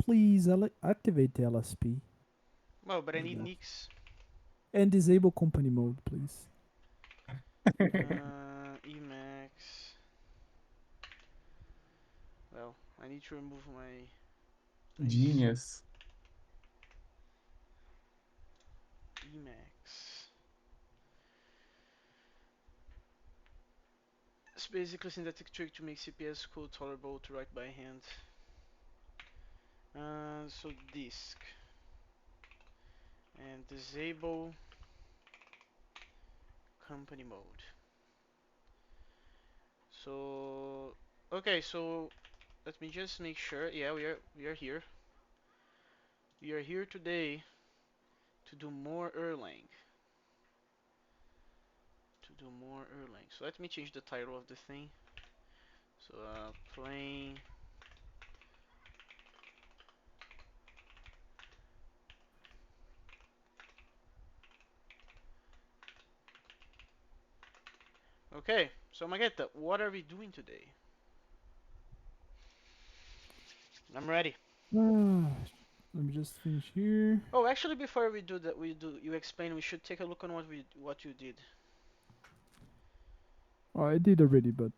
please activate the LSP Well, but I need Nix. and disable company mode, please. Emacs. Well, I need to remove my place. Genius. Emacs. It's basically a synthetic trick to make CPS code tolerable to write by hand. So disk and disable company mode. So okay, so let me just make sure. Yeah, we are here. We are here today to do more Erlang. So let me change the title of the thing. So playing. Okay, so Magetta, what are we doing today? I'm ready. Let me just finish here. Oh, actually, before we do that, you explain. We should take a look on what you did. Oh, I did already, but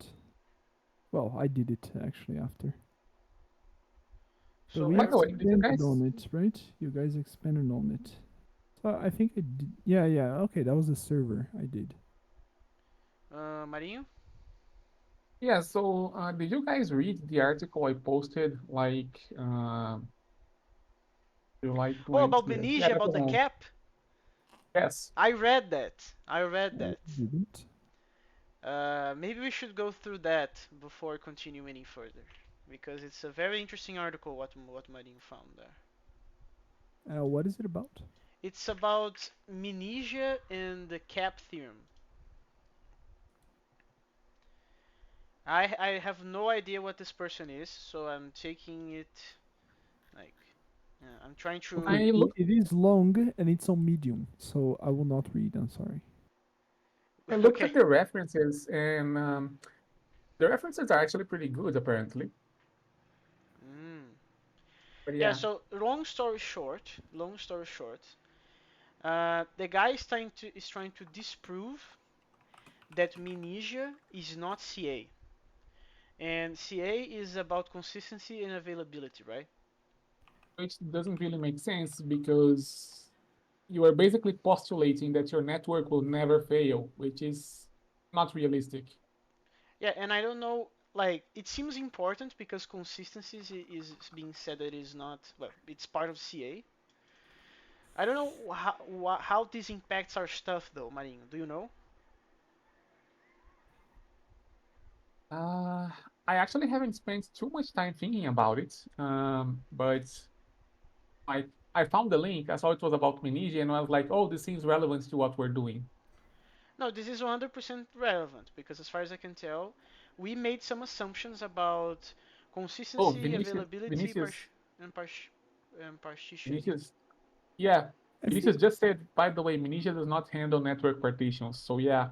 well, I did it actually after. But So we By the way, did you expanded guys? on it, right? You guys expanded on it. So I think I did. Yeah, yeah. Okay, that was the server. I did. Marinho. Yeah. So, did you guys read the article I posted? You Oh, went about there. Yeah, Benicia, that about the one. cap. Yes. I read that. I read I that. didn't. Maybe we should go through that before continuing any further, because it's a very interesting article what Marinho found there. What is it about? It's about Mnesia and the cap theorem. I have no idea what this person is, so I'm taking it like I'm trying Okay, to. I looked. it is long and it's on Medium, so I will not read. I'm sorry. I looked Okay. at the references, and the references are actually pretty good, apparently. Mm. But Yeah. yeah, So long story short, the guy is trying to disprove that Mnesia is not CA, and CA is about consistency and availability, right? which doesn't really make sense because you are basically postulating that your network will never fail, which is not realistic. Yeah, and I don't know. Like, it seems important because consistency is being said that it is not. Well, it's part of CA. I don't know how this impacts our stuff though, Marinho. Do you know? Uh, I actually haven't spent too much time thinking about it, but I found the link. I saw it was about Minigia, and I was like, oh, this seems relevant to what we're doing. No, this is 100% relevant because, as far as I can tell, we made some assumptions about Oh, consistency, availability, and, and partitioning. Vinicius, yeah, I Vinicius think, just said, by the way, Minigia does not handle network partitions. So yeah,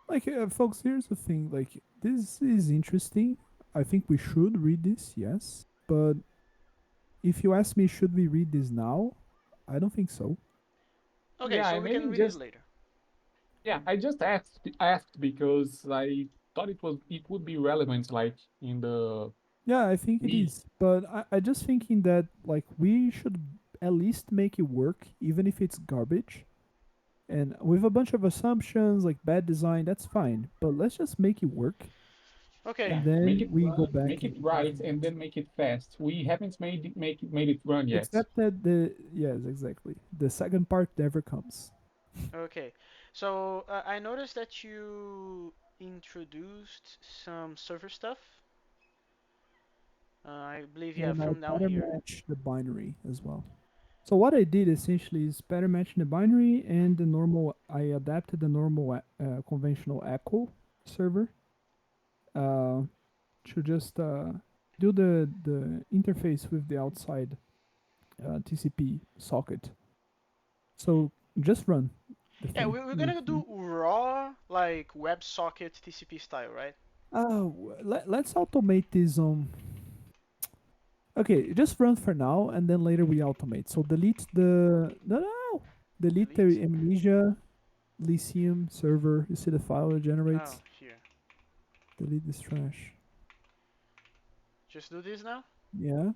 like, folks, here's the thing. Like, this is interesting. I think we should read this, yes. But if you ask me, should we read this now? I don't think so. Okay, yeah, so I we can mainly read it just later. I just asked because I thought it would be relevant, like in the Yeah, I think it week. is. But I just thinking that, like, we should at least make it work, even if it's garbage. And with a bunch of assumptions, like bad design, that's fine. But let's just make it work. Okay, And Yeah, make then it we go run, back make it and right, and implement. then make it fast. We haven't made it run yet. Except that yes, exactly. The second part never comes. okay. So I noticed that you introduced some server stuff. I believe, yeah, And I from down pattern here. match the binary as well. So what I did essentially is pattern matching the binary and the normal. I adapted the normal conventional echo server uh, to just do the interface with the outside TCP socket. So just run the Yeah, thing. we're gonna do raw, like WebSocket TCP style, right? Let's automate this. Okay, just run for now, and then later we automate. So delete the no, delete Delete. the amnesia Lyceum server. You see the file it Oh, generates. here. Delete this trash. Just do this now. Yeah.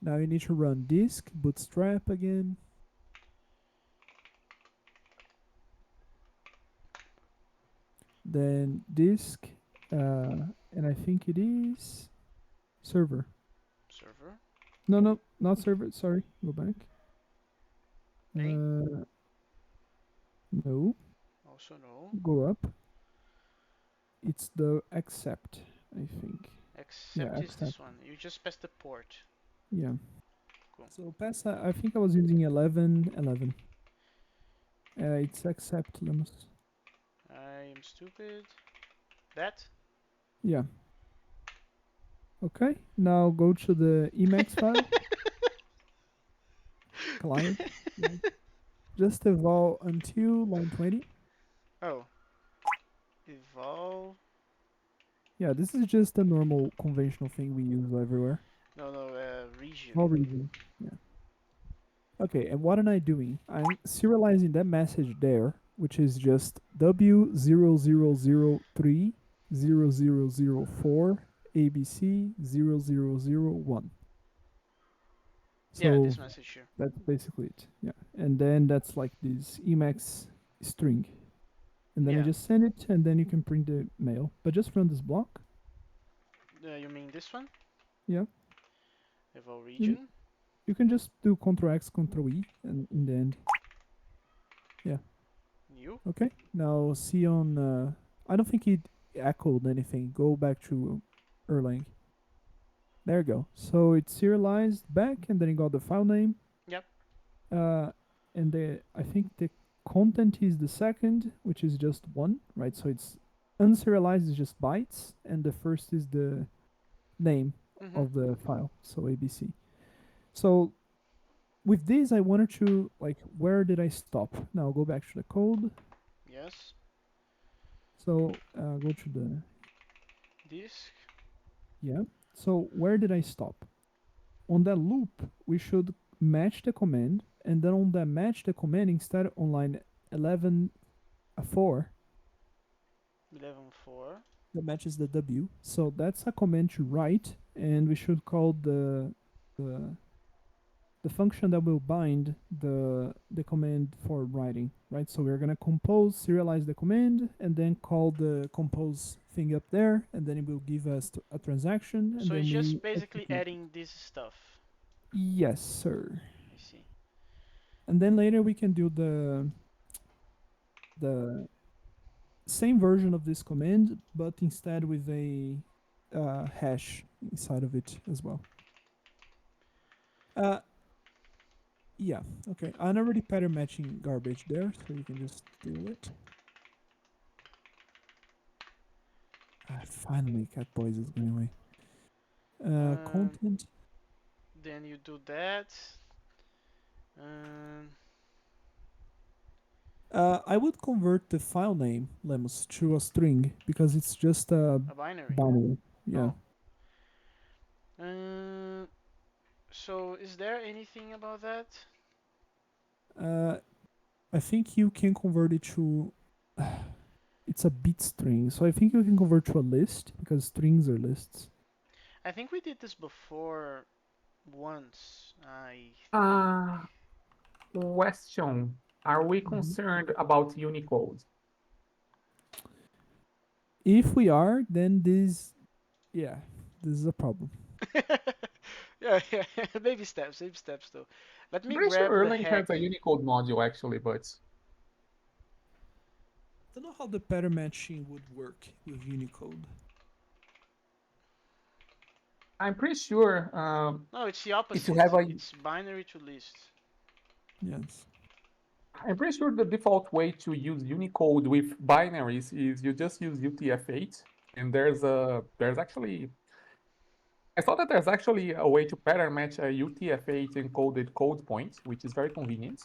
Now you need to run disk bootstrap again. Then disk, and I think it is server. Server. No, no, not server. Sorry, go back. A. No, Also no. go up. It's the accept, I think. Yeah, Except is accept. this one. You just press the port. Yeah. Cool. So pass. I think I was using 1111. It's accept Lemus. I am stupid. That. Yeah. Okay. Now go to the Emacs file client. Yeah. Just eval until line 20. Oh. Evolve. Yeah, this is just a normal conventional thing we use everywhere. No, no. Region. All region. Yeah. Okay, and what am I doing? I'm serializing that message there, which is just W00030004 ABC 0001. Yeah, So this message here. that's basically it. Yeah. And then that's like this Emacs string. And then I Yeah. just send it, and then you can print the mail. But just run this block. You mean this one? Yeah. Evolve You, region. you can just do Ctrl X, Ctrl E, and in the end. Yeah. New. Okay. Now see on. I don't think it echoed anything. Go back to Erlang. There you go. So it's serialized back, and then you got the file name. Yep. Uh, and I think the content is the second, which is just one, right? So it's unserialized is just bytes, and the first is the name Mhm. of the file. So ABC. So with this, I wanted to like, where did I stop? Now go back to the code. Yes. So go to the Disk. yeah. So where did I stop? On that loop, we should match the command, and then on that match the command, instead on line 11 4, 11.4. that matches the W. So that's a command to write, and we should call the the function that will bind the command for writing, right? So we're gonna compose, serialize the command, and then call the compose thing up there, and then it will give us a transaction, and So it's then just we basically execute it. adding this stuff. Yes, sir. I see. And then later we can do the same version of this command, but instead with a hash inside of it as well. Uh, yeah, okay. I'm already pattern matching garbage there, so you can just do it. Finally, Cat Boys is going away. Um, Content. then you do that. Um, I would convert the file name, Lemus, to a string because it's just a a binary. binary. Yeah. Oh. Um, so is there anything about that? Uh, I think you can convert it to. It's a bit string, so I think you can convert to a list because strings are lists. I think we did this before once. I think. Uh, Question. Are we Mhm. concerned about Unicode? If we are, then yeah, this is a problem. Yeah, yeah. Baby steps though. Let I'm me pretty sure grab the Erlang hack. has a Unicode module actually, but I don't know how the pattern matching would work with Unicode. I'm pretty sure No, it's the if you opposite. have a, It's binary to list. Yes. I'm pretty sure the default way to use Unicode with binaries is you just use UTF-8, and there's actually I thought that there's actually a way to pattern match a UTF-8 encoded code point, which is very convenient.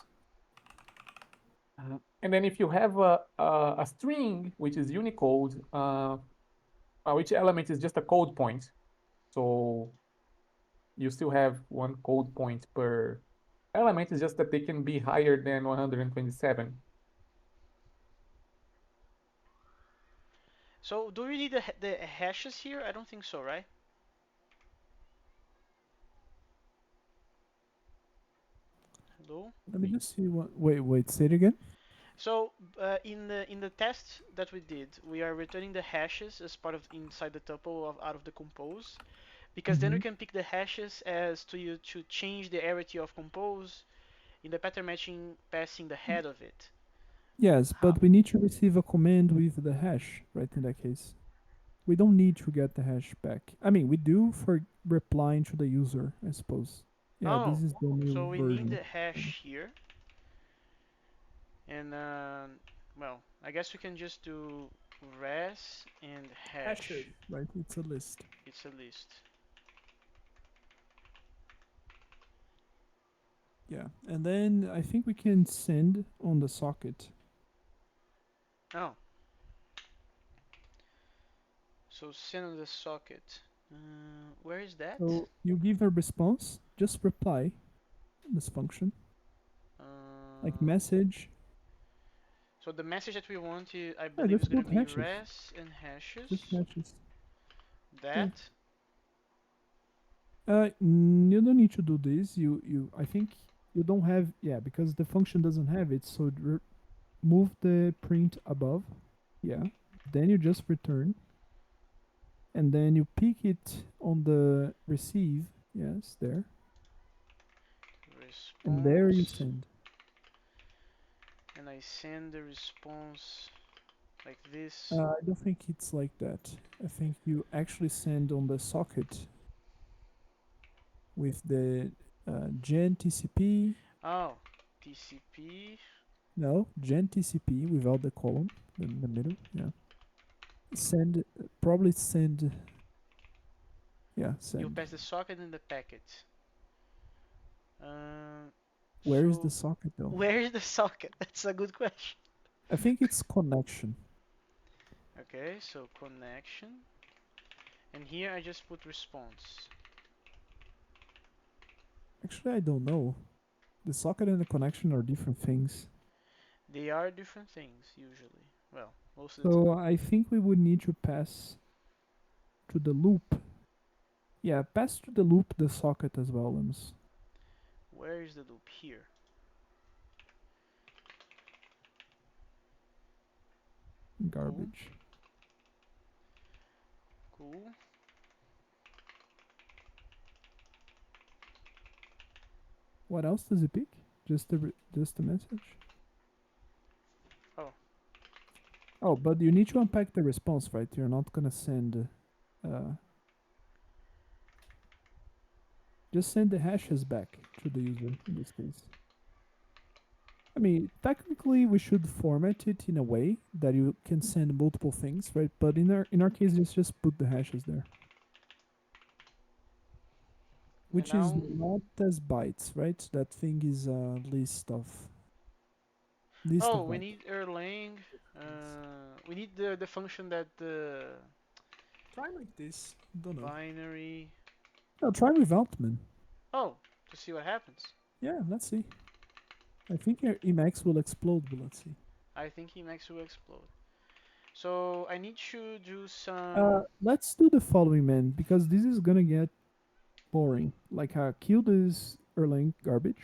And then if you have a string, which is Unicode, which element is just a code point, So you still have one code point per element. It's just that they can be higher than 127. So do we need the hashes here? I don't think so, right? Hello? Let me just see what. Wait. Say it again. So in the test that we did, we are returning the hashes as part of inside the tuple out of the compose, because then we Hmm. can pick the hashes as to change the arity of compose in the pattern matching passing the head of it. Yes, How? but we need to receive a command with the hash, right? In that case, we don't need to get the hash back. I mean, we do for replying to the user, I suppose. Yeah, this Oh, is the new so we need version. the hash here, and well, I guess we can just do res and Hashes, hash. right? It's a list. It's a list. Yeah, and then I think we can send on the socket. Oh, so send on the socket. Where is that? So you give a response, just reply this function, like Uh, message. so the message that we want, I Yeah, believe, is just gonna put be hashes. res and Just hashes. hashes. Yeah. That. You don't need to do this. I think you don't have, yeah, because the function doesn't have it. So move the print above. Yeah. Then you just return, and then you pick it on the receive. Yes, there, and there you Response, send. and I send the response like this. I don't think it's like that. I think you actually send on the socket with the gen TCP. Oh, TCP. No, gen TCP without the column in the middle. Yeah. Send, probably send. Yeah, You send. pass the socket and the packet. Uh, Where is the so socket though? where is the socket? That's a good question. I think it's connection. Okay, so connection, and here I just put response. Actually, I don't know. The socket and the connection are different things. They are different things usually. Well, most of the So time. I think we would need to pass to the loop. Yeah, pass to the loop the socket as well, Lemus. Where is the loop? Here. Cool. Garbage. Cool. What else does it pick? Just the message. Oh, Oh, but you need to unpack the response, right? You're not gonna send. Uh, just send the hashes back to the user in this case. I mean, technically, we should format it in a way that you can send multiple things, right? But in our case, just put the hashes there, and which is now. not as bytes, right? That thing is a list of Oh, we bytes. need Erlang. Things. We need the function that the Try like this. Don't know. binary. No, try without, man. Oh, to see what happens. Yeah, let's see. I think your Emacs will explode, but let's see. I think Emacs will explode. So I need to do some. Let's do the following, man, because this is gonna get boring. Like, kill this Erlang garbage.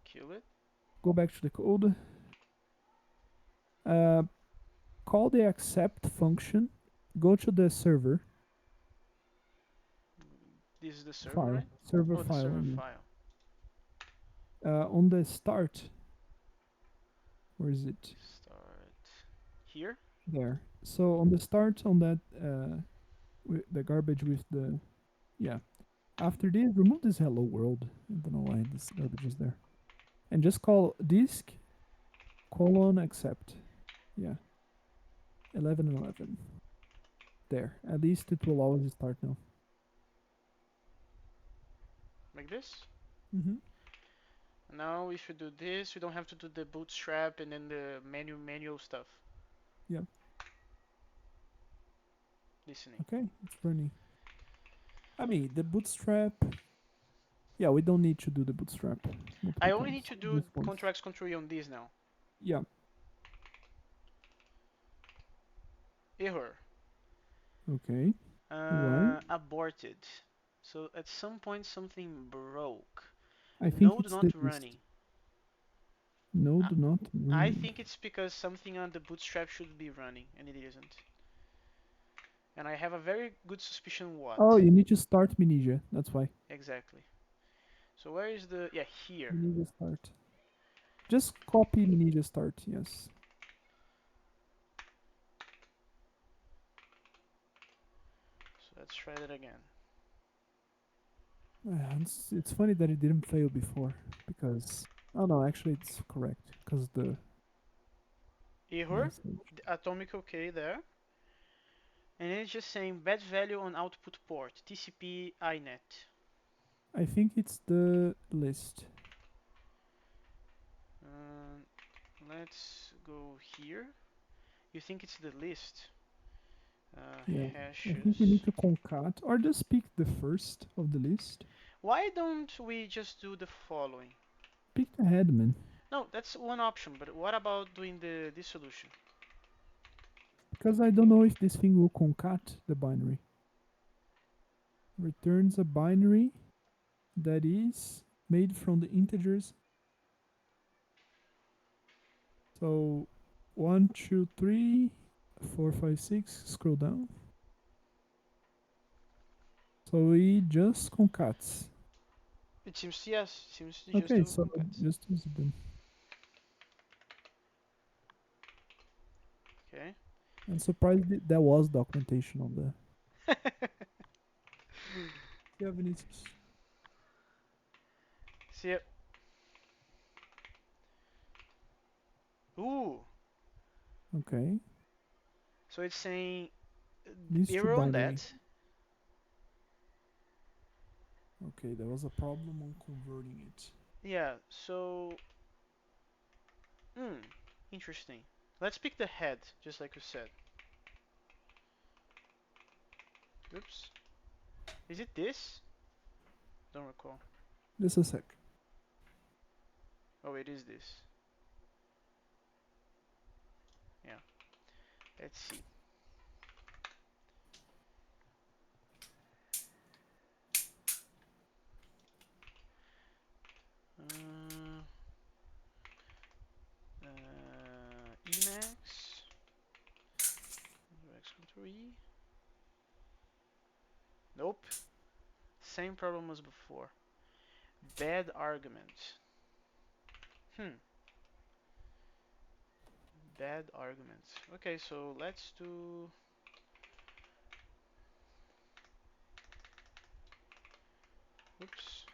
Kill it. Go back to the code. Uh, call the accept function. Go to the server This is the server, file. right? Server Oh, the file, I server mean. file. On the start, where is it? Start here. There. So on the start, on that, the garbage with the, yeah. After this, remove this hello world. I don't know why this garbage is there. And just call disk colon accept. Yeah. 11 and 11. There. At least it will always start now. Like this. Mm-hmm. Now if we do this, we don't have to do the bootstrap and then the manual stuff. Yeah. Listening. Okay. It's burning. I mean, the bootstrap. Yeah, we don't need to do the bootstrap I multiple only need times. to do Just once. contracts control on this now. Yeah. Error. Okay. Why? Aborted. So at some point something broke. I think Node it's the not list. running. I, Node not I running. think it's because something on the bootstrap should be running and it isn't. And I have a very good suspicion what. Oh, you need to start Minija. That's why. Exactly. So where is the... Yeah, here. Minija start. Just copy Minija start. Yes. So let's try that again. It's funny that it didn't fail before because oh no, actually it's correct because the Error. message. The atomic OK there. And it's just saying bad value on output port. TCP inet. I think it's the list. Uh, let's go here. You think it's the list? Yeah. I think we Hashes. need to concat or just pick the first of the list. Why don't we just do the following? Pick the headman No, that's one option, but what about doing this solution? because I don't know if this thing will concat the binary. Returns a binary that is made from the integers. So 1, 2, 3, 4, 5, 6. Scroll down. So we just concats. It seems to, yes, it seems to just Okay, do so concat. just use it then. Okay. I'm surprised there was documentation on the. Yeah, Vinicius. See it. Ooh. Okay. So it's saying List to error on binary. that. Okay, there was a problem on converting it. Yeah. So. Hmm. Interesting. Let's pick the head, just like you said. Oops. Is it this? Don't recall. Just a sec. Oh, it is this. Yeah. Let's see. Uh, Emacs. X3. Nope. Same problem as before. Bad argument. Hmm. Bad arguments. Okay, so let's do. Oops.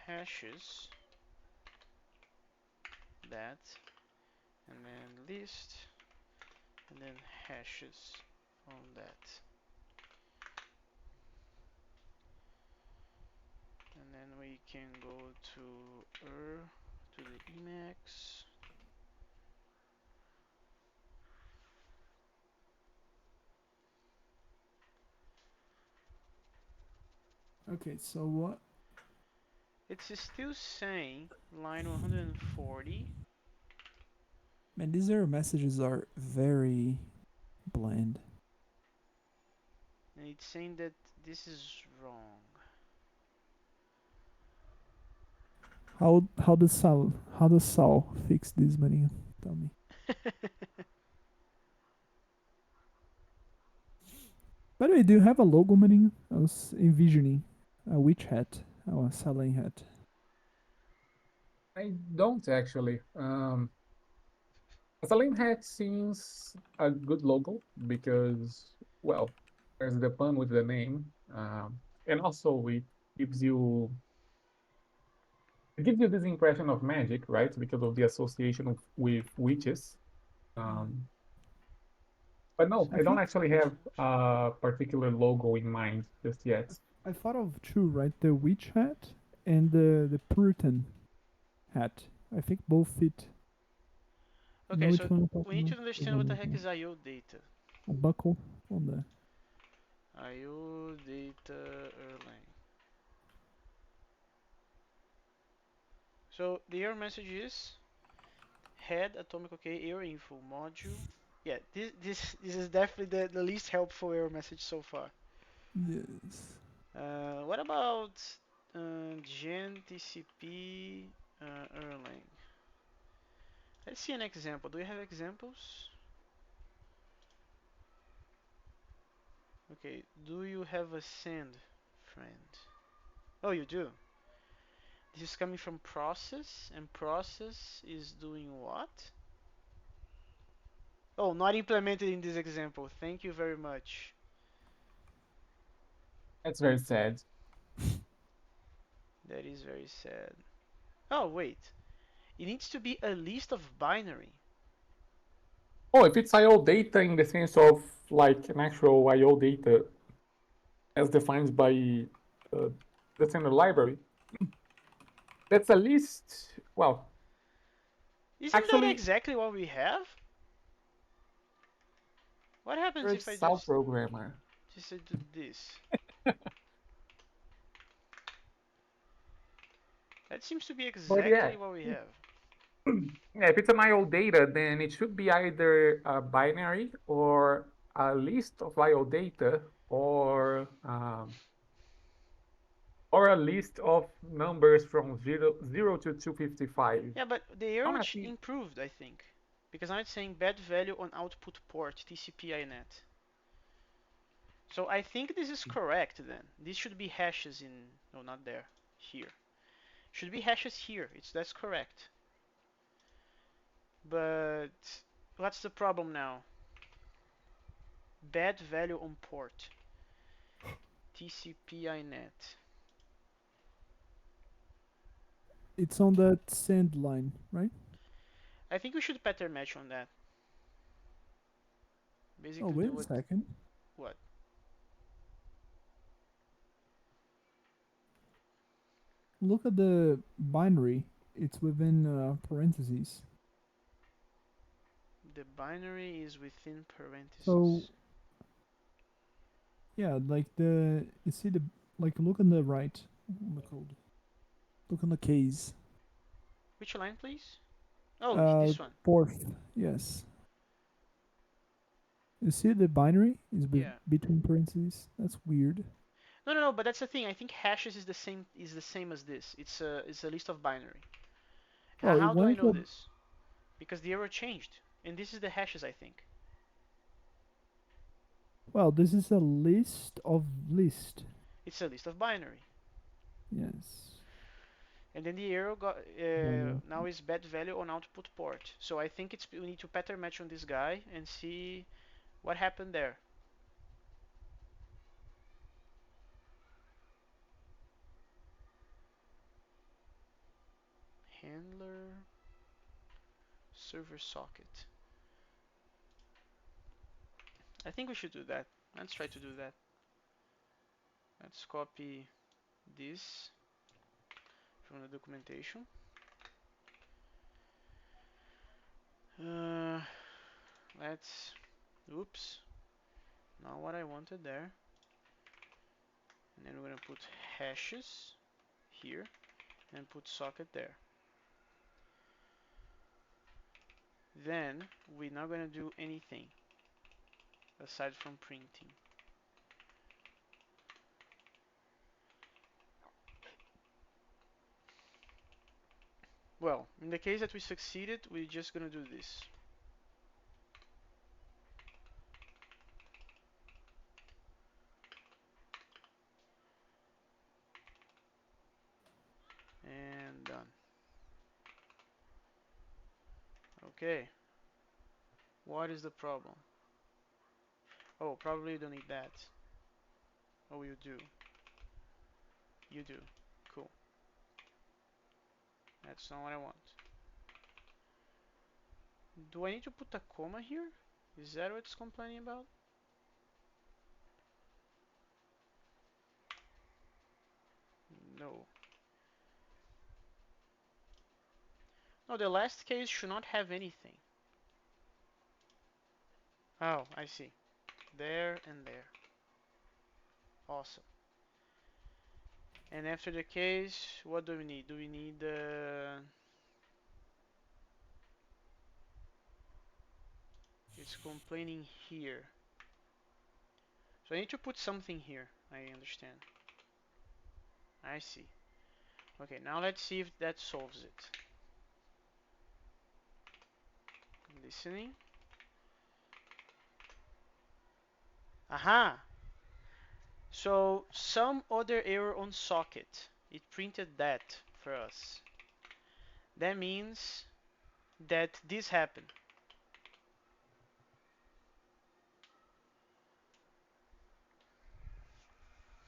Hashes. That. And then list. And then hashes on that. And then we can go to the Emacs. Okay, so what? It's still saying line 140. Man, these error messages are very bland. And it's saying that this is wrong. How does Sal fix this, Marinho? Tell me. By the way, do you have a logo, Marinho? I was envisioning a witch hat, or a Saline hat. I don't actually. A Salim hat seems a good logo because, well, there's the pun with the name, and also gives you it gives you this impression of magic, right? Because of the association with witches. Um, but no, I I don't think actually have a particular logo in mind just yet. I thought of two, right? The witch hat and the Puritan hat. I think both fit. You Okay, know which so one I'm talking we need about? to There's understand a what the heck logo, is IO data. a buckle on the. IO data Erlang. So the error message is head atomic okay error info module. Yeah, this is definitely the least helpful error message so far. Yes. What about gen TCP Erlang? Let's see an example. Do you have examples? Okay, do you have a send friend? Oh, you do. This is coming from process, and process is doing what? Oh, not implemented in this example. Thank you very much. That's very sad. That is very sad. Oh, wait. It needs to be a list of binary. Oh, if it's IO data in the sense of like an actual IO data as defined by uh, the standard library, that's a list. Well, Isn't that actually, exactly what we have? What happens you're a if I Sal just programmer. do this? That seems to be But yeah, exactly what we have. yeah, if it's an IO data, then it should be either a binary or a list of IO data or a list of numbers from 0 to 255. Yeah, but the error Honestly, improved, I think. Because now it's saying bad value on output port, TCP inet. So I think this is correct then. This should be hashes in, no, not there, here. Should be hashes here, that's correct. But what's the problem now? Bad value on port, TCP inet. It's on that send line, right? I think we should pattern match on that. Oh, Basically wait do a second. what? Look at the binary. It's within parentheses. The binary is within So parentheses. yeah, like you see the like look on the right on the code. Look on the case. Which line, please? Oh, this one. Fourth. Yes. You see the binary is Yeah. between parentheses. That's weird. No, no, no. But that's the thing. I think hashes is the same as this. It's a list of binary. Well, How do when I it's know a this? Because the error changed, and this is the hashes. I think well, this is a list of list. it's a list of binary. Yes. And then the arrow got Binary. now is bad value on output port. So I think we need to pattern match on this guy and see what happened there. Handler server socket. I think we should do that. Let's try to do that. Let's copy this from the documentation. Uh, let's. Oops, not what I wanted there. And then we're gonna put hashes here and put socket there. Then we're not gonna do anything aside from printing. Well, in the case that we succeeded, we're just gonna do this. And done. Okay, what is the problem? Oh, probably you don't need that. Oh, you do. You do. Cool. That's not what I want. Do I need to put a comma here? Is that what it's complaining about? No. No, the last case should not have anything. Oh, I see. There and there. Awesome. And after the case, what do we need? Do we need it's complaining here. So I need to put something here. I understand. I see. Okay, now let's see if that solves it. Listening. Aha! So some other error on socket. It printed that for us. That means that this happened.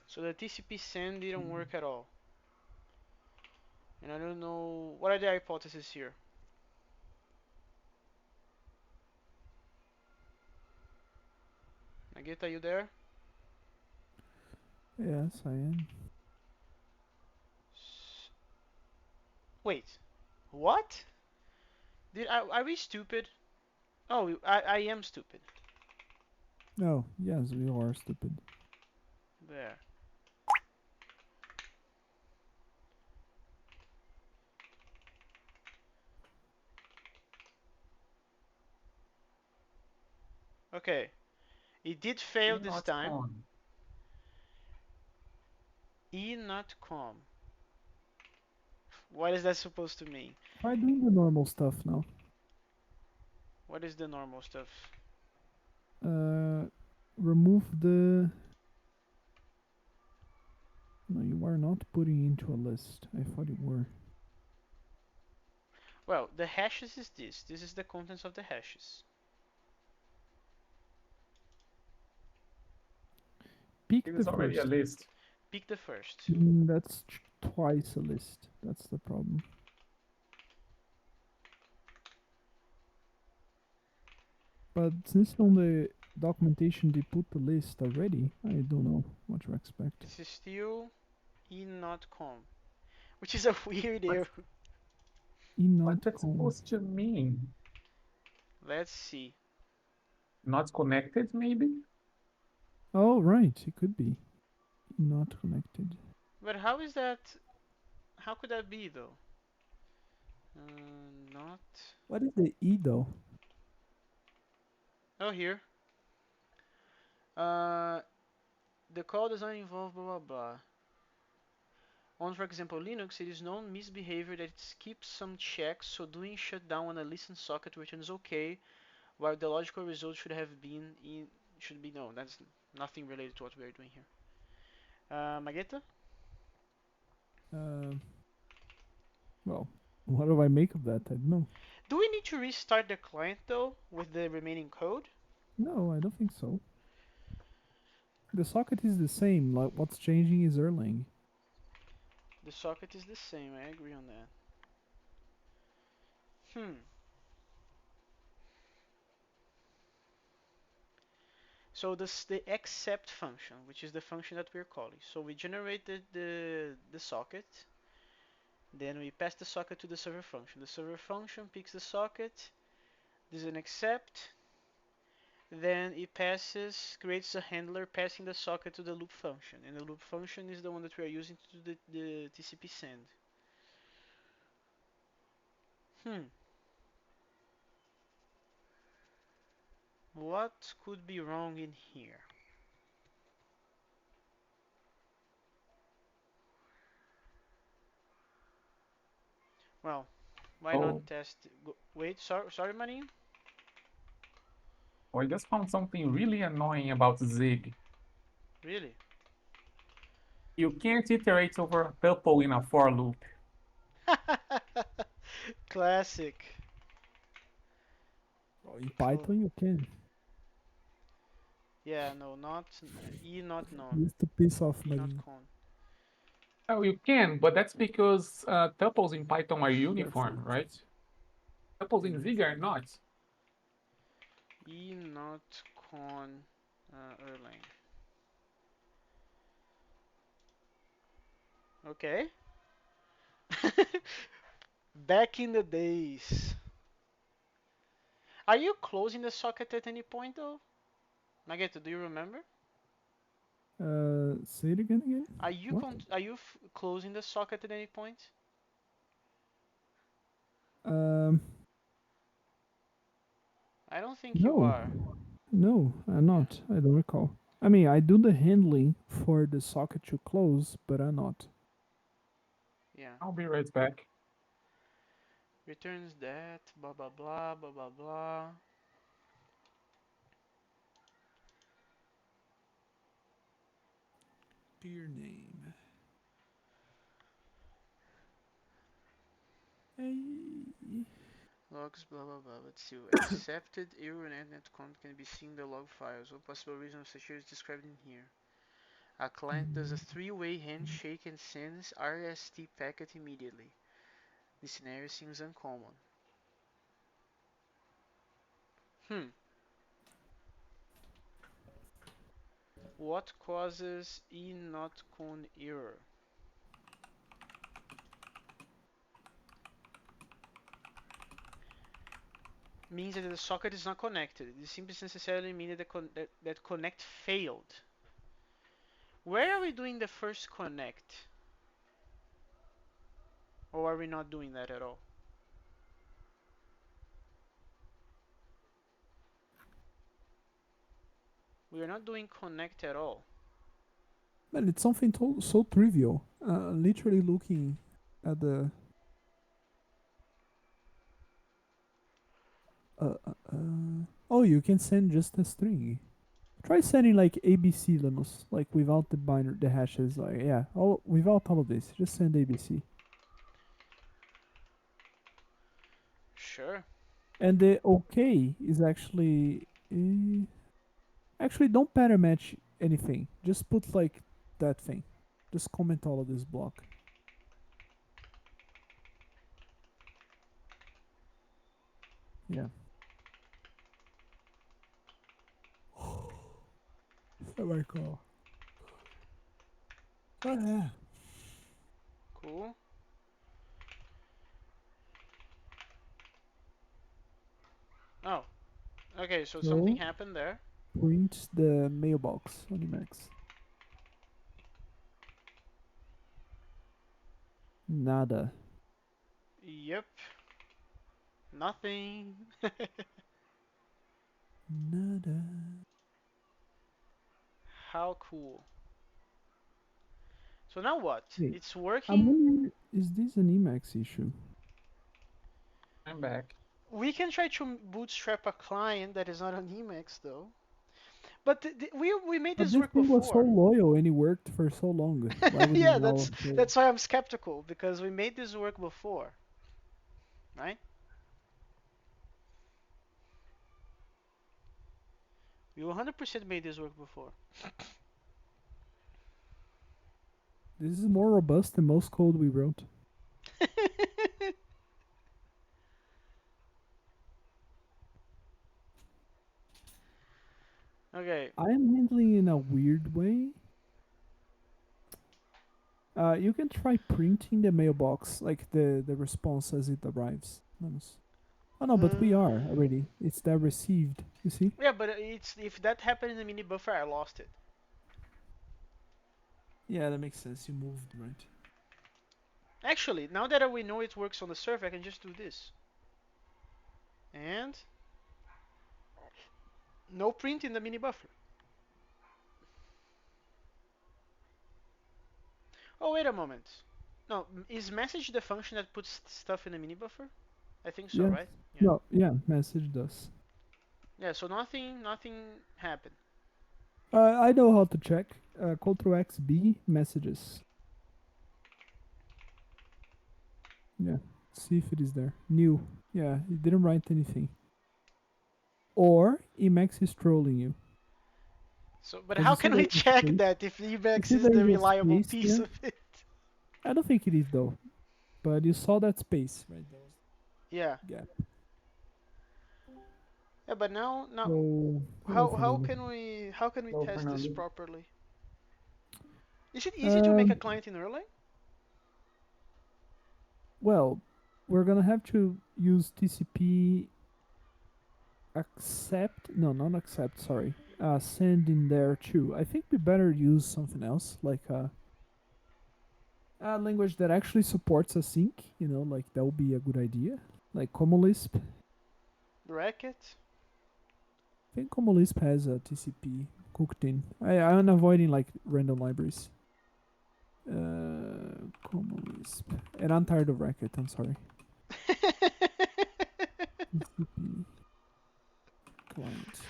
So the TCP send didn't work at all. And I don't know what are the hypotheses here. Nagita, you there? Yes, I am. Wait, what? Are we stupid? Oh, I am stupid. Oh, yes, we are stupid. There. Okay, it did fail E this not time. con. E not com. What is that supposed to mean? Try doing the normal stuff now. What is the normal stuff? Uh, remove the. No, you are not putting into a list. I thought you were. Well, the hashes is this. This is the contents of the hashes. Pick It the is already a first. list. Pick the first. That's twice a list. That's the problem. But since on the documentation they put the list already, I don't know what to expect. This is still E not com, which is a weird What error. what Not that's com. supposed to mean? Let's see. Not connected, maybe? Oh, right, it could be. Not connected. But how is that? How could that be though? Not. What is the E though? Oh, here. Uh, the call does not involve blah blah blah. On, for example, Linux, it is known misbehavior that it skips some checks, so doing shutdown on a listen socket returns okay, while the logical result should have been in should be no. That's nothing related to what we are doing here. Magetta, Uh, well, what do I make of that? I don't know. do we need to restart the client though with the remaining code? No, I don't think so. The socket is the same. Like what's changing is Erlang. The socket is the same. I agree on that. Hmm. So this the accept function, which is the function that we're calling. So we generated the socket, then we pass the socket to the server function. The server function picks the socket, there's an accept, then it passes, creates a handler passing the socket to the loop function, and the loop function is the one that we are using to do the TCP send. Hmm, what could be wrong in here? Well, why not Oh, test? Wait, sorry, Manin. oh, I just found something really annoying about Zig. Really? You can't iterate over a tuple in a for loop. Classic. Well, in Cl- Python you can. yeah, no, not e not non, Just to piss off e not Marina. con. Oh, you can, but that's because tuples in Python are That's uniform, it. right? Tuples in Mm. Zig are not. E not con Erlang. Okay. Back in the days. Are you closing the socket at any point though? Nagito, do you remember? Say it again. Are you What? closing the socket at any point? Um, I don't think you no, are. no, I'm Yeah, not. I don't recall. I mean, I do the handling for the socket to close, but I'm not. yeah. I'll be right back. Returns that, blah blah blah, blah blah blah. Peer name. Hey. Logs, blah blah blah. Let's see. Accepted error and net content can be seen in the log files. One possible reason of such error is described in here. A client does a three-way handshake and sends RST packet immediately. This scenario seems uncommon. Hmm. What causes e not con error? Means that the socket is not connected. This simply necessarily means that that connect failed. Where are we doing the first connect? Or are we not doing that at all? We are not doing connect at all. Man, it's something so trivial. Literally looking at the. Oh, you can send just a string. Try sending like ABC, Linus, like without the binary, the hashes. Like yeah, all without all of this. Just send ABC. Sure. And the OK is actually don't pattern match anything. Just put like that thing. Just comment all of this block. Yeah. Oh my god. Oh yeah. Cool. Oh, okay, so something So happened there. print the mailbox on Emacs. Nada. Yep. Nothing. Nada. How cool. So now what? Wait. It's I'm working. wondering, is this an Emacs issue? I'm back. We can try to bootstrap a client that is not on Emacs though. But we made But this this work thing was so before. loyal and it worked for so long. Why would it Yeah, now fail? that's why I'm skeptical because we made this work before, right? We 100% made this work before. This is more robust than most code we wrote. Okay. I am handling in a weird way. You can try printing the mailbox, like the response as it arrives. Nice. Oh no, but we are Uh, already. It's that received. You see? yeah, but it's if that happened in the mini buffer, I lost it. Yeah, that makes sense. You moved, right? Actually, now that we know it works on the server, I can just do this. And no print in the mini buffer. Oh, wait a moment. No, is message the function that puts stuff in the mini buffer? I think so, Yeah. right? Yeah. No, yeah, message does. Yeah, so nothing happened. I know how to check. Ctrl X B messages. Yeah. See if it is there. New. Yeah, it didn't write anything. Or Emacs is trolling you. So, but Because how you see can we there is a check space. that if You Emacs see is there the is a reliable space piece there? of it? I don't think it is though. But you saw that space, right? That was Yeah. the gap. Yeah, but now So, hello, Fernando. how can we Hello, test this Fernando. properly? Is it easy to make a Um, client in Erlang? well, we're gonna have to use TCP accept. No, not accept. Sorry. send in there too. I think we better use something else, like a language that actually supports async. Like that would be a good idea. Like Comolisp. Bracket. I think Comolisp has a TCP cooked in. I'm avoiding like random libraries. Comolisp. And I'm tired of Racket. I'm sorry. TCP client.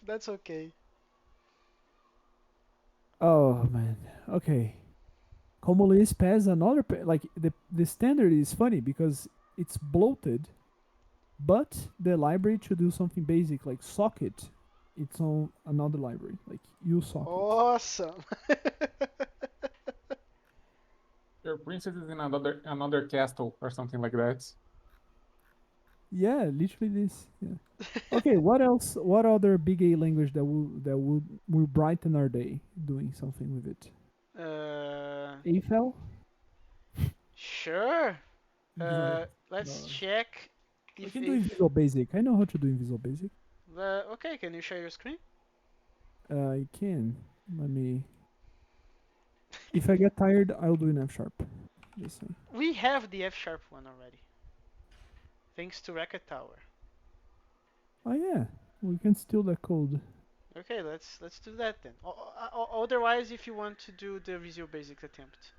That's okay. Oh man. Okay. Comolisp has another like the standard is funny because it's bloated, but the library to do something basic like socket, it's on another library like usocket. Awesome. Your princess is in another castle or something like that. Yeah, literally this. Yeah. Okay, what else? What other big A language that will brighten our day doing something with it? uh, AFL? sure. No, Let's no. check We if can do in Visual Basic. I know how to do in Visual Basic. okay. Can you share your screen? I can. Let me. If I get tired, I'll do an F sharp. Just say. We have the F sharp one already, thanks to Racket Tower. Oh yeah, we can steal that code. Okay, let's do that then. Otherwise, if you want to do the Visual Basic attempt.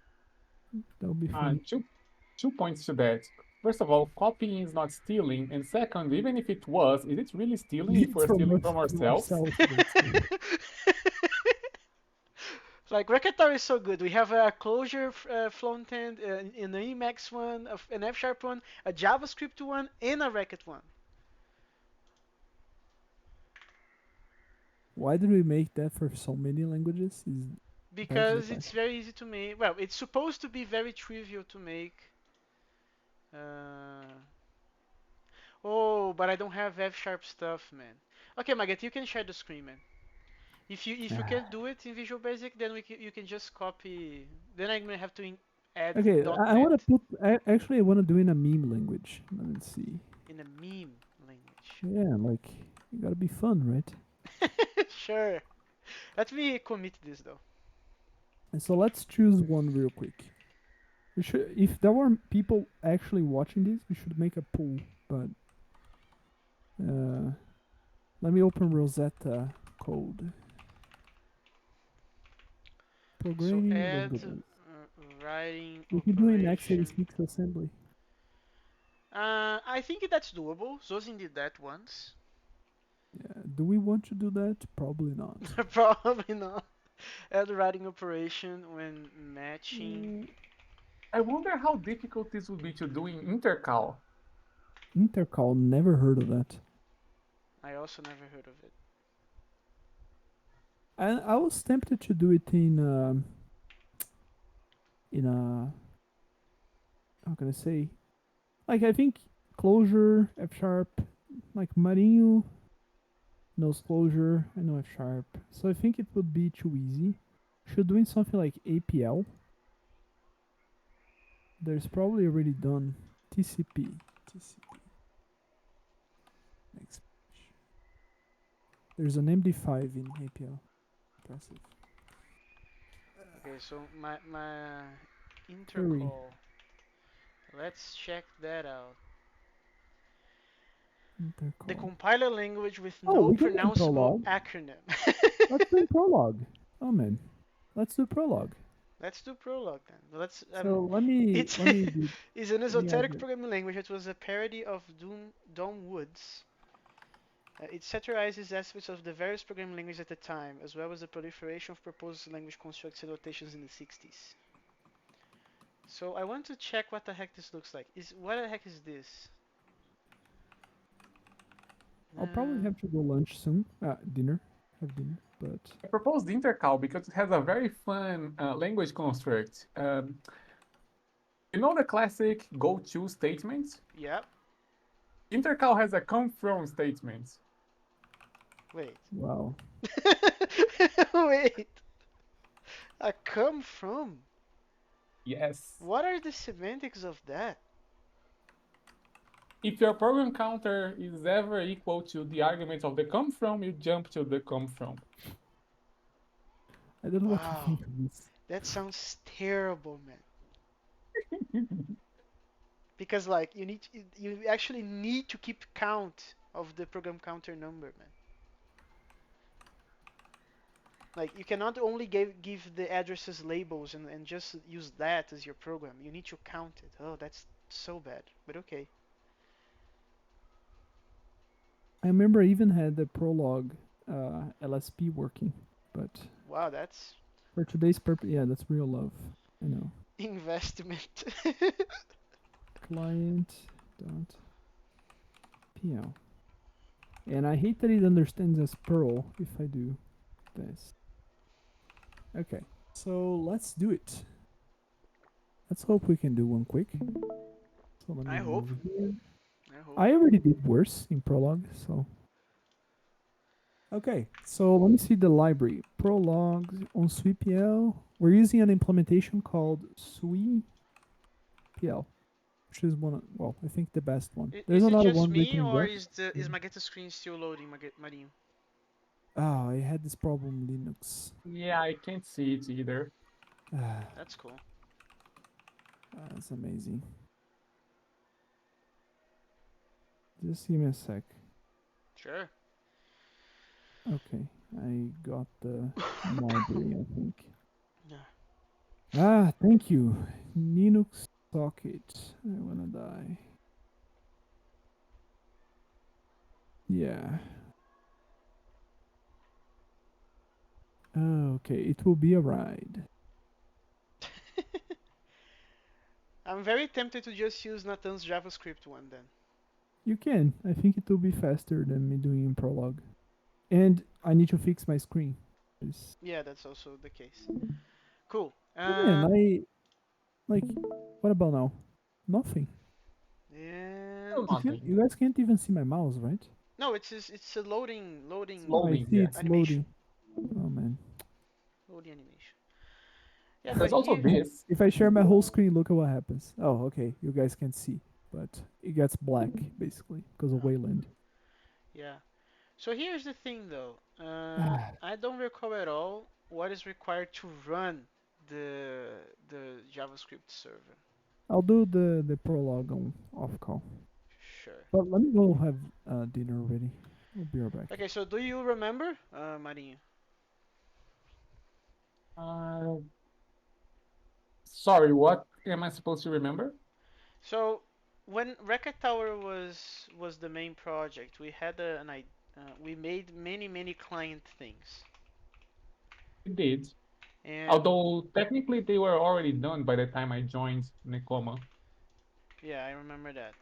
That would be Uh, funny. two two points to that. First of all, copying is not stealing, and second, even if it was, is it really stealing if It's we're from stealing us, from from ourselves? ourselves. That's true. Like Racketar is so good. We have a Clojure front end, an Emacs one, an F Sharp one, a JavaScript one, and a Racket one. Why did we make that for so many languages? Is begs the Because it's question. very easy to make. Well, it's supposed to be very trivial to make. Uh, oh, but I don't have F Sharp stuff, man. Okay, Maget, you can share the screen, man. If you Ah. can't do it in Visual Basic, then you can just copy. Then I'm gonna have to add Okay, I want to .NET put. Actually, I want to do in a meme language. Let me see. in a meme language. Yeah, like you gotta be fun, right? Sure. Let me commit this though. And so let's choose one real quick. We should, if there were people actually watching this, we should make a poll. But uh, let me open Rosetta code. So Programming add languages. writing We can do in operation. x86 assembly. I think that's doable. Zozin did that once. Yeah. Do we want to do that? Probably not. Probably not. Add writing operation when matching. Mm, I wonder how difficult this would be to do in intercal. Intercal, never heard of that. I also never heard of it. I was tempted to do it in a how can I say, like I think Clojure, F sharp, like Marinho knows Clojure, I know F sharp, so I think it would be too easy. Should doing something like APL. There's probably already done TCP. TCP. Next page. There's an MD5 in APL. Impressive. Okay, so my Hurry. intercall. Let's check that out. The Intercall. compiler language with Oh, no we can do in pronounceable Prolog. acronym. Let's do in Prolog. Oh man, let's do Prolog. Let's do Prolog then. Let's So let me it's let me do, is an let me add esoteric it. programming language. It was a parody of Dawn Woods. It satirizes aspects of the various programming languages at the time, as well as the proliferation of proposed language constructs and notations in the 60s. So I want to check what the heck this looks like. What the heck is this? I'll probably have to go lunch soon. Dinner. Have dinner. But I proposed intercal because it has a very fun language construct. You know the classic go-to statement? Yep. Intercal has a come-from statement. Wait. wow. Wait. I come from? Yes. What are the semantics of that? If your program counter is ever equal to the argument of the come from, you jump to the come from. I don't know what to Wow, think of this. that sounds terrible, man. Because like you actually need to keep count of the program counter number, man. Like you cannot only give the addresses labels and just use that as your program. You need to count it. Oh, that's so bad. But okay. I remember I even had the Prolog LSP working, but Wow, that's for today's purpose, yeah, that's real love. I know. investment. Client dot pl, and I hate that it understands as Perl if I do this. Okay, so let's do it. Let's hope we can do one quick. So let I me hope. move here. I hope. I already did worse in Prolog, so okay. So let me see the library. Prolog on SweetPL. We're using an implementation called SweetPL, which is one. Well, I think the best one. There's Is it another just one me written in or Rust. is my get screen still loading, Marinho? Oh, I had this problem Linux. Yeah, I can't see it either. Ah, That's cool. that's amazing. Just give me a sec. Sure. Okay, I got the library, I think. Yeah. Ah, thank you. Linux socket. I wanna die. Yeah. Okay, it will be a ride. I'm very tempted to just use Nathan's JavaScript one then. You can. I think it will be faster than me doing in Prolog. And I need to fix my screen. It's, Yeah, that's also the case. Cool. man, I like. What about now? Nothing. Still And You can't. nothing. You guys can't even see my mouse, right? no, it's a loading It's Oh, I loading, see. yeah. It's animation. loading. Oh man. Loading animation. Yeah, There's but also here, this. If I share my whole screen, look at what happens. Oh, okay. You guys can see, but it gets black basically because of oh, Wayland. yeah. So here's the thing though. Ah, I don't recall at all what is required to run the the JavaScript server. I'll do the prologue on off call. Sure. But let me go have dinner already. I'll be right back. Okay, so do you remember, Marinho? Uh, Sorry, what am I supposed to remember? So when Racket Tower was the main project, we had we made many client things, It did. and Although technically they were already done by the time I joined Nekoma. yeah, I remember that.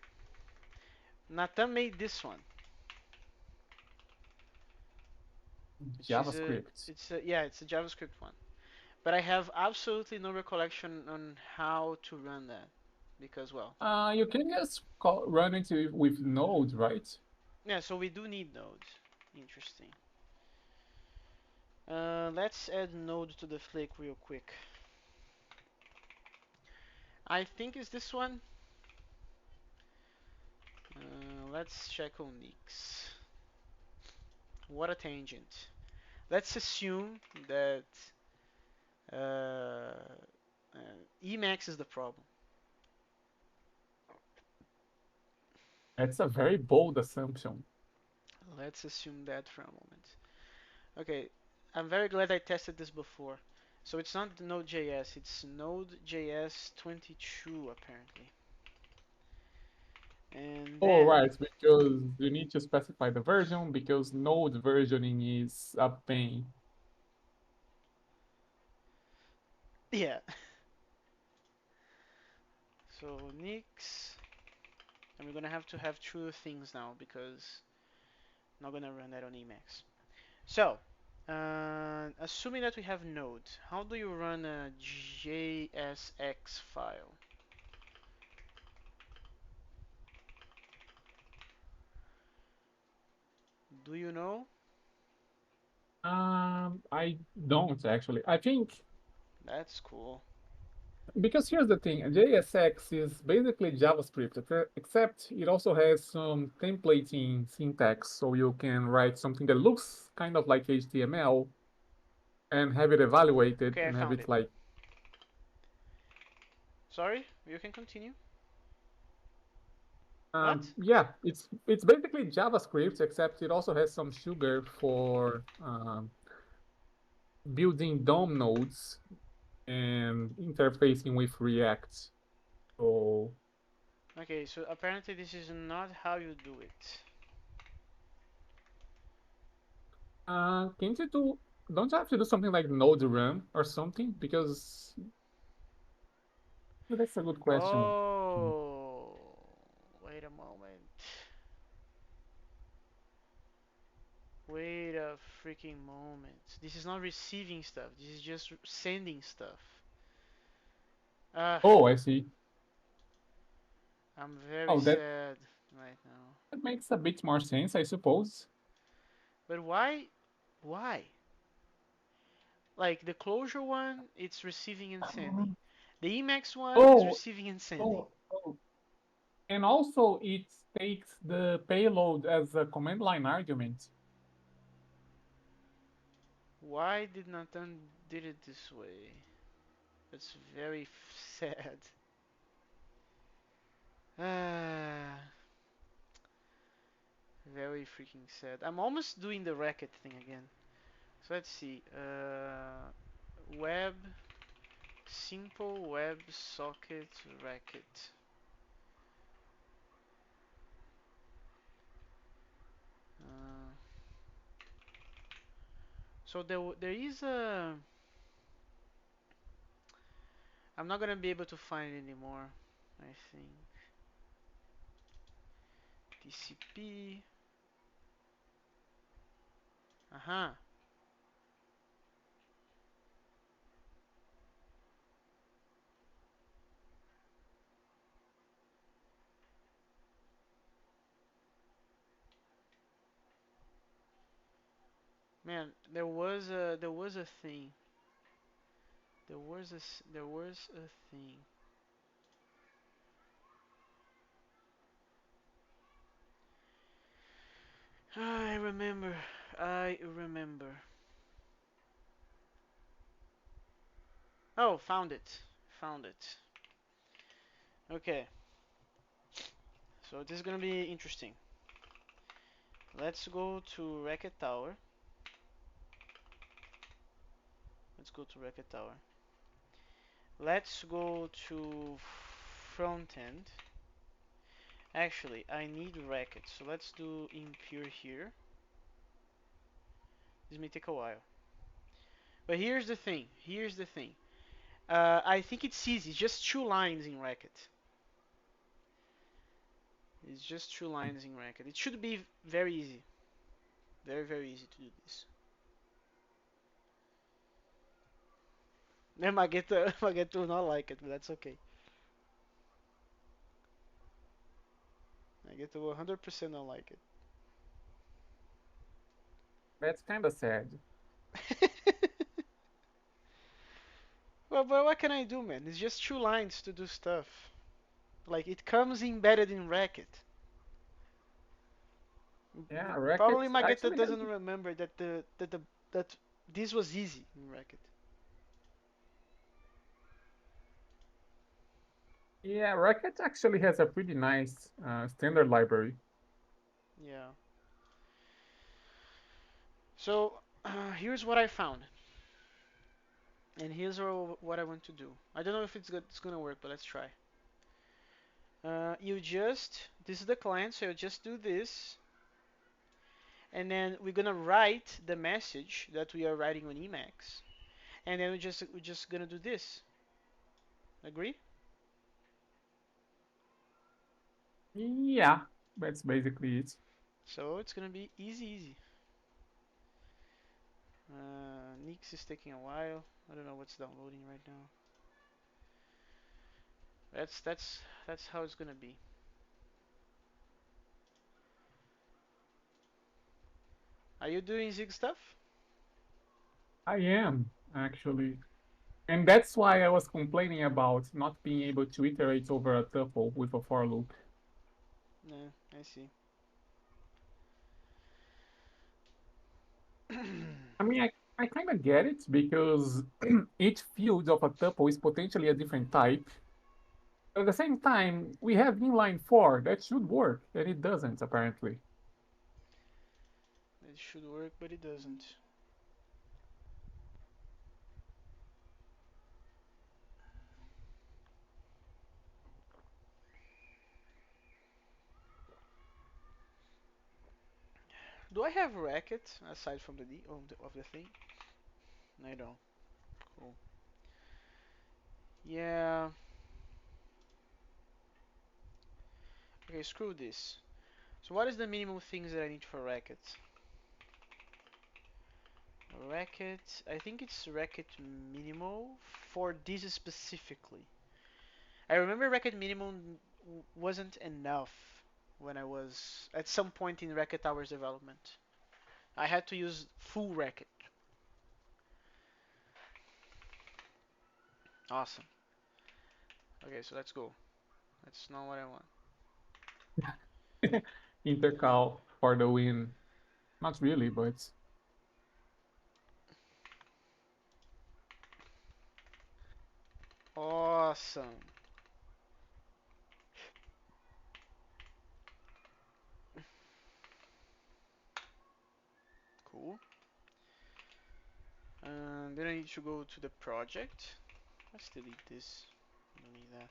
Nathan made this one, which is a JavaScript. it's a yeah, it's a JavaScript one. But I have absolutely no recollection on how to run that because well, You can just run into with Node, right? yeah. So we do need nodes. Interesting. Let's add node to the flake real quick. I think it's this one. Let's check on Nix. What a tangent. Let's assume that uh, Emacs is the problem. That's a very bold assumption. Let's assume that for a moment. Okay, I'm very glad I tested this before. So it's not Node.js, it's Node.js 22 apparently. And Oh, then, right, because you need to specify the version because Node versioning is a pain. yeah. So Nix, and we're gonna have to have two things now because I'm not gonna run that on Emacs. So, assuming that we have Node, how do you run a JSX file? Do you know? I don't actually. I think That's cool. Because here's the thing, JSX is basically JavaScript, except it also has some templating syntax, so you can write something that looks kind of like HTML and have it evaluated Okay, I and have found it it. like, Sorry, you can continue. What? yeah, it's basically JavaScript, except it also has some sugar for building DOM nodes and interfacing with React. So, Okay, so apparently this is not how you do it. can't you do? Don't you have to do something like node run or something? Because that's a good question. Hmm. Oh, wait a moment. Wait a freaking moment. This is not receiving stuff. This is just sending stuff. Ah, Oh, I see. I'm very Oh, sad right now. that makes a bit more sense, I suppose. But why? Why? Like the closure one, it's receiving and sending. The Emacs one is Oh, receiving and sending. oh. And also it takes the payload as a command line argument. Why did Nathan did it this way? That's very sad. Ah, very freaking sad. I'm almost doing the racket thing again. So let's see. Web, simple web socket racket. Uh, so there is a. I'm not gonna be able to find it anymore. I think TCP. Uh-huh. Man, there was a thing. There was a thing. I remember. I remember. Oh, found it. Found it. Okay. So this is gonna be interesting. Let's go to Racket Tower. Let's go to Racket Tower. Let's go to front end. Actually, I need Racket, so let's do impure here. This may take a while. But here's the thing. Here's the thing. I think it's easy. It's just two lines in Racket. It's just two lines in Racket. It should be very easy. Very, very easy to do this. I might get to, I might get to not like it, but that's okay. I get to 100% not like That's kind of sad. it. Well, but what can I do, man? It's just two lines to do stuff. Like it comes embedded in Racket. Yeah, Racket Probably Magetta actually has. doesn't remember that this was easy in Racket. Yeah, Racket actually has a pretty nice standard library. Yeah. So here's what I found, and here's what I want to do. I don't know if it's gonna work, but let's try. This is the client, so you just do this, and then we're gonna write the message that we are writing on Emacs, and then we're just gonna do this. Agree? Yeah, that's basically it. So it's gonna be easy, easy. Nix is taking a while. I don't know what's downloading right now. That's how it's gonna be. Are you doing Zig stuff? I am actually. And that's why I was complaining about not being able to iterate over a tuple with a for loop. Yeah, I see. I mean, I kind of get it because each field of a tuple is potentially a different type. But at the same time, we have inline for that should work, and it doesn't apparently. It should work, but it doesn't. Do I have racket aside from the D of the thing? I don't. Cool. Yeah. Okay, screw this. So what is the minimum things that I need for racket? Racket. I think it's racket minimal for this specifically. I remember racket minimum wasn't enough when I was at some point in racket hours development. I had to use full racket. Awesome. Okay, so let's go. That's not what I want. Intercal for the win. Not really, but Awesome. Cool. And then I need to go to the project. Let's delete this. Don't need that.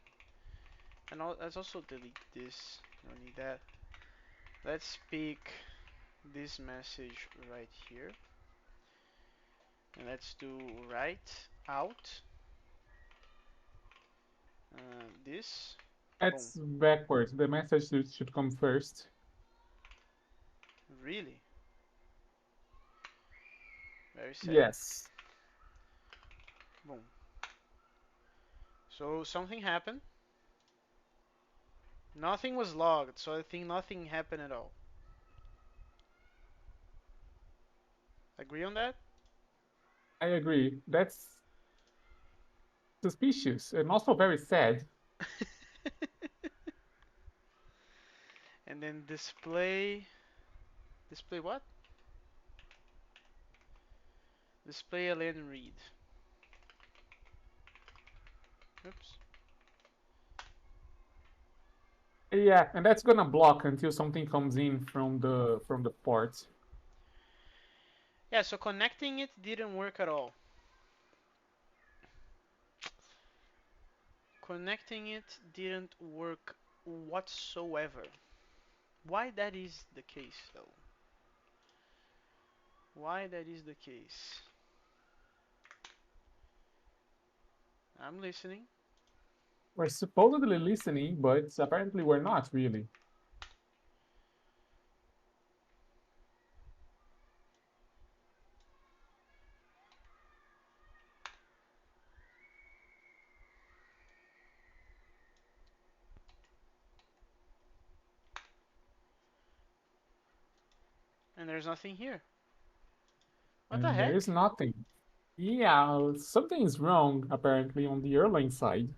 And let's also delete this. Don't need that. Let's pick this message right here. And let's do write out this. Boom. that's backwards. The message should come first. Really? Very sad. Yes. Boom. So something happened. Nothing was logged, so I think nothing happened at all. Agree on that? I agree. That's suspicious and also very sad. And then display what? Display a lane read. Oops. Yeah, and that's gonna block until something comes in from the port. Yeah, so connecting it didn't work at all. Connecting it didn't work whatsoever. Why that is the case though? Why that is the case? I'm listening. We're supposedly listening, but apparently we're not really. And there's nothing here. What the And there is heck? nothing. Yeah, something is wrong apparently on the Erlang side.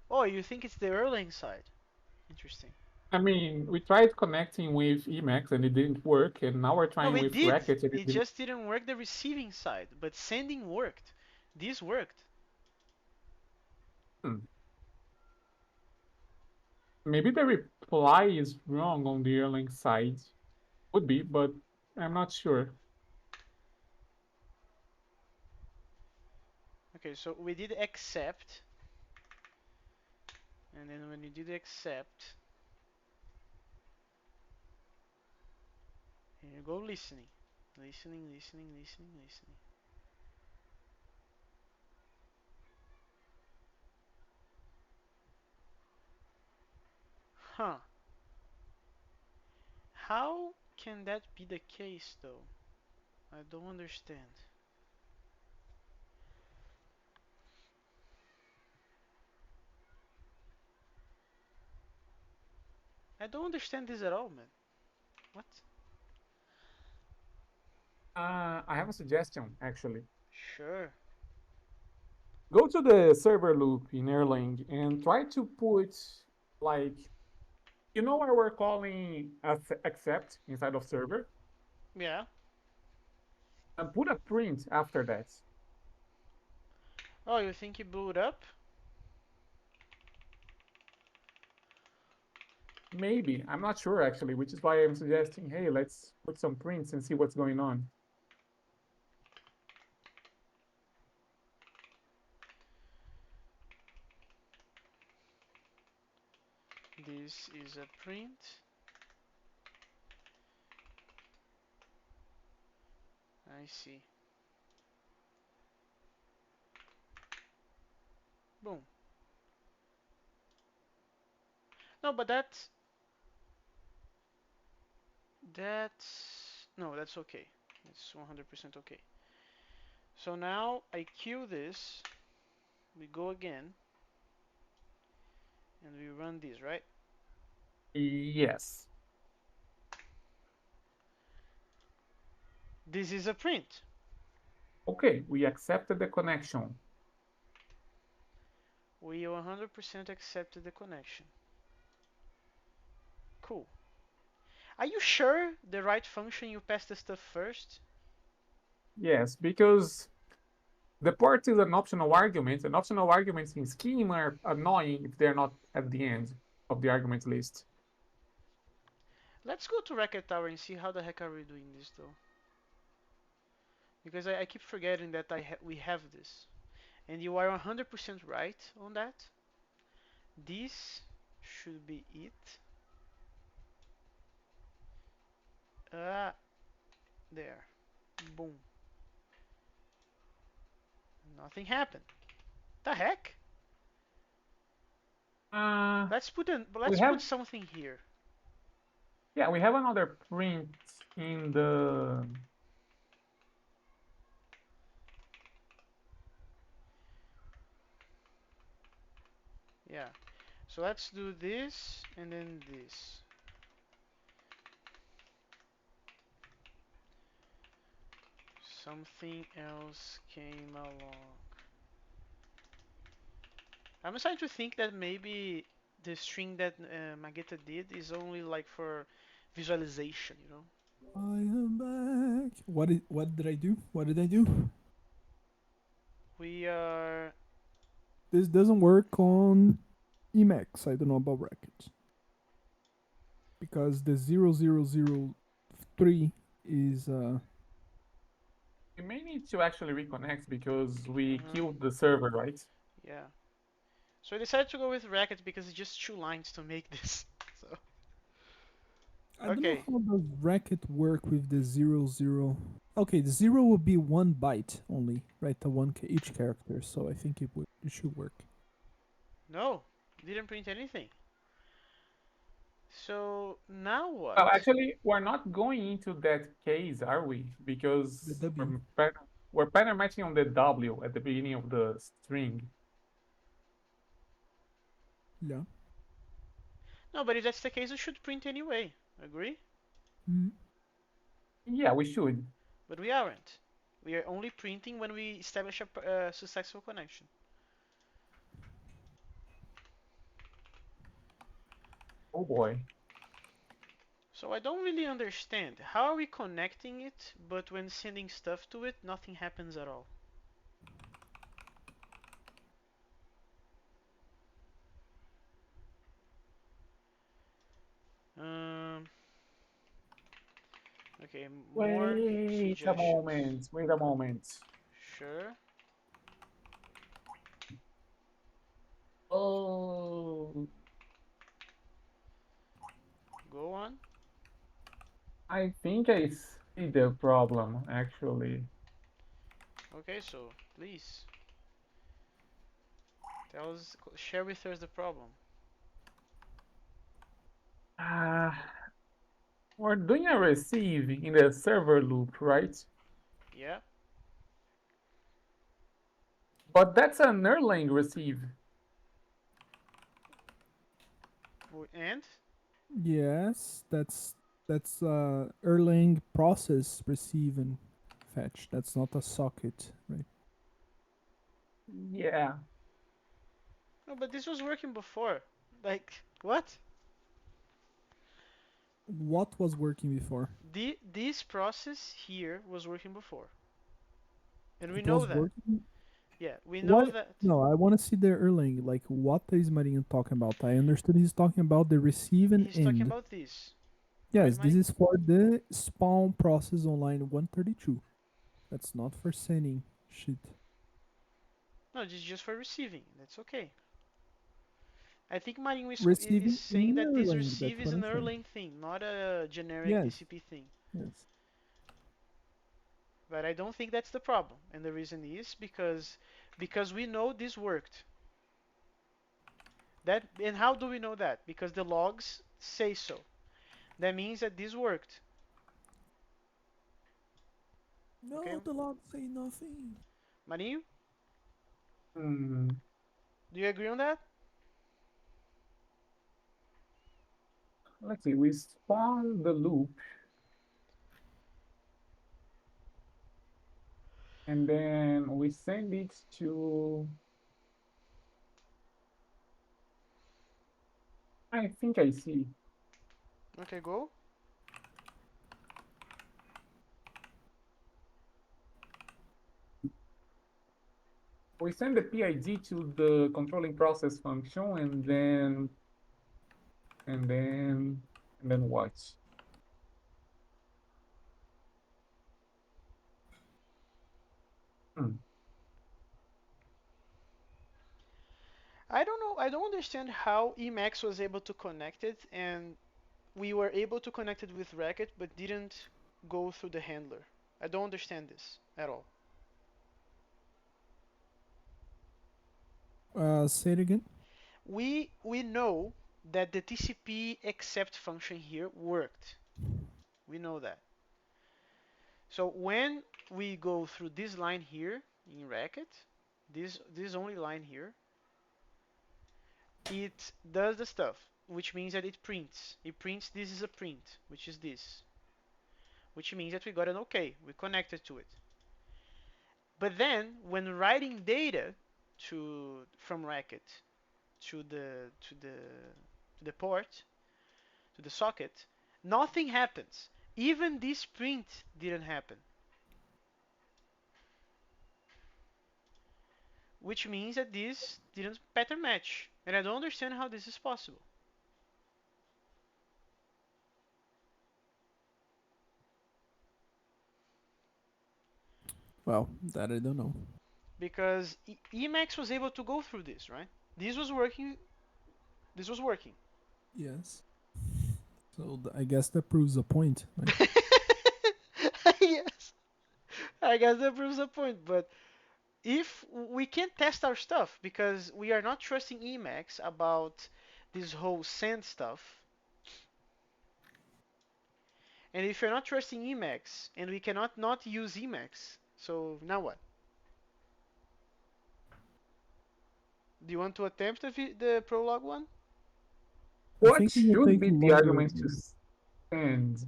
Oh, you think it's the Erlang side? Interesting. I mean, we tried connecting with Emacs and it didn't work, and now we're No, trying it with did. Racket and it It didn't. just didn't work the receiving side, but sending worked. This worked. Hmm. Maybe the reply is wrong on the Erlang side. Would be, but I'm not sure. Okay, so we did accept, and then when you did accept, here you go listening. Listening, listening, listening, listening. Huh. How can that be the case though? I don't understand. I don't understand this at all, man. What? I have a suggestion actually. Sure. Go to the server loop in Erlang and try to put like where we're calling accept inside of server Yeah. and put a print after that. Oh, you think you blew it up? Maybe. I'm not sure actually, which is why I'm suggesting, hey, let's put some prints and see what's going on. This is a print. I see. Boom. No, but that's no, that's okay. It's 100% okay. So now I queue this. We go again, and we run this, right? Yes. This is a print. Okay, we accepted the connection. We 100% accepted the connection. Cool. Are you sure the right function you pass the stuff first? Yes, because the port is an optional argument, and optional arguments in scheme are annoying if they're not at the end of the argument list. Let's go to Racket Tower and see how the heck are we doing this though. Because I keep forgetting that we have this. And you are 100% right on that. This should be it. Ah, there. Boom. Nothing happened. The heck? Uh, we Let's put have, something here. yeah, we have another print in the, Yeah. So let's do this and then this. Something else came along. I'm starting to think that maybe the string that Magetta did is only like for visualization, you know? I am back. What did I do? What did I do? We are. This doesn't work on Emacs. I don't know about brackets because the 0003 is we may need to actually reconnect because we Uh-huh. killed the server, right? Yeah. So I decided to go with Racket because it's just 2 lines to make this. So I don't know okay. how does bracket work with the 00. Okay, the 0 would be 1 byte only, right? The each character. So I think it should work. No, didn't print anything. So now Well, what? actually, we're not going into that case, are we? The Because W. we're pattern matching on the W at the beginning of the string. Yeah. No, but if that's the case, we should print anyway. Agree? Mm. Yeah, we should. But we aren't. We are only printing when we establish a successful connection. Oh boy. So I don't really understand. How are we connecting it, but when sending stuff to it, nothing happens at all? Um, okay, more Wait a suggestions. moment. Wait a moment. Sure. Oh, Go on. I think I see the problem actually. Okay, so please tell us, share with us the problem. Uh, we're doing a receive in the server loop, right? Yeah. But that's an Erlang receive. And Yes, that's Erlang process receive and fetch. That's not a socket, right? Yeah. No, but this was working before. Like, what? What was working before? This process here was working before. And we It know was that. working. Yeah, we know What? that. No, I want to see the Erlang. Like, what is Marinho talking about? I understood he's talking about the receiving He's talking end. about this. Right, Yes, this Mari? is for the spawn process on line 132. That's not for sending shit. No, this is just for receiving. That's okay. I think Marinho is Receiving saying in that this Erlang, receive that's is what an I'm saying. Erlang thing, not a generic Yes, TCP thing. yes. But I don't think that's the problem. And the reason is because we know this worked. That and how do we know that? Because the logs say so. That means that this worked. Okay, No, the log say nothing. Marinho, Hmm. do you agree on that? Let's see. We spawn the loop, and then we send it to. I think I see. Okay, go. We send the PID to the controlling process function, and then and then what? Hmm. I don't know. I don't understand how Emacs was able to connect it, and we were able to connect it with Racket, but didn't go through the handler. I don't understand this at all. Say it again. We know that the TCP accept function here worked. We know that. So when we go through this line here in Racket, this only line here, it does the stuff, which means that it prints. It prints this is a print, which is this, which means that we got an OK. We connected to it. But then when writing data to from Racket to the port to the socket, nothing happens. Even this print didn't happen, which means that this didn't pattern match, and I don't understand how this is possible. Well, that I don't know. Because Emacs was able to go through this, right? This was working. This was working. Yes. So I guess that proves a point, right? Yes, I guess that proves the point. But if we can't test our stuff because we are not trusting Emacs about this whole send stuff, and if you're not trusting Emacs and we cannot not use Emacs, so now what? Do you want to attempt the prologue one? I What think it will should take be the longer. arguments to send?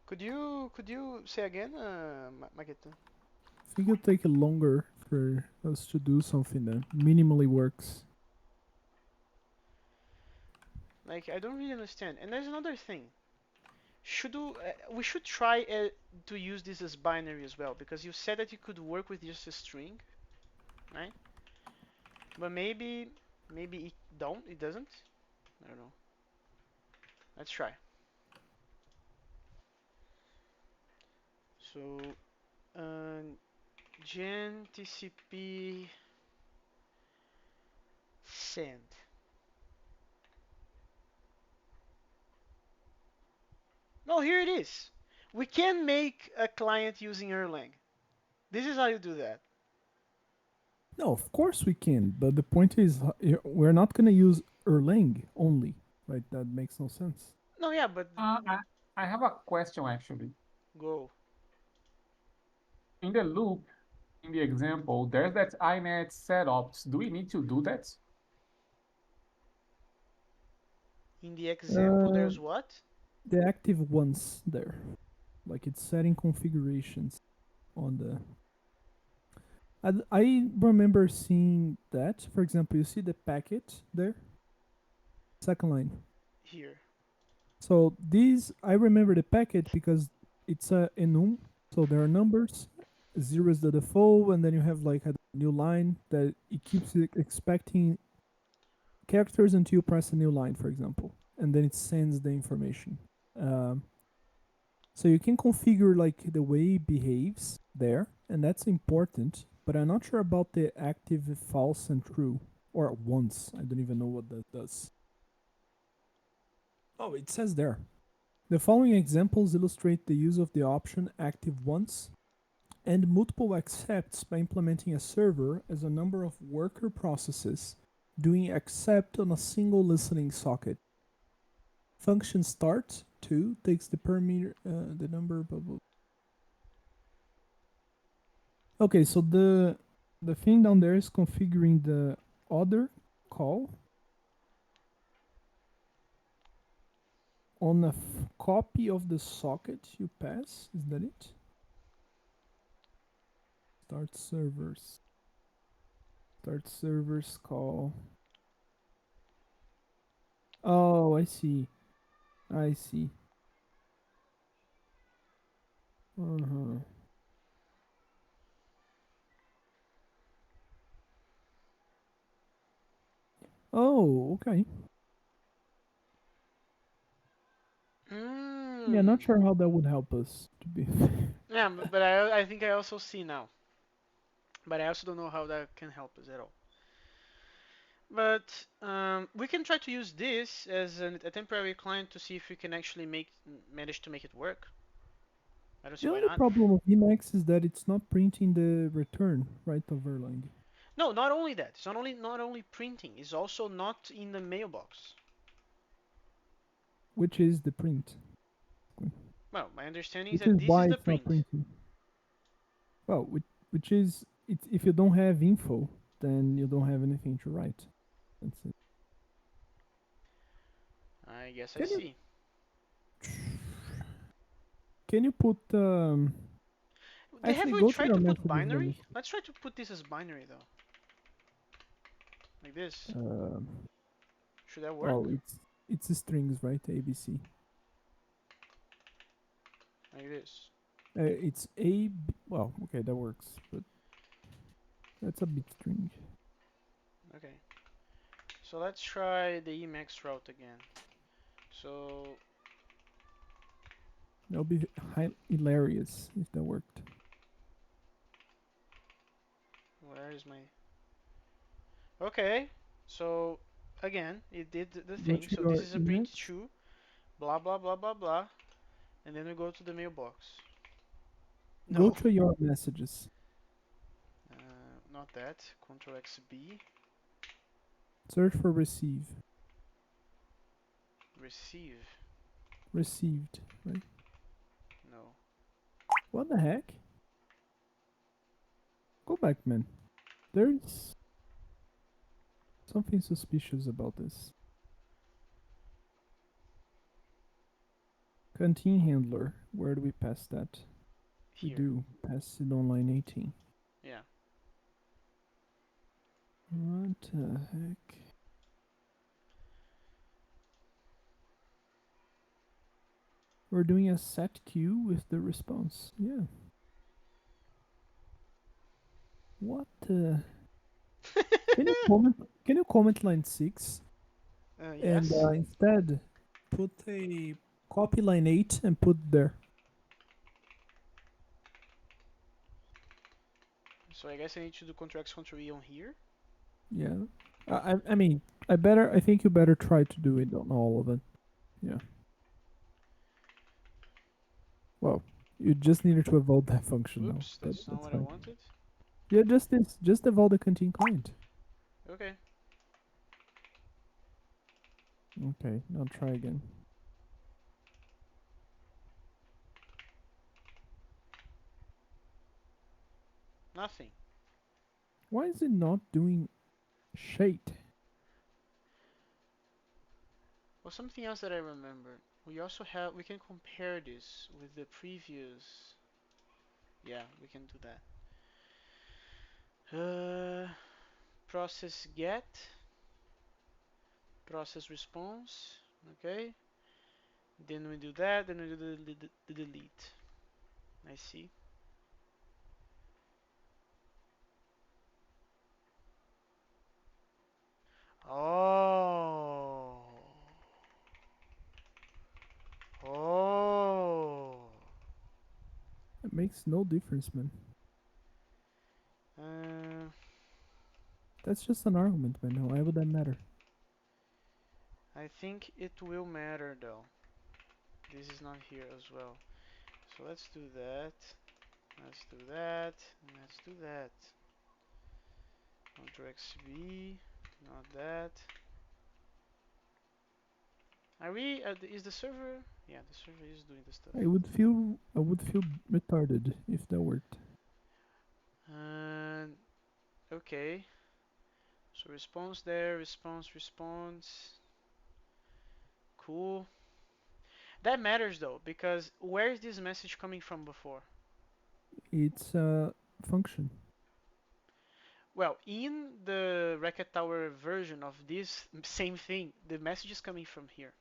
Could you say again, Maqueta? I think it'll take longer for us to do something that minimally works. Like I don't really understand. And there's another thing. We should try to use this as binary as well because you said that you could work with just a string, right? But maybe it doesn't. I don't know. Let's try. So uh, gen TCP send. No, here it is. We can make a client using Erlang. This is how you do that. No, of course we can, but the point is we're not gonna use Erlang only, right? That makes no sense. No, yeah, but Uh, I, I have a question actually. go. In the loop, in the example, there's that inet setups. Do we need to do that? In the example, Uh, there's what? the active ones there, like it's setting configurations on the. I remember seeing that. For example, you see the packet there, second line. Here. So these, I remember the packet because it's a enum. So there are numbers, zero is the default, and then you have like a new line that it keeps expecting characters until you press a new line, for example, and then it sends the information. Um, so you can configure like the way it behaves there, and that's important. But I'm not sure about the active, false, and true, or once. I don't even know what that does. Oh, it says there. The following examples illustrate the use of the option active once and multiple accepts by implementing a server as a number of worker processes doing accept on a single listening socket. Function start 2 takes the parameter, the number, blah, blah. Okay, so the thing down there is configuring the other call on a copy of the socket you pass. Is that it? Start servers. Start servers call. Oh, I see. I see. Uh-huh. Oh, okay. Yeah, Mm. not sure how that would help us to be. Yeah, but I think I also see now. But I also don't know how that can help us at all. But we can try to use this as a temporary client to see if we can actually manage to make it work. I don't see The why only not. problem of Emacs is that it's not printing the return right of Erlang, No, not only that. It's not only printing. It's also not in the mailbox. which is the print. Well, my understanding is Which that is this is why the it's not print. printing. Well, which is if you don't have info, then you don't have anything to write. That's it. I guess I Can you see. can you put Have actually we go to tried your to put messages? Let me binary? see. Let's try to put this as binary though. Like this. Um, Should that work? oh, it's the strings, right? ABC. Like this. It's a well, okay, that works, but that's a bit strange. Okay. So let's try the Emacs route again. So That would be hilarious if that worked. where is my? Okay. So again, it did the Go thing. to So this your is a print Emacs. true. Blah blah blah blah blah. And then we go to the mailbox. Go No. to your messages. Not that. Control X B. Search for receive. Receive. Received, right? No. What the heck? Go back, man. There's something suspicious about this. Canteen handler. Where do we pass that? We Here. do. Pass it on line 18. Yeah. What the heck? We're doing a set queue with the response. Yeah. What the? Can you comment line 6 and Yes. instead put a copy line 8 and put there? So I guess I need to do Control X Control E on here. Yeah. I mean, I think you better try to do it on all of it. Yeah. Well, you just needed to evolve that function now, Oops, but that's not that's what I fine. wanted. Yeah, just evolve the canteen client. Okay. Okay, now try again. Nothing. Why is it not doing shade? Well, something else that I remember. We can compare this with the previous. Yeah, we can do that. Uh, process get, process response. Okay. Then we do that. Then we do the delete. I see. Oh. Oh. It makes no difference, man. Uh, That's just an argument, man. Why would that matter? I think it will matter though. This is not here as well. So let's do that. Let's do that. Let's do that. Ctrl XB. Not that. Are we? Is the server? Yeah, the server is doing the stuff. I would feel retarded if that worked. And okay. So response there. Response. Cool. That matters though, because where is this message coming from before? It's a function. Well, in the Racket Tower version of this same thing, the message is coming from here.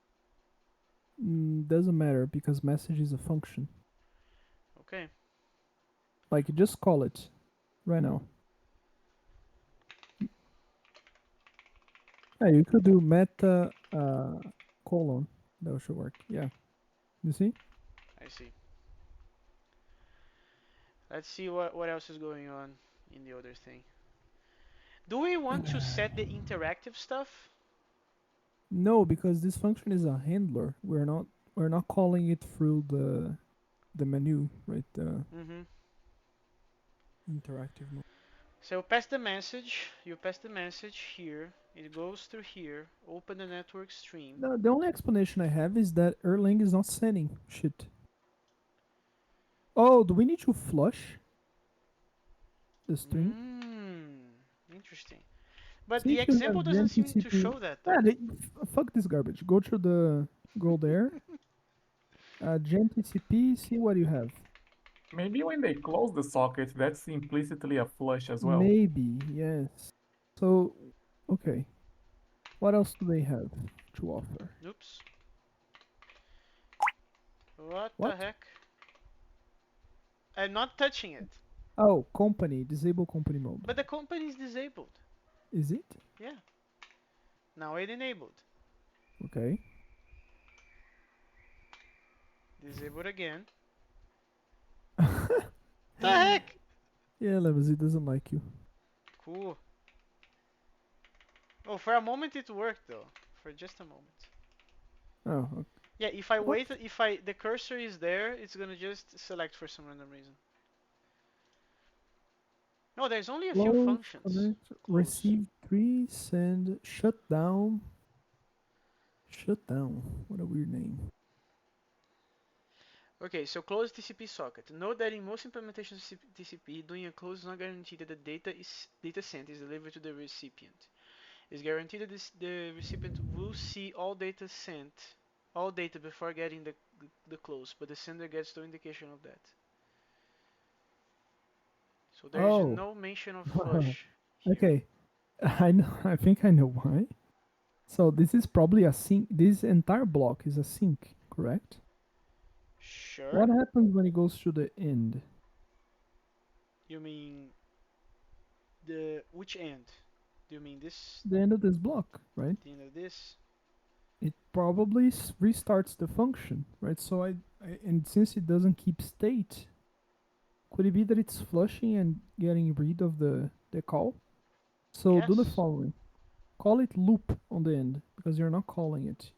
Doesn't matter because message is a function. Okay. Like just call it right now. Yeah, you could do meta colon. That should work. Yeah. You see? I see. Let's see what else is going on in the other thing. Do we want to set the interactive stuff? No, because this function is a handler. We're not calling it through the menu, right? The Mm-hmm. interactive mode. So pass the message. You pass the message here. It goes through here. Open the network stream. The only explanation I have is that Erlang is not sending shit. Oh, do we need to flush the string? Interesting. But See the if you have example doesn't seem to gntcp. show that Ah, though. fuck this garbage. Go there. Gntcp. See what you have. Maybe when they close the socket, that's implicitly a flush as well. Maybe yes. So, okay. What else do they have to offer? Oops. What the What? heck? I'm not touching it. Oh, company. Disable company mode. But the company is disabled. Is it? Yeah. Now it enabled. Okay. Disable again. The heck? Yeah, Levels, it doesn't like you. Cool. Oh, for a moment it worked though. For just a moment. Oh, okay. Yeah, if I What? wait, the cursor is there, it's gonna just select for some random reason. No, there's only a few Close, functions. connect, Close. receive 3, send, shut down. Shut down. What a weird name. Okay, so close TCP socket. Note that in most implementations of TCP, doing a close is not guaranteed that the data sent is delivered to the recipient. It's guaranteed that the recipient will see all data before getting the close, but the sender gets no indication of that. So there is Oh. no mention of flush here. Okay. I know. I think I know why. So this is probably a sync. This entire block is a sync, correct? Sure. What happens when it goes to the end? You mean the which end? Do you mean this? The end of this block, right? The end of this? It probably restarts the function, right? So and since it doesn't keep state, could it be that it's flushing and getting rid of the call? So do the Yes. following. Call it loop on the end because you're not calling it.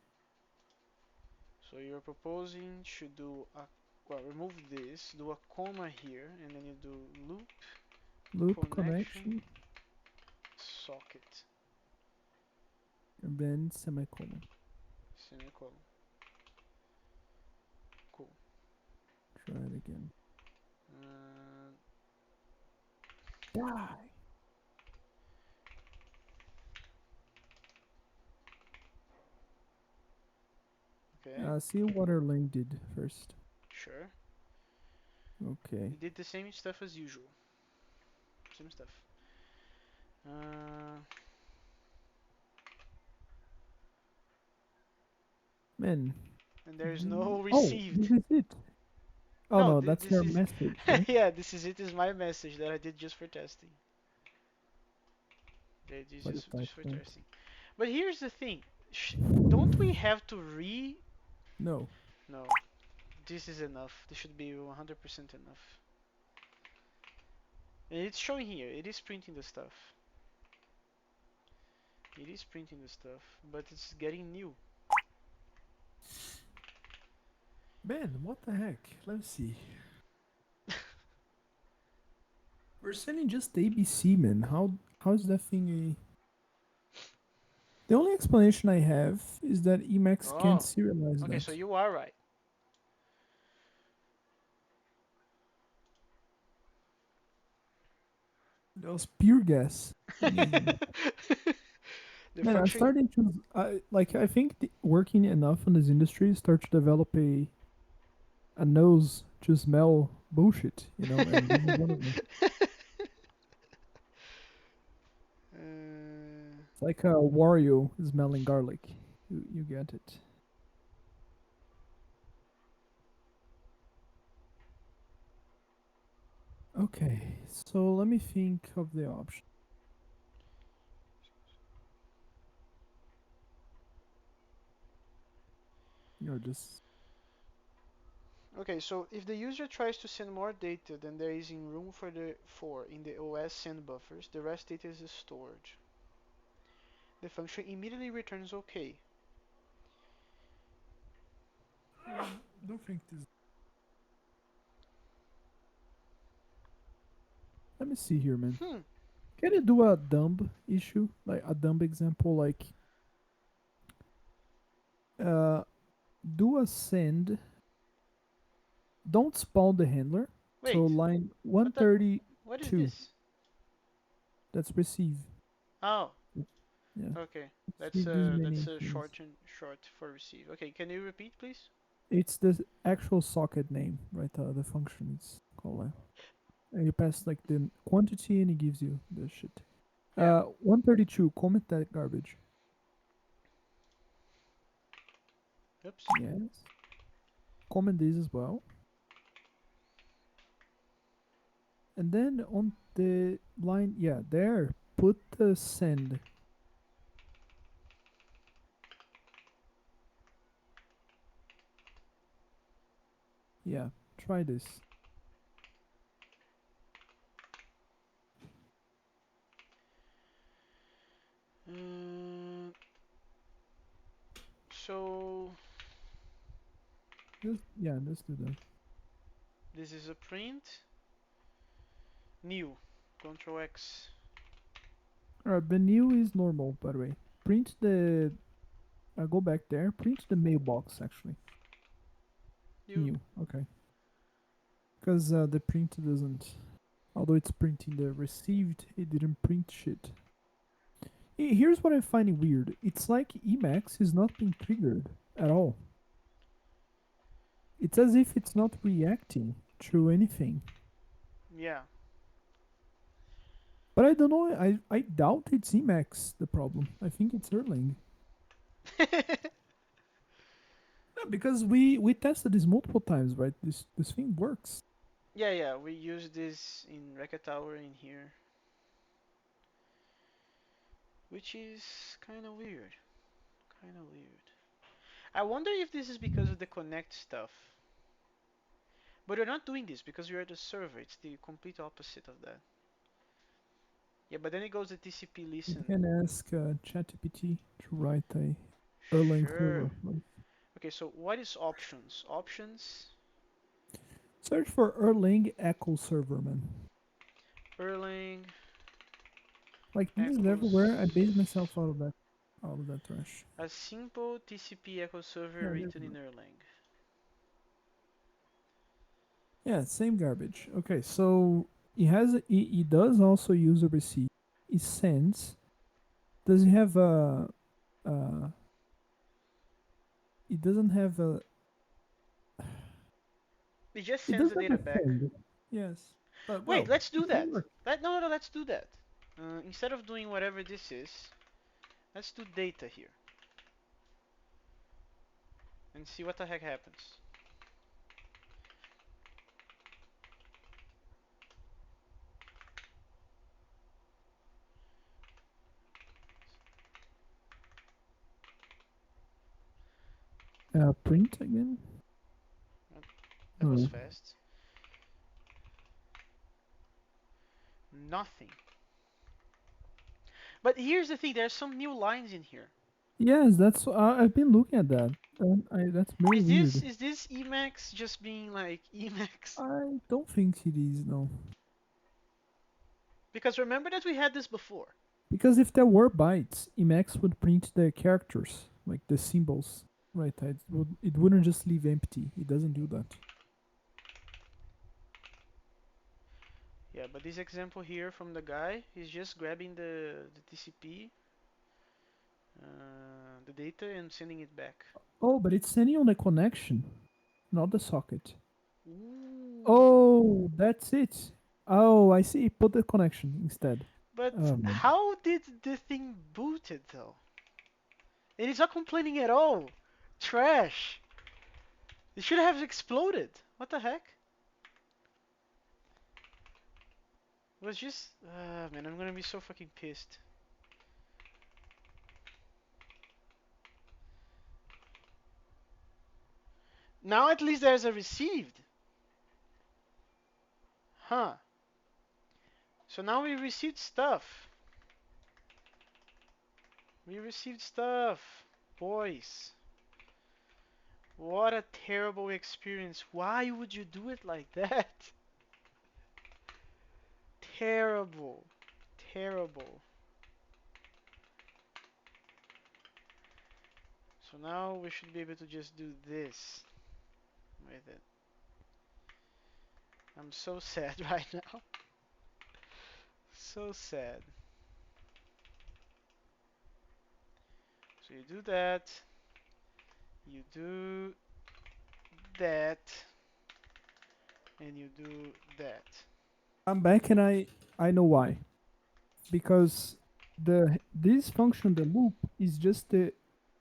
So you're proposing to do a well, remove this, do a comma here, and then you do loop Loop connection connection socket and then semicolon. semicolon. Cool. Try it again. Uh, Die. okay. See what Erlang did first. Sure. Okay. It did the same stuff as usual. Same stuff. Uh, Man. and there is no Oh, received. this is it. Oh No, no, that's this your is message, right? yeah, this is it. Is my message that I did just for testing. This is What a just type for that. testing. But here's the thing. Don't we have to re? No. No, this is enough. This should be 100% enough. And it's showing here. It is printing the stuff. It is printing the stuff, but it's getting new. Man, what the heck? Let's see. We're sending just ABC, man. How's that thing a... The only explanation I have is that Emacs can't Oh, serialize okay. So that. you are right. That was pure guess. Amazing. The Man, I'm function. starting to I think working enough in this industry start to develop a nose to smell bullshit, and this is one of them. It's like a Wario smelling garlic. You get it. Okay, so let me think of the option. Just Okay, so if the user tries to send more data than there is in room for in the OS send buffers, the rest data is stored. The function immediately returns OK. don't think this. Let me see here, man. Hmm. Can you do a dumb issue, like a dumb example, like uh, do a send. Don't spawn the handler. So Wait. line What the? What is 132. this? That's receive. Oh. Yeah, Okay. receive these many That's a things. short for receive. Okay. Can you repeat, please? It's the actual socket name, right? The function is called. And you pass like the quantity, and it gives you the shit. Yeah. 132. Comment that garbage. Oops. Yes. Comment this as well. And then on the line, yeah, there, put the send. Yeah, try this. Uh, so Let's do that. this is a print. New. Control X. Alright, the new is normal, by the way. Print the. Go back there. Print the mailbox, actually. New. New, okay. Because the print doesn't. Although it's printing the received, it didn't print shit. Here's what I'm finding weird. It's like Emacs is not being triggered at all. It's as if it's not reacting to anything. Yeah. But I don't know. I doubt it's Emacs the problem. I think it's Erlang. Yeah, because we tested this multiple times, right? This thing works. Yeah, yeah, we use this in Record Tower in here, which is kind of weird. Kind of weird. I wonder if this is because of the connect stuff. But we're not doing this because we're at the server. It's the complete opposite of that. Yeah, but then it goes to TCP You listen. can ask ChatGPT to write a Erlang Sure. server. Right? Okay, so what is options? Options, Search for Erlang Echo server, man. Erlang, Like this is echoes. everywhere. I base myself out of that trash. A simple TCP echo server Yeah, there's written in one. Erlang. Yeah, same garbage. Okay, so it does also use a receive. It sends. Does it have a uh? It doesn't have a. It just It sends does the have data a back. send. Yes, but Wait, well, let's it do can that. work. No, no, no, let's do that. instead of doing whatever this is, let's do data here and see what the heck happens. Print again. That was Oh. fast. Nothing. But here's the thing, there's some new lines in here. Yes, that's. I've been looking at that. That's very weird. Is this Emacs just being like Emacs? I don't think it is, no. Because remember that we had this before. Because if there were bytes, Emacs would print the characters, like the symbols. Right, it wouldn't just leave empty. It doesn't do that. Yeah, but this example here from the guy, he's just grabbing the TCP, the data, and sending it back. Oh, but it's sending on the connection, not the socket. Ooh. Oh, that's it. Oh, I see. Put the connection instead. But Oh, man. how did the thing boot it though? And it's not complaining at all. Trash. It should have exploded. What the heck? It was just, man, I'm gonna be so fucking pissed. Now at least there's a received. Huh. So now we received stuff. We received stuff. Boys. What a terrible experience. Why would you do it like that? Terrible. Terrible. So now we should be able to just do this with it. I'm so sad right now. So sad. So you do that. You do that. And you do that. I'm back and I know why. Because this function, the loop, is just the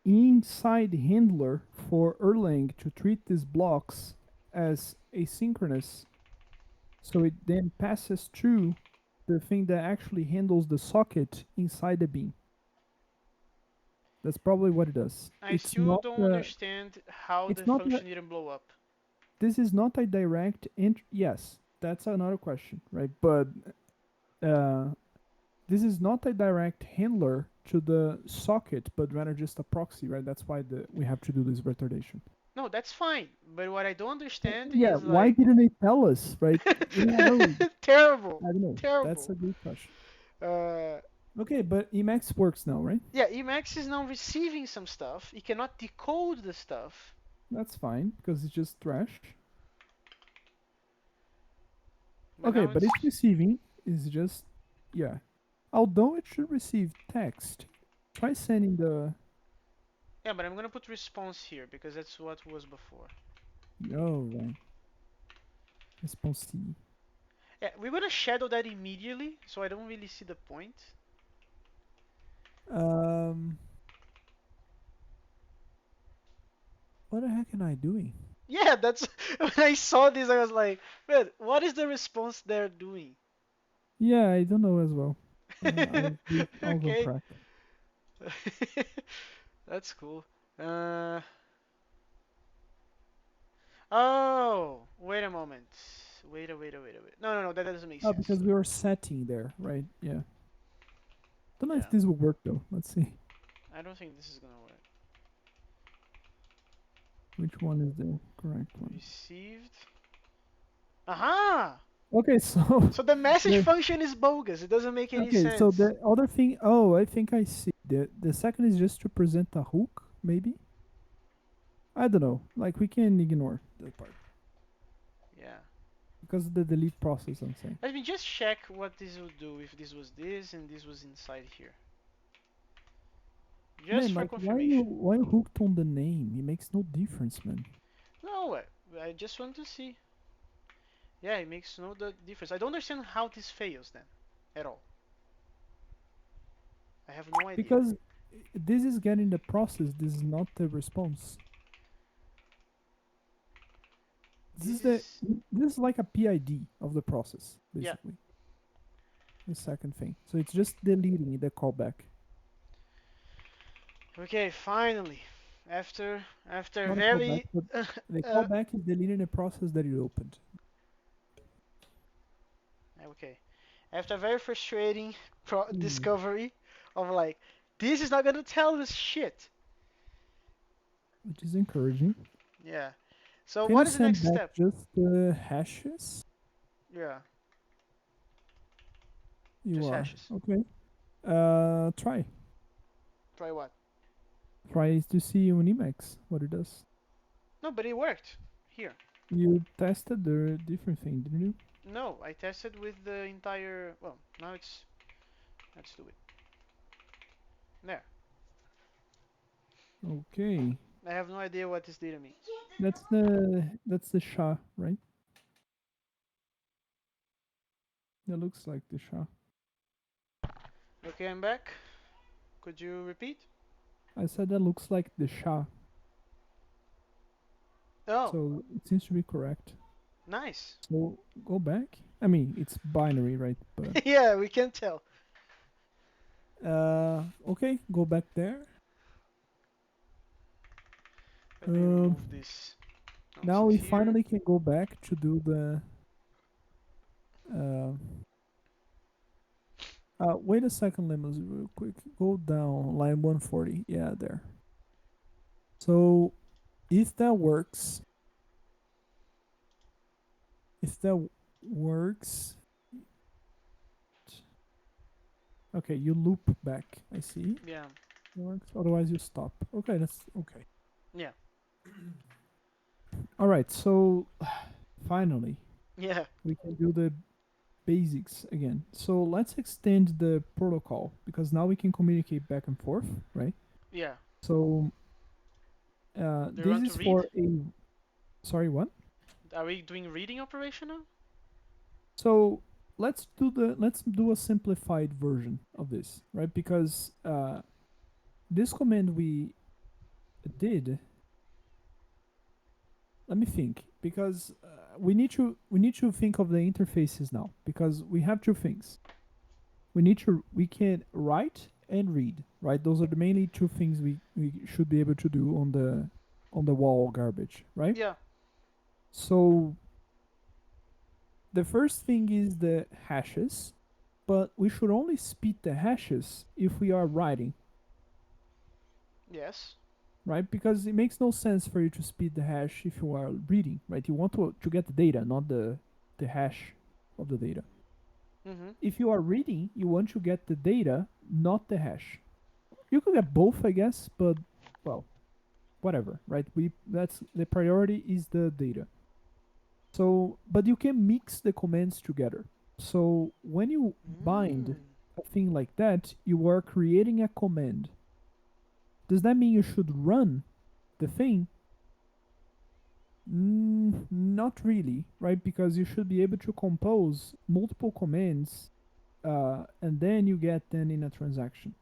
inside handler for Erlang to treat these blocks as asynchronous. So it then passes through the thing that actually handles the socket inside the bean. That's probably what it does. I still don't understand how it's the not function didn't blow up. this is not a direct yes, that's another question, right? But this is not a direct handler to the socket, but rather just a proxy, right? That's why we have to do this retardation. No, that's fine. But what I don't understand Yeah, is why like didn't it tell us, right? Yeah, no, terrible. I don't know. That's Terrible. a good question. Uh, Okay, but Emacs works now, right? yeah, Emacs is now receiving some stuff. It cannot decode the stuff. That's fine because it's just trash. But Okay, now but it's receiving is just yeah. Although it should receive text, try sending the yeah, but I'm gonna put response here because that's what was before. oh right response. Yeah, we're gonna shadow that immediately, so I don't really see the point. Um, what the heck am I doing? Yeah, that's when I saw this, I was like, man, what is the response they're doing? Yeah, I don't know as well. I was on Okay. crack. That's cool. Uh, oh, wait a moment. Wait. No, that doesn't make Oh, sense. because we were setting there, right? Yeah. Don't know Yeah, if this will work though. Let's see. I don't think this is gonna work. Which one is the correct one? Received. Aha! Okay, so So the message the, function is bogus. It doesn't make any okay, so sense. the other thing. Oh, I think I see. The second is just to present a hook, maybe. I don't know. Like we can ignore that part Yeah. because of the delete process. I'm saying. Let me just check what this would do if this was this and this was inside here. Just Man, for like confirmation. why you hooked on the name? It makes no difference, man. No, I just want to see. Yeah, it makes no difference. I don't understand how this fails then, at all. have no idea. Because this is getting the process. This is not the response. This This is the is this is like a PID of the process, yeah. basically. The second thing. So it's just deleting the callback. Okay, finally, after Not a callback, very but the uh, callback is deleting the process that you opened. okay, after very frustrating Hmm. discovery of like this is not gonna tell us shit. Which is encouraging. Yeah. So Can you what is the send next back step? just the hashes? Yeah, You just are. hashes. Okay. Try. Try what? Try to see on Emacs what it does. No, but it worked. Here. You tested the different thing, didn't you? No, I tested with the entire. Well, now it's. Let's do it. There. Okay. I have no idea what this data means. That's the SHA, right? That looks like the SHA. Okay, I'm back. Could you repeat? I said that looks like the SHA, Oh, so it seems to be correct. nice. So go back. I mean, it's binary, right? But Yeah, we can tell. okay, go back there. Let me Um, remove this Now nonsense we here. finally can go back to do the. Uh, Wait a second, Lemons, real quick. Go down line 140. Yeah, there. So if that works, if that works, okay, you loop back. I see. Yeah, Works. Otherwise, you stop. Okay, that's okay. yeah, All right. So finally, yeah, we can do the basics again. So let's extend the protocol because now we can communicate back and forth, right? yeah. So Do you this want to is read? for a. Sorry, what? Are we doing reading operation now? So let's do a simplified version of this, right? Because this command we did. Let me think, because we need to think of the interfaces now, because we have two things. We can write and read, right? Those are the mainly two things we should be able to do on the wall garbage, right? Yeah. So the first thing is the hashes, but we should only spit the hashes if we are writing, Yes. right? Because it makes no sense for you to spit the hash if you are reading, right? You want to get the data, not the hash of the data. Mm-hmm. If you are reading, you want to get the data, not the hash. You could get both, I guess, but well, whatever, right? We That's the priority is the data. So, but you can mix the commands together. So when you bind Mm. a thing like that, you are creating a command. Does that mean you should run the thing? Not really, right? Because you should be able to compose multiple commands, and then you get them in a transaction,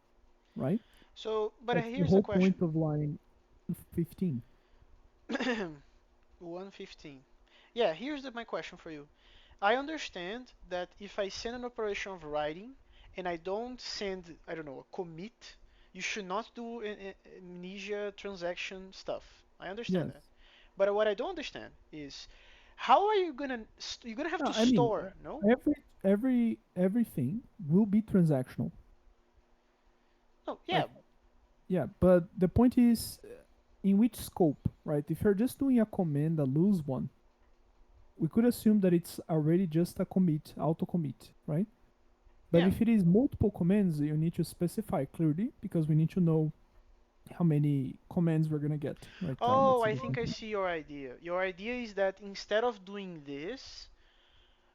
right? So, but That's the here's the whole question. point of line 15. 115. Yeah, my question for you. I understand that if I send an operation of writing and I don't send, I don't know, a commit, you should not do amnesia transaction stuff. I understand Yes. that. But what I don't understand is how are you gonna you're gonna have No, to I mean, store, no? everything will be transactional. No, yeah. Like, yeah, but the point is, in which scope, right? If you're just doing a command, a lose one, we could assume that it's already just a commit, auto commit, right? But Yeah. if it is multiple commands, you need to specify clearly because we need to know how many commands we're gonna get, right? Oh, That's a I good think I thing. see your idea. Your idea is that instead of doing this,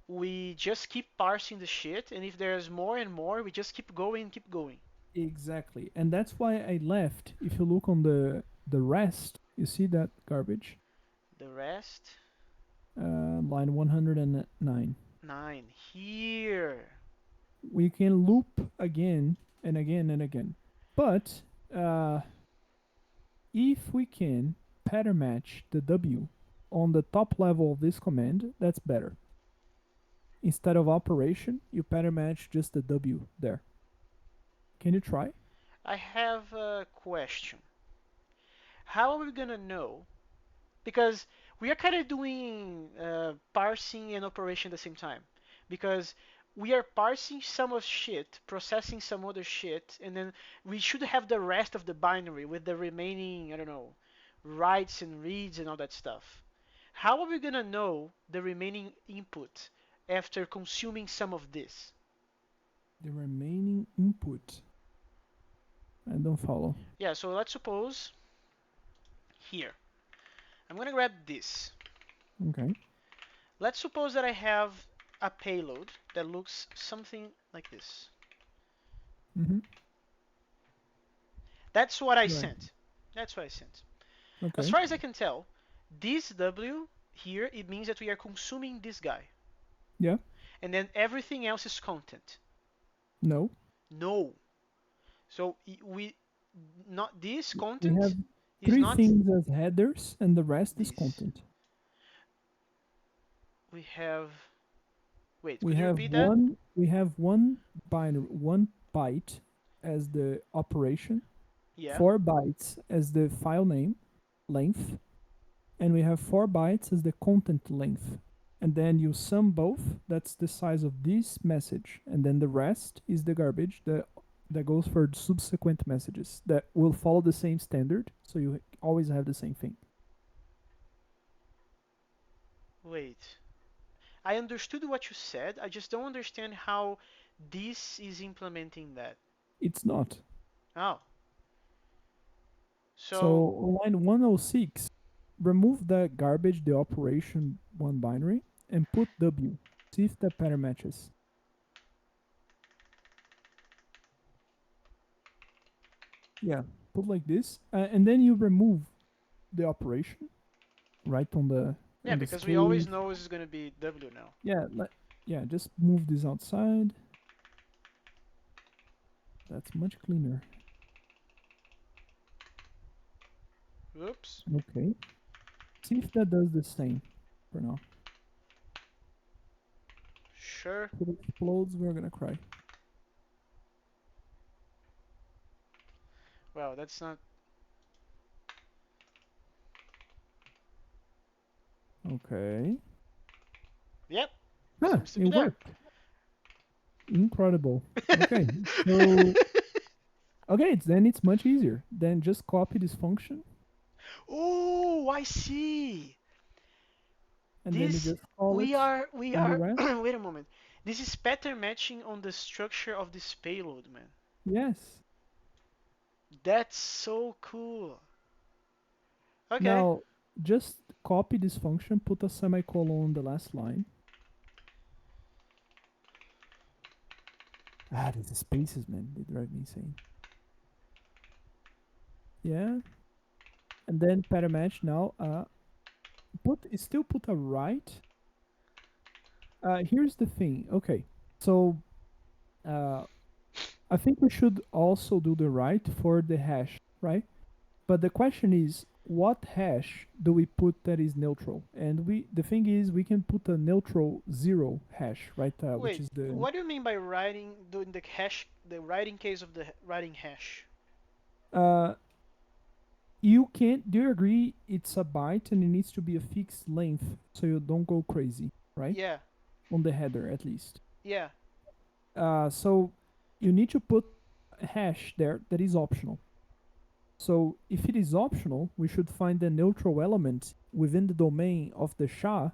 we just keep parsing the shit, and if there's more and more, we just keep going, keep going. Exactly, and that's why I left. If you look on the rest, you see that garbage, The rest, line 109. 9 here. We can loop again and again and again. But uh, if we can pattern match the W on the top level of this command, that's better. Instead of operation, you pattern match just the W there. Can you try? I have a question. How are we gonna know? Because we are kind of doing parsing and operation at the same time. Because we are parsing some of shit, processing some other shit, and then we should have the rest of the binary with the remaining, I don't know, writes and reads and all that stuff. How are we gonna know the remaining input after consuming some of this? The remaining input. I don't follow. Yeah, so let's suppose here. I'm gonna grab this. Okay. Let's suppose that I have a payload that looks something like this. Mm-hmm. That's what I Right. sent. That's what I sent. As Okay. far as I can tell, this W here, it means that we are consuming this guy. Yeah. And then everything else is content. No. No. So we not this We have content is three not things as headers, and the rest is this. content. We have wait, We could you have repeat that? one. We have one binary, 1 byte as the operation, Yeah. 4 bytes as the file name length, and we have 4 bytes as the content length. And then you sum both. That's the size of this message, and then the rest is the garbage that goes for subsequent messages that will follow the same standard. So you always have the same thing. Wait. I understood what you said. I just don't understand how this is implementing that. It's not. Oh. So So on line 106, remove the garbage, the operation one binary, and put W. See if the pattern matches. Yeah, put like this, and then you remove the operation right yeah, on the because we always scale. know this is gonna be W now. Yeah, yeah, just move this outside. That's much cleaner. Oops. Okay. See if that does the same for now. Sure. If it explodes, we're gonna cry. Well, that's not. Okay. Yep. Ah, Seems to it be there. worked. Incredible. Okay, so okay, then it's much easier. Then just copy this function, Oh, I see. and then you This just call we it are we on the are. rest. Wait a moment. This is pattern matching on the structure of this payload, man. Yes. That's so cool. Okay. Now, just copy this function, put a semicolon on the last line. Ah, these spaces, man, they drive me insane. Yeah, and then pattern match now. Still put a right. Here's the thing. Okay, so uh, I think we should also do the right for the hash, right? But the question is, what hash do we put that is neutral? And the thing is, we can put a neutral zero hash, right? Which Wait. is the What do you mean by writing doing the hash, the writing case of the writing hash? uh, you can't. Do you agree? It's a byte and it needs to be a fixed length, so you don't go crazy, right? Yeah. On the header, at least. Yeah. So you need to put a hash there that is optional. So if it is optional, we should find a neutral element within the domain of the SHA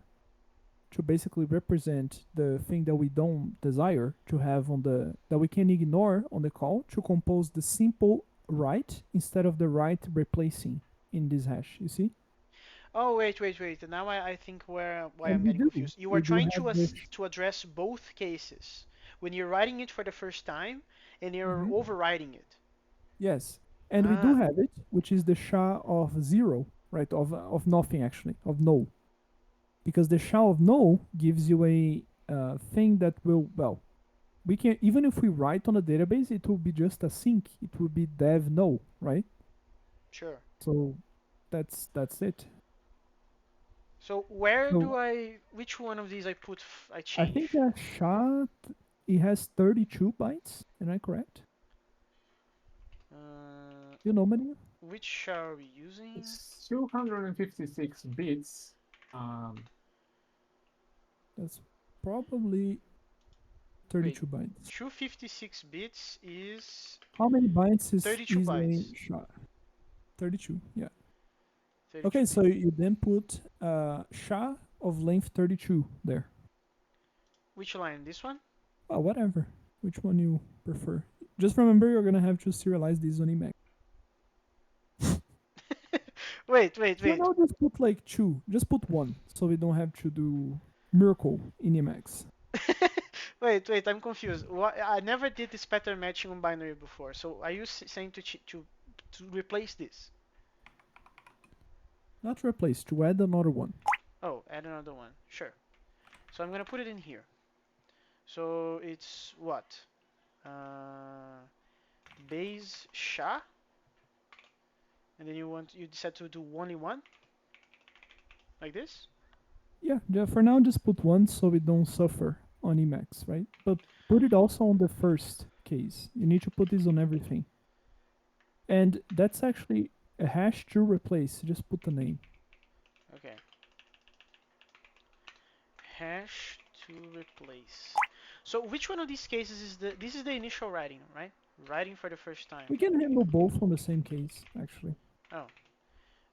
to basically represent the thing that we don't desire to have on the that we can ignore on the call to compose the simple write instead of the write replacing in this hash. You see? Oh, wait. Now I think why And I'm getting confused. You are we do trying have to this. to address both cases when you're writing it for the first time and you're Mhm. overriding it. Yes, and we do Ah, have it, which is the SHA of zero, right? Of nothing actually, of no, because the SHA of no gives you a thing that will, well, we can, even if we write on a database, it will be just a sync. It will be dev no, right? Sure. So that's it. So where do So I? Which one of these I I think change? that SHA, it has 32 bytes. Am I correct? Uh, You know many? which are we using? It's 256 bits. That's probably Wait, 32 bytes. 256 bits is How many bytes 32 is a bytes. SHA? 32. Yeah. 32 Okay, so bits. you then put SHA of length 32 there. Which line? This one? Well, whatever. Which one you prefer. Just remember you're gonna have to serialize these on Emacs. Wait, wait, For wait. now, just put like two. Just put one, so we don't have to do miracle in Emacs. Wait, wait, I'm confused. What, I never did this pattern matching on binary before. So are you saying to replace this? Not replace, to add another one. Oh, add another one. Sure. So I'm gonna put it in here. So it's what? Uh, base SHA, and then you decide to do only one like this. Yeah, for now, just put one so we don't suffer on Emacs, right? But put it also on the first case. You need to put this on everything. And that's actually a hash to replace. Just put the name. Okay. Hash to replace. So which one of these cases is the? This is the initial writing, right? Writing for the first time. We can handle both on the same case, actually. Oh,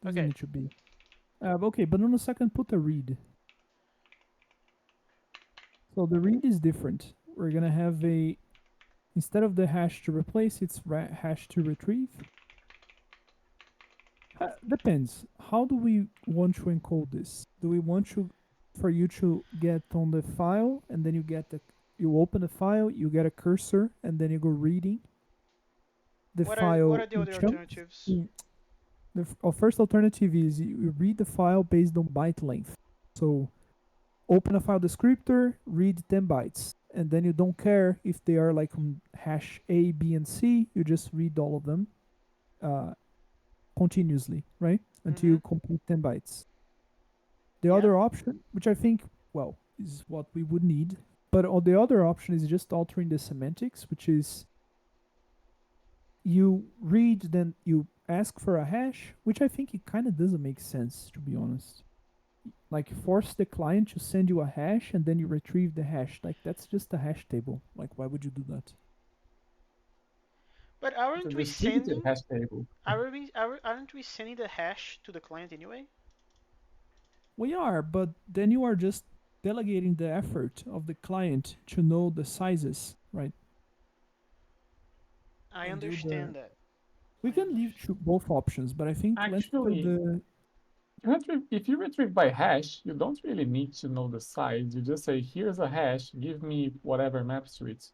Doesn't okay. need to be. Okay, but on the second, put a read. So the read is different. We're gonna have a, instead of the hash to replace, it's hash to retrieve. Depends. How do we want to encode this? Do we want to, for you to get on the file and then you get the, you open the file, you get a cursor, and then you go reading the What file are the in other chunks? alternatives? Our first alternative is you read the file based on byte length. So open a file descriptor, read 10 bytes, and then you don't care if they are like on hash A, B, and C. You just read all of them uh, continuously, right? Until Mm-hmm. you complete 10 bytes. The Yeah. other option, which I think, well, is what we would need, but the other option is just altering the semantics, which is you read, then you ask for a hash, which I think it kind of doesn't make sense, to be honest. Like force the client to send you a hash and then you retrieve the hash. Like that's just a hash table. Like why would you do that? But It's a aren't we distributed sending? hash table. Aren't we sending the hash to the client anyway? We are, but then you are just delegating the effort of the client to know the sizes, right? I And do the. understand that. We I can leave understand. both options, but I think let's do Actually, the. if you retrieve by hash, you don't really need to know the size. You just say, here's a hash, give me whatever maps to it.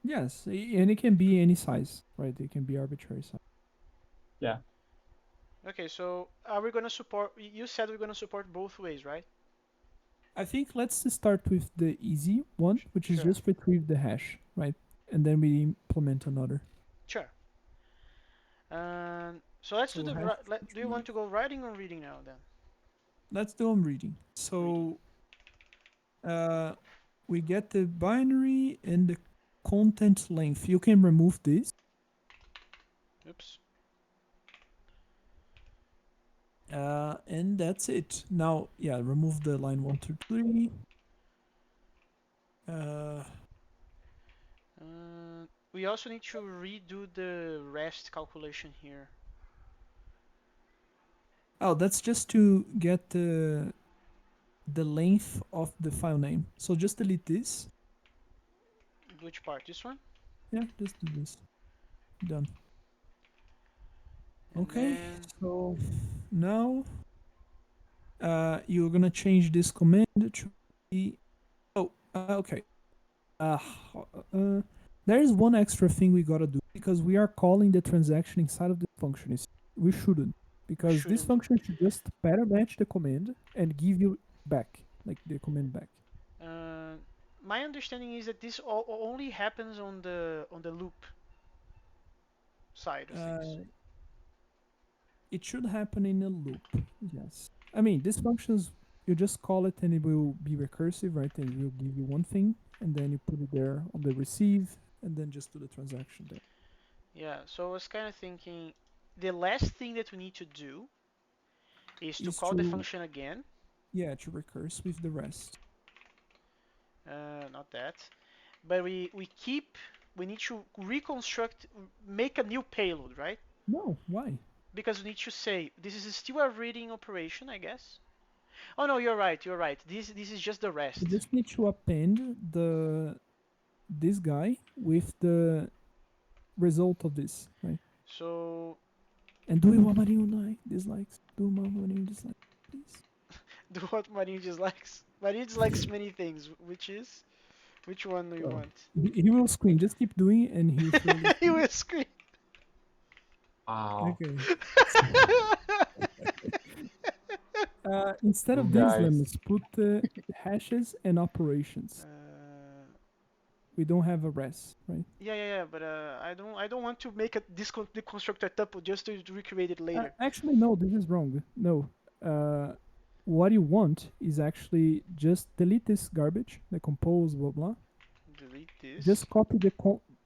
Yes, and it can be any size, right? It can be arbitrary size. Yeah. Okay, so are we gonna support? You said we're gonna support both ways, right? I think let's start with the easy one, which is Sure, just retrieve the hash, right? And then we implement another. sure. So let's do So the. hash Do you want retrieve. to go writing or reading now then? Let's do them reading. Reading. So uh, we get the binary and the content length. You can remove this. Oops. And that's it. Now, yeah, remove the line 1 through 3. Uh, We also need to redo the rest calculation here. oh, that's just to get the length of the file name. So just delete this. Which part? This one? Yeah, just do this. Done. And Okay, then so now you're gonna change this command to be. Oh, okay. Uh, uh, there is one extra thing we gotta do because we are calling the transaction inside of this function. We shouldn't, we because this shouldn't. function should just pattern match the command and give you back, like the command back. Uh, my understanding is that this only happens on the loop side of things. Uh, it should happen in a loop. Yes. I mean, these functions, you just call it and it will be recursive, right? And it will give you one thing, and then you put it there on the receive, and then just do the transaction there. Yeah, so I was kind of thinking the last thing that we need to do is to Is call the to, function again. yeah, to recurse with the rest. Not that. But we need to reconstruct, make a new payload, right? No, why? Because we need to say this is still a reading operation, I guess. Oh no, you're right. You're right. This is just the You rest. just need to append this guy with the result of this, right? So And do uma Marinho dislikes. Do uma Marinho dislikes, please. do what Marinho dislikes. Marinho dislikes many things, which is which one do you Oh, want? he will scream. Just keep doing, and he will surely He scream. will scream. Wow, Okay. Instead you of these guys. lemons, put hashes and operations. We don't have a res, right? yeah, but I don't want to make a deconstruct a tuple just to recreate it later. Actually, no, this is wrong. No. Uh, what you want is actually just delete this garbage, the compose, blah blah. Delete this. Just copy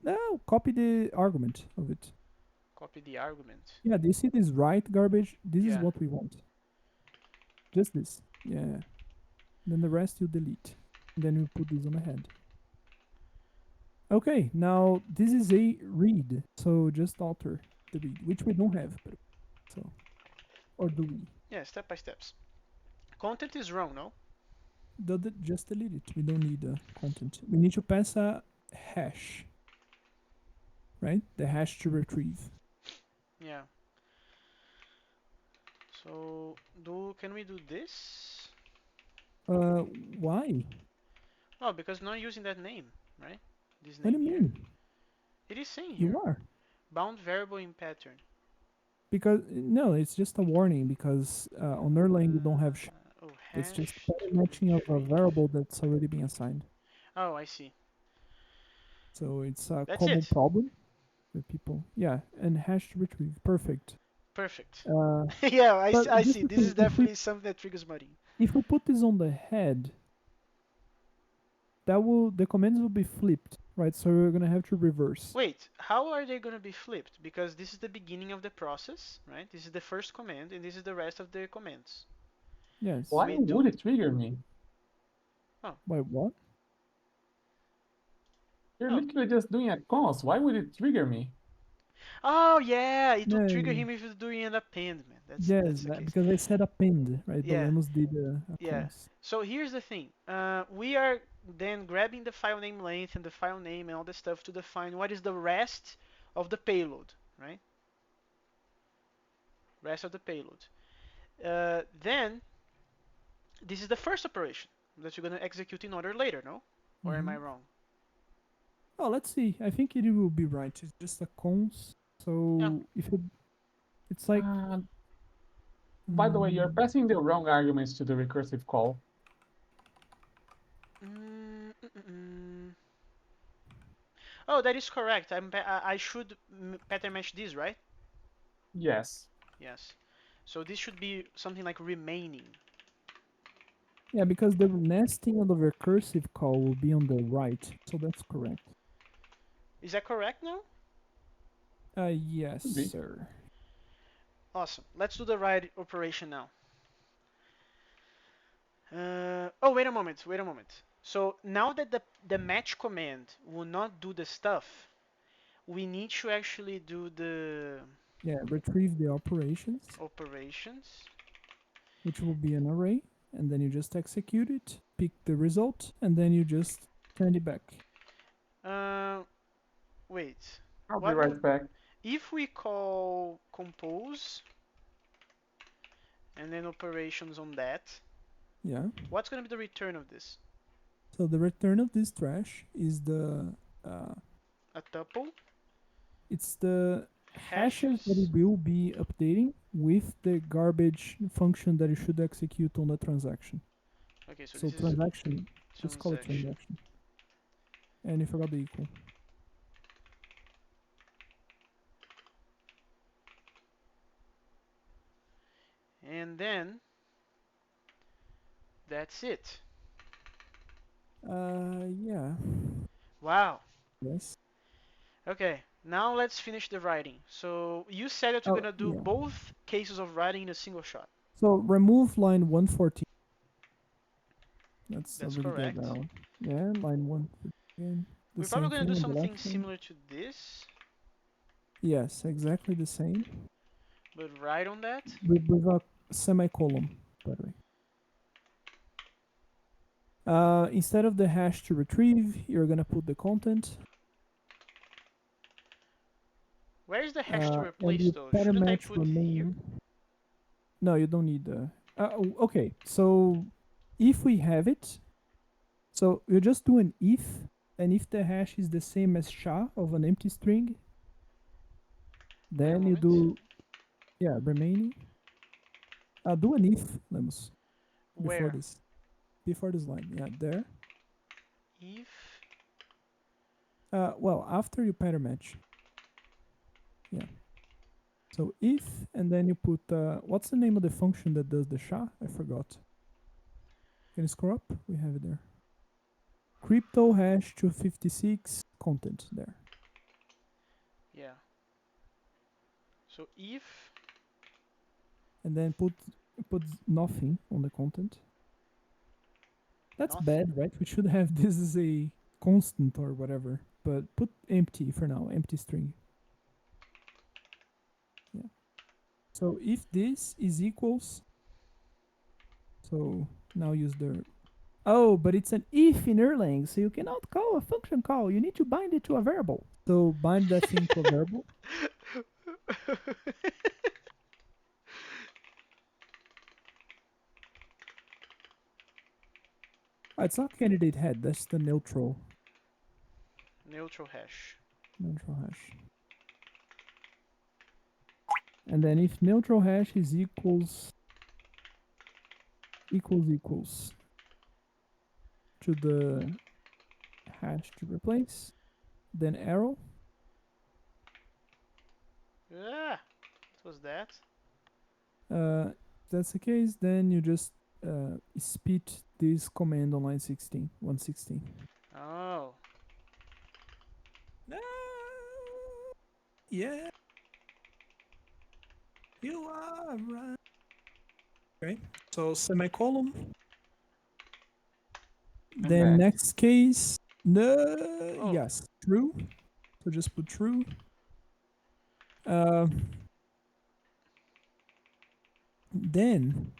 no, copy the argument of it. Copy the argument. Yeah, do you see this right garbage? This is Yeah. what we want. Just this. Yeah. Then the rest you delete. And then you put this on the head. Okay, now this is a read. So just alter the read, which we don't have. But so, or do we? Yeah, step by steps. Content is wrong, no? Just delete it. We don't need content. We need to pass a hash, right? The hash to retrieve. Yeah. So can we do this? Why? Oh, because not using that name, right? This What do name you here. mean? It is saying You here. are. Bound variable in pattern. Because no, it's just a warning because on Erlang you don't have Oh, it's just hash pattern to matching of a retrieve. variable that's already been assigned. Oh, I see. So it's a That's common it. problem with people. Yeah, and hash to retrieve, perfect. Perfect. Uh, Yeah, but I just see. the This is thing, definitely something that triggers Marin. if we put this on the head, the commands will be flipped, right? So we're gonna have to reverse. Wait, how are they going to be flipped? Because this is the beginning of the process, right? This is the first command, and this is the rest of the commands. Yes. Why We would do. it trigger me? Oh, By what? You're oh, literally just doing a const. Why would it trigger me? oh yeah! It will trigger No. him if you're doing an append, man. That's Yes, the case. because I said append, right? But Yeah, Lemos did a yeah. cons. So here's the thing. We are then grabbing the file name length and the file name and all the stuff to define what is the rest of the payload, right? Rest of the payload. Then this is the first operation that you're gonna execute in order later, no? Or am Mm-hmm. I wrong? Oh, let's see. I think it will be right. It's just a cons. Yeah. So if it's like, Uh, by the way, you're mm, passing the wrong arguments to the recursive call. Mm, mm, mm, mm. Oh, that is correct. I should pattern match this, right? Yes. Yes. So this should be something like remaining. yeah, because the nesting of the recursive call will be on the right. So that's correct. Is that correct now? Yes, Could be. sir. Awesome. Let's do the right operation now. Oh, wait a moment. Wait a moment. So now that the match command will not do the stuff, we need to actually do the Yeah, retrieve the operations, operations. which will be an array, and then you just execute it, pick the result, and then you just send it back. Uh, wait. I'll be What will right back. if we call compose and then operations on that? Yeah. What's gonna be the return of this? So the return of this trash is uh, A tuple it's the hashes that it hashes. will be updating with the garbage function that you should execute on the transaction. Okay, so So this is transaction, just call it transaction. transaction. And you forgot the equal. And then that's it. Yeah. Wow. Yes. Okay, now let's finish the writing. So you said that you're Oh, gonna do yeah. both cases of writing in a single shot. So remove line 114. That's That's already get correct. that one. Yeah, line 114 again. The We're probably same gonna do thing on the something left one. similar to this, Yes, exactly the same. but right on that. With a semicolon, by the way. Instead of the hash to retrieve, you're gonna put the content. Where is the hash to And replace you though? pattern Shouldn't I match put here? remain. No, you don't need the. Okay, so if we have it, so you just do an if, and if the hash is the same as SHA of an empty string, Wait a then you moment. do, yeah, remaining. Do an if, Lemus, before Where? this, before this line. Yeah, there. If Well, after you pattern match. Yeah. So if, and then you put, what's the name of the function that does the SHA? I forgot. Can you scroll up? We have it there. Crypto hash 256 content there. yeah. So if And then put nothing on the content. That's nothing. bad, right? We should have this as a constant or whatever. But put empty for now, empty string. Yeah. So if this is equals, so now use the. Oh, but it's an if in Erlang, so you cannot call a function call. You need to bind it to a variable. So bind that thing to a variable. It's not candidate head. That's the Neutral hash. neutral hash. And then if neutral hash is equals to the hash to replace, then arrow. Ah, what was that? If that's the case, then you just spit this command on line 16, 116. Oh, No, yeah, you are right. Okay, so semicolon. And Then next. next case, no, oh, yes, true. So just put true. Uh, then,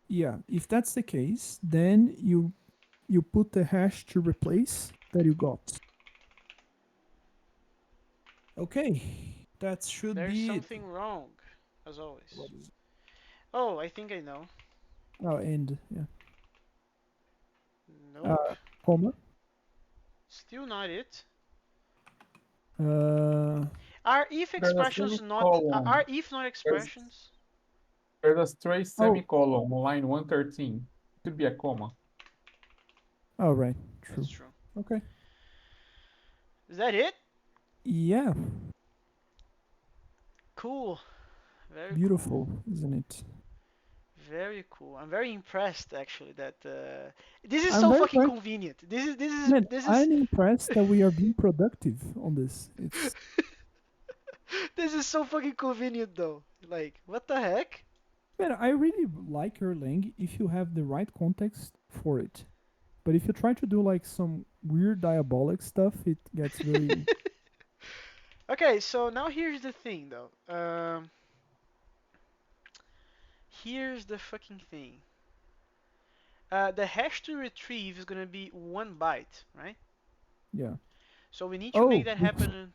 yeah, if that's the case, then you put the hash to replace that you got. Okay, that should there's be it. something wrong, as always. What is it? Oh, I think I know. Oh, and yeah. Nope. Comma. Still not it. Uh, Are if There's a expressions not semicolon. are if not There's expressions? there's a straight oh, semicolon on line 113. Should be a comma. oh, right. That's True. true. Okay. Is that it? Yeah. Cool. Very cool. Beautiful, isn't it? Very cool. I'm very impressed actually that this is I'm so very fucking impressed. convenient. This is Man, this is I'm impressed that we are being productive on this. It's this is so fucking convenient though. Like, what the heck? man, I really like Erlang if you have the right context for it. But if you try to do like some weird diabolic stuff, it gets very Okay, so now here's the thing though. Here's the fucking thing. The hash to retrieve is gonna be 1 byte, right? yeah. So we need to make Oh, that we happen in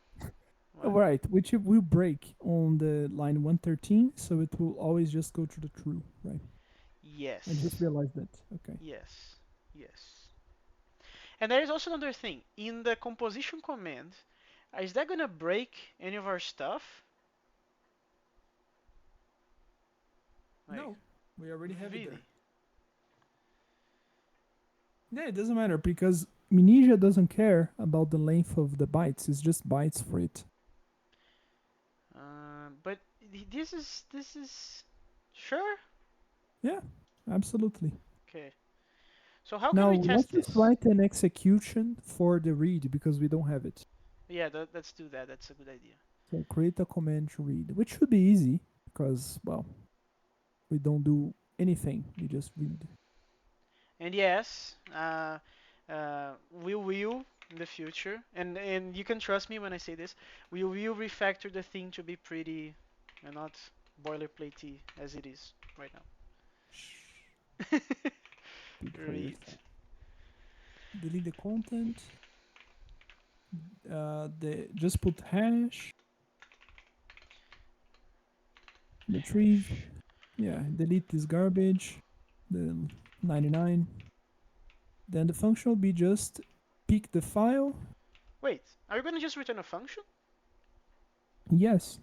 what? right, which it will break on the line 113, so it will always just go to the true, right? I just Yes. realized that. Okay. Yes. Yes. And there is also another thing. In the composition command, is that gonna break any of our stuff? Like, No, we already have it there. really? Yeah, it doesn't matter because Mnesia doesn't care about the length of the bytes. It's just bytes for it. But this is sure. Yeah, absolutely. Okay. So how can Now we let's test just this? write an execution for the read because we don't have it. Yeah, let's do that. That's a good idea. So create a command to read, which should be easy because well, we don't do anything. We just read. And yes, we will in the future, and you can trust me when I say this. We will refactor the thing to be pretty and not boilerplatey as it is right Shh, now. speak for Read. yourself. Delete the content. The just put hash. Retrieve. Hash. Yeah, delete this garbage. The 99. Then the function will be just pick the file. Wait, are you gonna just return a function? Yes,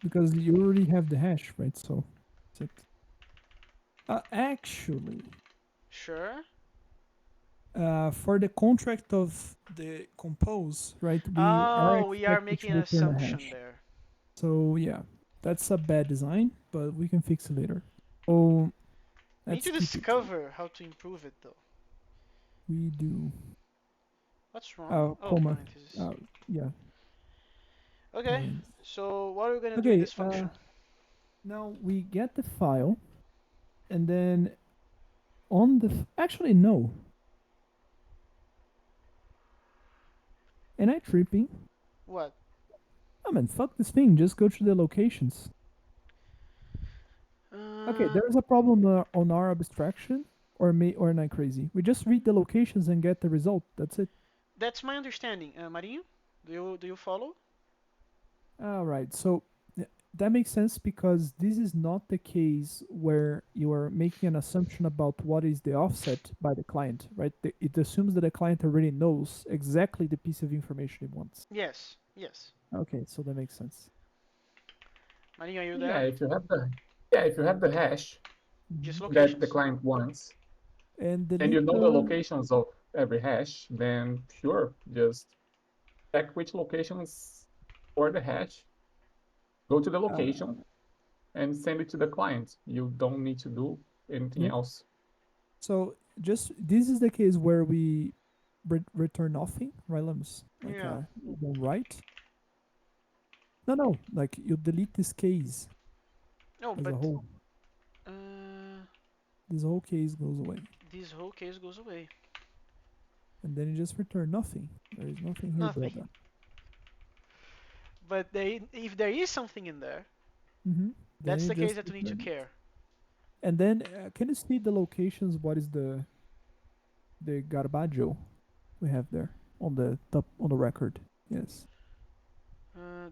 because you already have the hash, right? So that's it. Actually, Sure. for the contract of the compose, right, we are Oh, we are expected making to an return a assumption hash. there. So yeah, that's a bad design, but we can fix it later. So We need let's to keep it. discover how to improve it though. We do. What's wrong? Oh, Comma. parentheses. Uh, yeah, Okay, parents. so what are we gonna do in Okay. this function? Now we get the file, and then on the actually no. Am I tripping? What? I mean, fuck this thing. Just go to the locations. Okay, Uh, there's a problem on our abstraction, or me, or am I crazy? We just read the locations and get the result. That's it. that's my understanding. Marinho, do you follow? All right. So that makes sense because this is not the case where you are making an assumption about what is the offset by the client, right? It assumes that the client already knows exactly the piece of information it wants. Yes, yes. Okay, so that makes sense. Marinho, are you Yeah, there? if you have the hash Mhm. Just that the locations. client wants, And and you delete know the the locations of every hash, then sure, just check which locations for the hash, go to the uh, location, and send it to the client. You don't need to do anything yeah. else. So just this is the case where we return nothing, right? Like Yeah. you don't write. No, no, like you delete this case No, as a but whole. uh, This whole case goes away, this whole case goes away. and then you just return nothing. There is nothing here, Nothing. brother. But if there is something in there, Mm-hmm. Then that's you the case just that we need to return it. care. And then can you see the locations? What is the garbaggio we have there on the top on the record? Yes.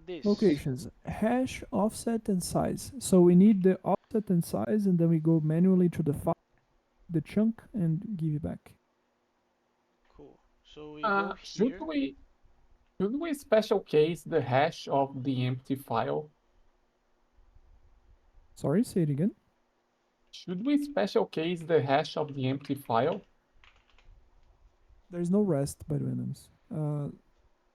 This. Locations, hash, offset, and size. So we need the offset and size, and then we go manually to the file, the chunk, and give it back. Cool. So we go Should here. we special case the hash of the empty file? Sorry, say it again. Should we special case the hash of the empty file? There's no rest, by the way, Nams.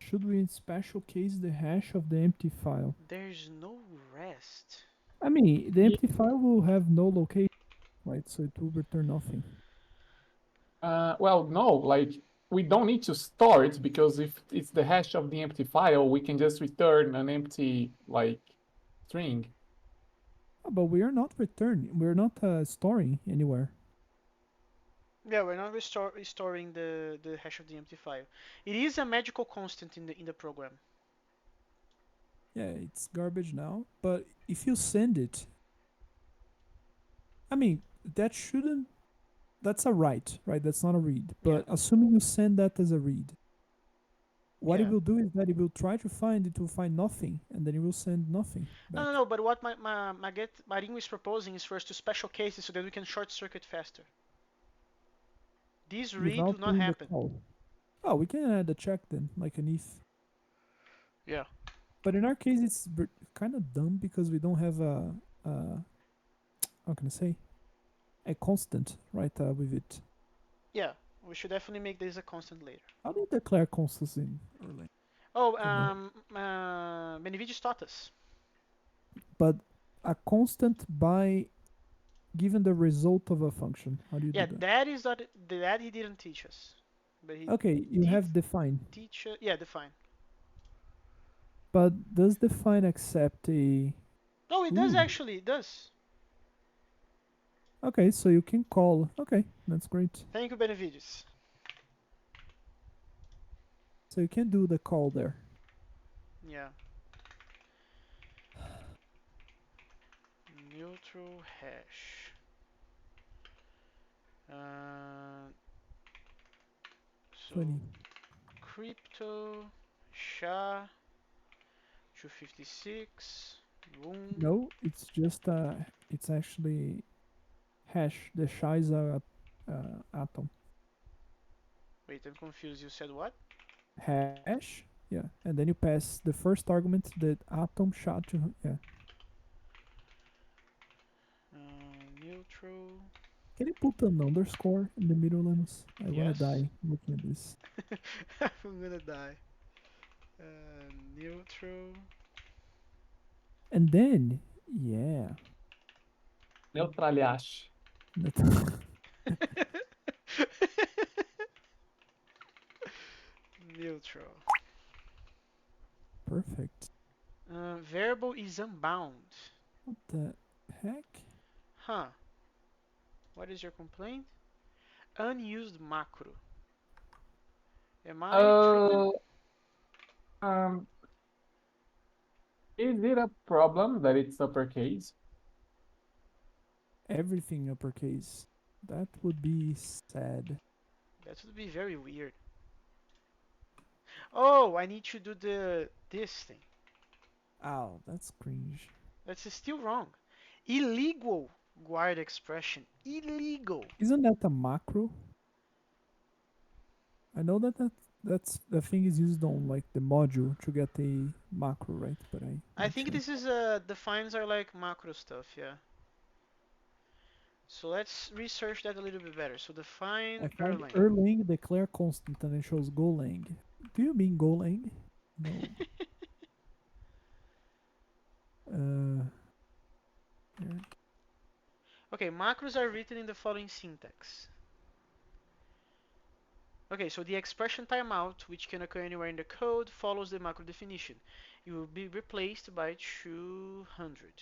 Should we in special case the hash of the empty file? There's no rest. I mean, the Ye- empty file will have no location, right? So it will return nothing. Well, no, like we don't need to store it because if it's the hash of the empty file, we can just return an empty like string. But we are not returning. We're not storing anywhere. Yeah, we're not restoring the hash of the empty file. It is a magical constant in the program. Yeah, it's garbage now. But if you send it, I mean, that shouldn't. That's a write, right? That's not a read. Yeah. But assuming you send that as a read, what it Yeah. will do is that it will try to find it will find nothing, and then it will send nothing No, no, back no. But what Marinho is proposing is for us to special cases so that we can short circuit faster. These read do without not doing the happen. call. Oh, we can add a check then, like an if. Yeah. But in our case, it's kind of dumb because we don't have a how can I say, a constant right with it. Yeah, we should definitely make this a constant later. How do you declare constants in Erlang? Oh, Can you? Benevides taught us. But a constant by given the result of a function. How do you do Yeah, that? that is not that he didn't teach us, but he Okay, you did have define, teach. Yeah, define. but does define accept a? No, it does Ooh, actually. It does. okay, so you can call. Okay, that's great. Thank you, Benevides. So you can do the call there. Yeah. Neutral hash. Uh, so Funny. crypto sha 256 boom. No, it's just it's actually hash. The sha is a atom Wait, I'm confused. You said what? hash. Yeah, and then you pass the first argument, the atom sha to yeah. Neutral. Can you put an underscore in the middle, Linus? I wanna Yes. die looking at this. I'm gonna die. Neutral. And then, yeah, Neutralhash. Neutral. perfect. Variable is unbound. What the heck? Huh. What is your complaint? Unused macro. Am I tripping? Uh, um, is it a problem that it's uppercase? Everything uppercase. That would be sad. That would be very weird. Oh, I need to do this thing. Ow, that's cringe. That's still wrong. Illegal guard expression. Illegal. Isn't that a macro? I know that's the thing is used on like the module to get a macro, right? But I'm I not think sure. this is defines are like macro stuff, yeah. So let's research that a little bit better. So I define find Erlang. Erlang declare constant and it shows Golang. Do you mean Golang? No. Uh, here. Okay, macros are written in the following syntax. Okay, so the expression timeout, which can occur anywhere in the code, follows the macro definition. It will be replaced by 200.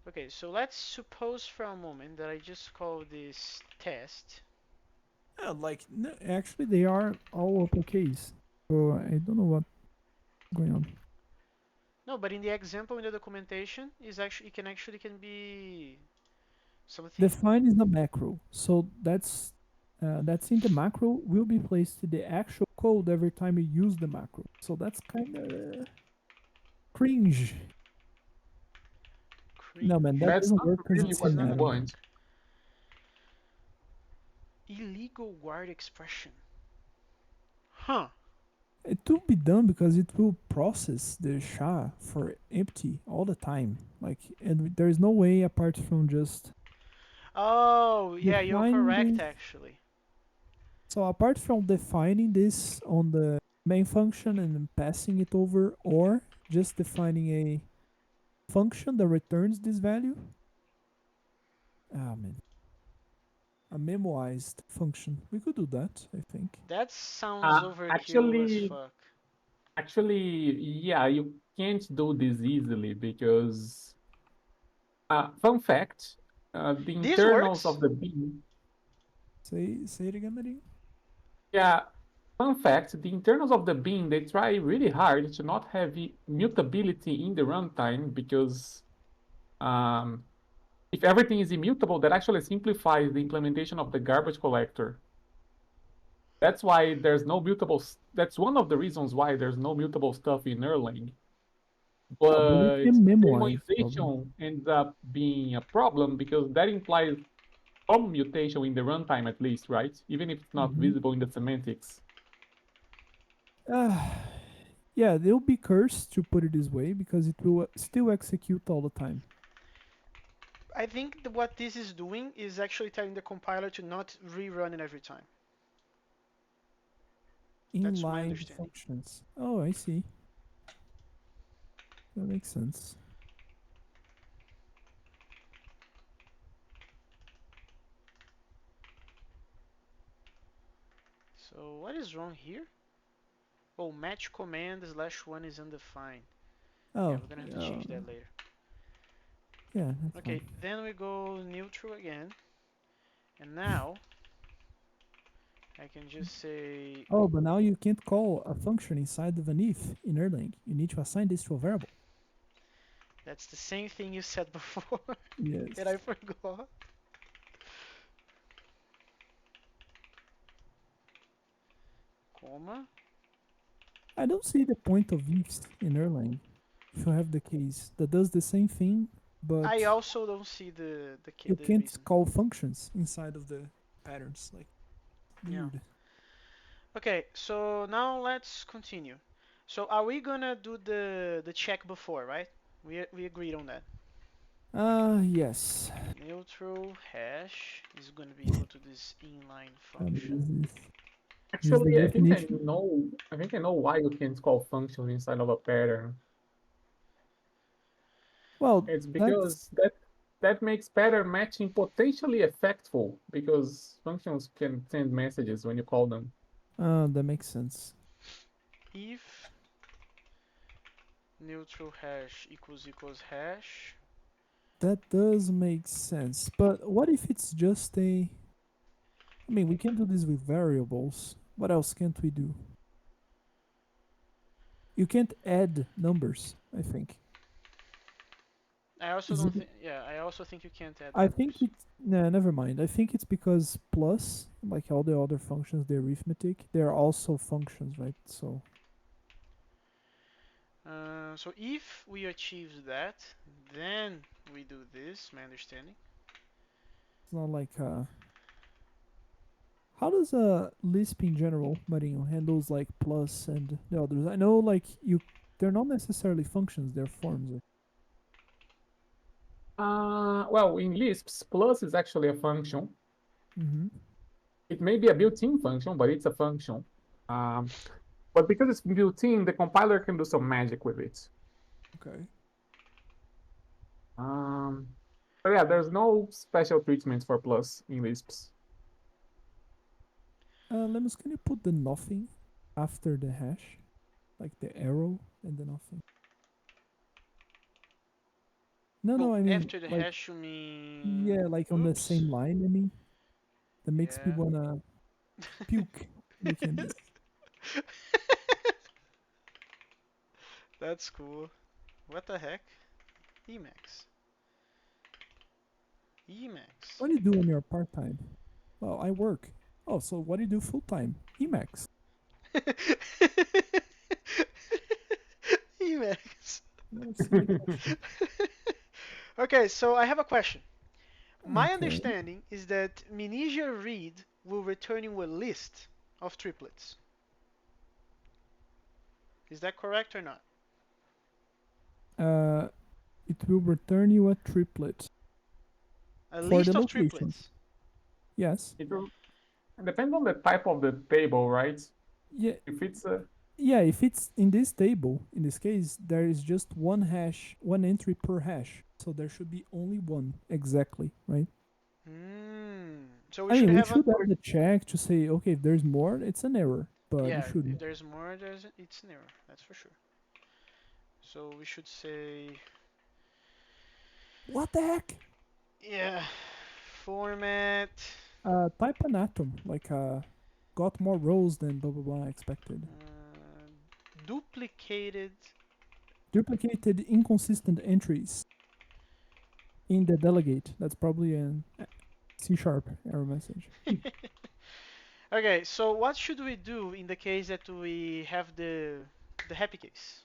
Okay, so let's suppose for a moment that I just call this test. Yeah, like no, actually they are all uppercase. So I don't know what's going on. No, but in the example in the documentation, is actually it can be something. Define is the macro. So that's in the macro will be placed in the actual code every time you use the macro. So that's kind of cringe. No man, that That's Cringe. doesn't not work because really it's This is what in we not metal. want. illegal guard expression. Huh. It will be done because it will process the SHA for empty all the time. Like, and there is no way apart from just Oh, yeah, you're defining correct this. actually. So apart from defining this on the main function and then passing it over, or just defining a function that returns this value. Ah man, a memoized function. We could do that, I think. That sounds Uh, overkill as actually, fuck. actually, yeah, you can't do this easily because, fun fact, the This internals works? of the bean, Say it again, Marie. yeah, fun fact, the internals of the bean, they try really hard to not have mutability in the runtime because um, if everything is immutable, that actually simplifies the implementation of the garbage collector. That's why there's no mutable. That's one of the reasons why there's no mutable stuff in Erlang. Oh, but you But can memorize probably. memoization ends up being a problem because that implies some mutation in the runtime at least, right? Even if it's not Mm-hmm. visible in the semantics. Uh, yeah, they'll be cursed to put it this way because it will still execute all the time. I think what this is doing is actually telling the compiler to not rerun it every time. That's my Inline understanding. functions. Oh, I see. That makes sense. So what is wrong here? Oh, match command /1 is undefined. Yeah, Oh, we're gonna have to change that later. yeah, that's Okay, fine. then we go neutral again. And now I can just say Oh, but now you can't call a function inside of an if in Erlang. You need to assign this to a variable. that's the same thing you said before that Yes. I forgot. Comma. I don't see the point of ifs in Erlang. If you have the case that does the same thing, I but also don't see you the can't reason. call functions inside of the patterns. Like Yeah. weird. Okay, so now let's continue. So are we gonna do the check before, right? We agreed on that. Yes. Neutral hash is gonna be equal to this inline And function. this is the Actually, I think I definition. know. I think I know why you can't call functions inside of a pattern. Well, It's that's because that makes pattern matching potentially effectful because functions can send messages when you call them. that makes sense. If neutral hash equals hash. That does make sense. But what if it's just a? I mean, we can do this with variables. What else can't we do? You can't add numbers, I think. I also Is don't it? think. Yeah, I also think you can't add I think numbers. it's. Nah, never mind. I think it's because plus, like all the other functions, the arithmetic, they're also functions, right? So So if we achieve that, then we do this. My understanding. it's not like how does Lisp in general, Marinho, handles like plus and the others? I know like they're not necessarily functions; they're forms. Well, in Lisp, plus is actually a function. Mm-hmm. It may be a built-in function, but it's a function. Um, but because it's built-in, the compiler can do some magic with it. Okay. Um, but yeah, there's no special treatment for plus in Lisps. Lemus, can you put the nothing after the hash, like the arrow and the nothing? No, Oh, no, I mean after the like hash, you mean? yeah, like on the Oops. same line. I mean that makes me Yeah. wanna puke looking at this. That's cool. What the heck? Emacs. Emacs. What do you do when you're part time? Well, I work. Oh, so what do you do full time? Emacs. Emacs. Silly question. Okay, so I have a question. My Okay. understanding is that Minigia read will return you a list of triplets. Is that correct or not? Uh, it will return you a triplet A for the list of locations. triplets. Yes. It will depend on the type of the table, right? Yeah. If it's a Yeah. If it's in this table, in this case, there is just one hash, one entry per hash. So there should be only one exactly, right? So we I should mean, we have a should have the check to say, okay, if there's more, it's an error, but it yeah. If shouldn't. there's more, it's an error. That's for sure. So we should say What the heck? yeah. Format Type an atom, like got more rows than blah blah blah expected. duplicated. Duplicated inconsistent entries in the delegate. That's probably an C sharp error message. Okay, so what should we do in the case that we have the happy case?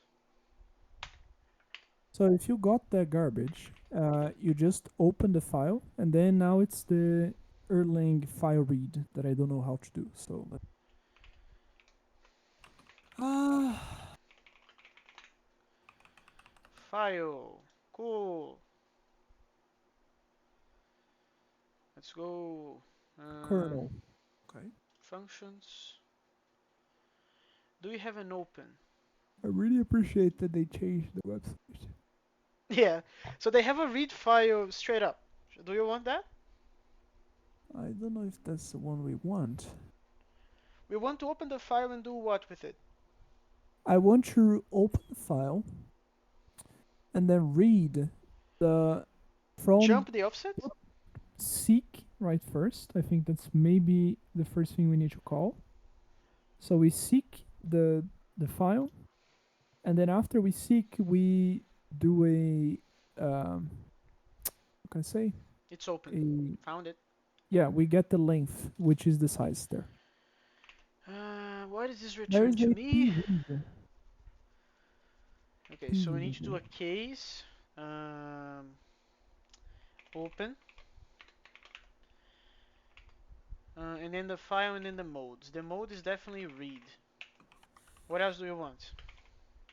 So if you got the garbage, you just open the file, and then now it's the Erlang file read that I don't know how to do. So ah, File. Cool. Let's go. Kernel. Okay. Functions. Do we have an open? I really appreciate that they changed the website. Yeah. So they have a read file straight up. Do you want that? I don't know if that's the one we want. We want to open the file and do what with it? I want to open the file and then read the from Jump the offset? seek right first. I think that's maybe the first thing we need to call. So we seek the file, and then after we seek, we do a what can I say? It's open. A Found it. yeah, we get the length, which is the size there. What does this There return is to a me? p read. Okay, so we need to do a case. Open. And then the file and then the modes. The mode is definitely read. What else do you want?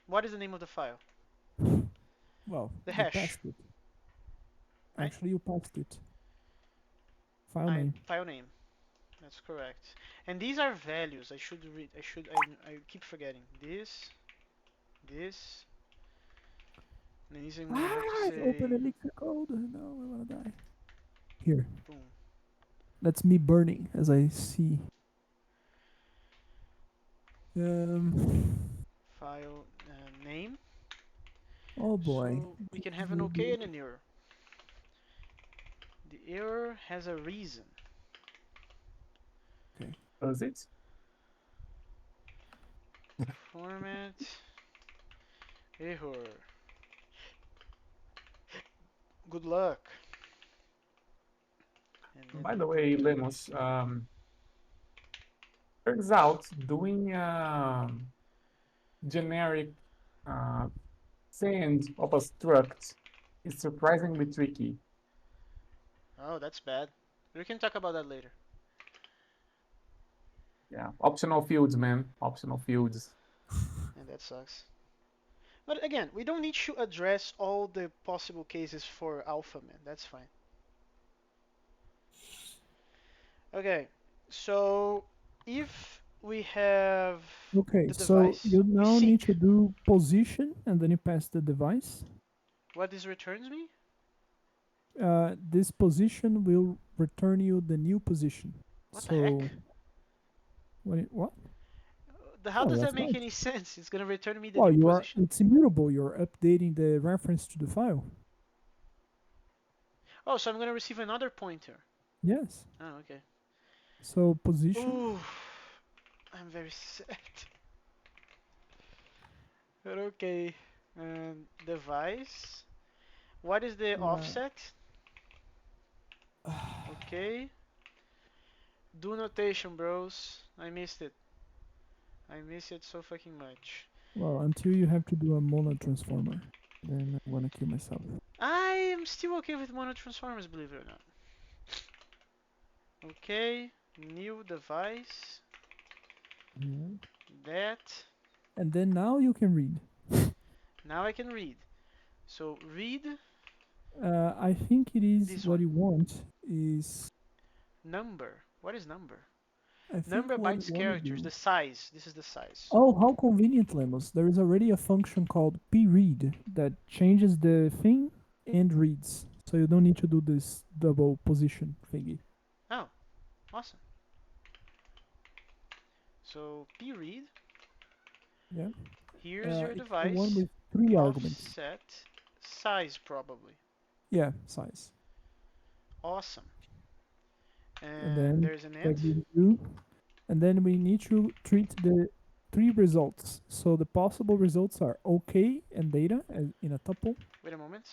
What is the name of the file? Well, The you hash. passed it. Right? Actually, you passed it. File name. File name. That's correct. And these are values. I should read. I keep forgetting. This. And then I'm gonna have to Ah, open say. Elixir code. No, I wanna die. Here. Boom. That's me burning as I see. File name. Oh boy. So we can have an OK and an error. The error has a reason. Okay. Does it? Format. Error. Good luck. By the way, Lemos, turns out doing generic send of a struct is surprisingly tricky. Oh, that's bad. We can talk about that later. Yeah, optional fields, man. Optional fields. And that sucks. But again, we don't need to address all the possible cases for alpha, man. That's fine. Okay, so if we have Okay, the so device, you we now need seek. to do position and then you pass the device. What this returns me? This position will return you the new position. What the heck? So, what? How Oh, does that's that make right. any sense? It's gonna return me the Well, new position? it's immutable. You're updating the reference to the file. Oh, so I'm gonna receive another pointer. Yes. Oh, okay. So position. Ooh, I'm very sad. But okay. Device. What is the offset? Okay. Do notation, bros. I missed it. I miss it so fucking much. Well, until you have to do a mono transformer, then I wanna kill myself. I am still okay with mono transformers, believe it or not. Okay. New device. Yeah. That. And then now you can read. Now I can read. So read I think it is this what one. you want is. Number. What is number? I think Number what you bytes want to characters. do. The size. This is the size. Oh, how convenient, Lemos. There is already a function called pread that changes the thing and reads. So you don't need to do this double position thingy. Oh, awesome. So pread. Yeah. Here's your It's the one device. with 3 arguments. Offset. Size probably. Yeah, size. Awesome. And And then there's an that int. gives you. And then we need to treat the 3 results. So the possible results are OK and data as in a tuple. Wait a moment.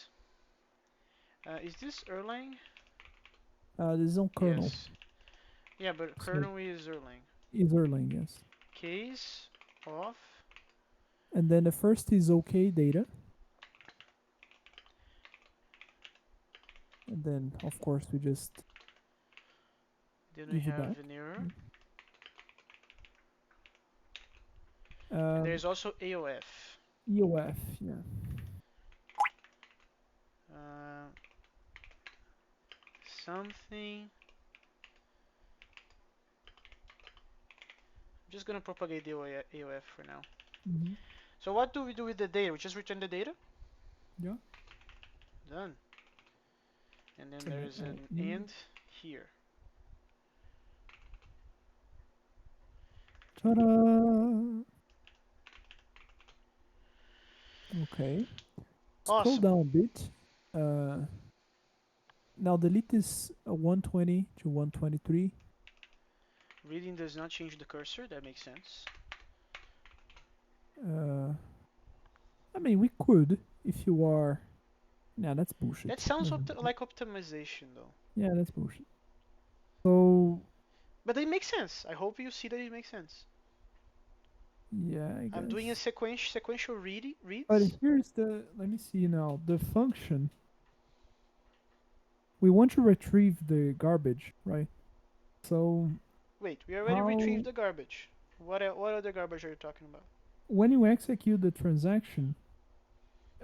Is this Erlang? This is on kernel. Yes. Yeah, but So kernel is Erlang. is Erlang, yes. Case off. And then the first is OK data. And then, of course, we just Then we give it have back. an error. And Um, there's also AOF. EOF, yeah. Uh, something just gonna propagate the AOF for now. Mm-hmm. So what do we do with the data? We just return the data? Yeah. Done. And then So there is an in. end here. Ta-da! Okay. Scroll Awesome. down a bit. Now delete this 120 to 123. Reading does not change the cursor. That makes sense. I mean, we could if you are. Nah, that's That bullshit. sounds Never mind. like optimization though. Yeah, that's bullshit. So But it makes sense. I hope you see that it makes sense. yeah, I I'm doing a guess. sequential But reads. here's the. Let me see now. The function. We want to retrieve the garbage, right? So Wait, we already how retrieved the garbage. What other garbage are you talking about? when you execute the transaction,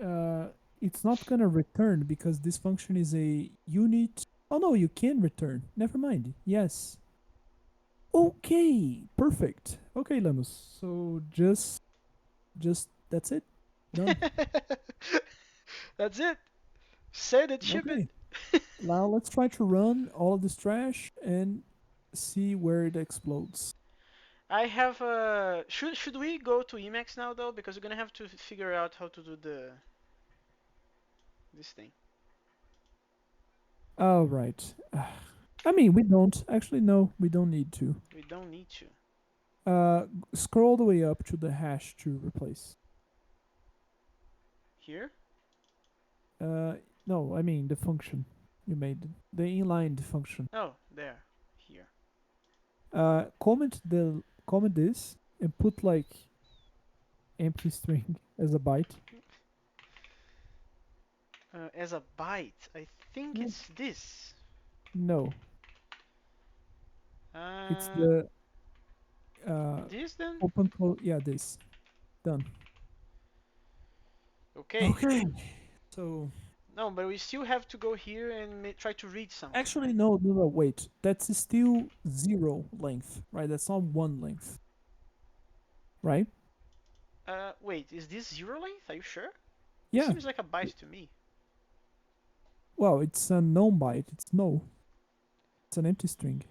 uh, it's not gonna return because this function is a unit. Oh no, you can return. Never mind. Yes. Okay, perfect. Okay, Lemus. So just that's it. Done. That's it. Set it, ship it. Okay. Now let's try to run all of this trash and see where it explodes. I have should we go to Emacs now though, because we're gonna have to figure out how to do this thing. All right. I mean, we don't actually. No, we don't need to. We don't need to. Uh, Scroll the way up to the hash to replace. Here? Uh, no, I mean the function you made, the inline function. Oh, there. Here. Comment this and put like empty string as a byte. As a byte, I think Yeah. it's this. No, it's Uh, the uh this then? open close. Yeah, this done. Okay. Okay. So No, but we still have to go here and try to read something, actually, right? no. Wait, that's still 0 length, right? That's not 1 length, right? Wait, is this zero length? Are you sure? This Yeah. seems like a byte to me. Well, it's a known byte. It's no. It's an empty string.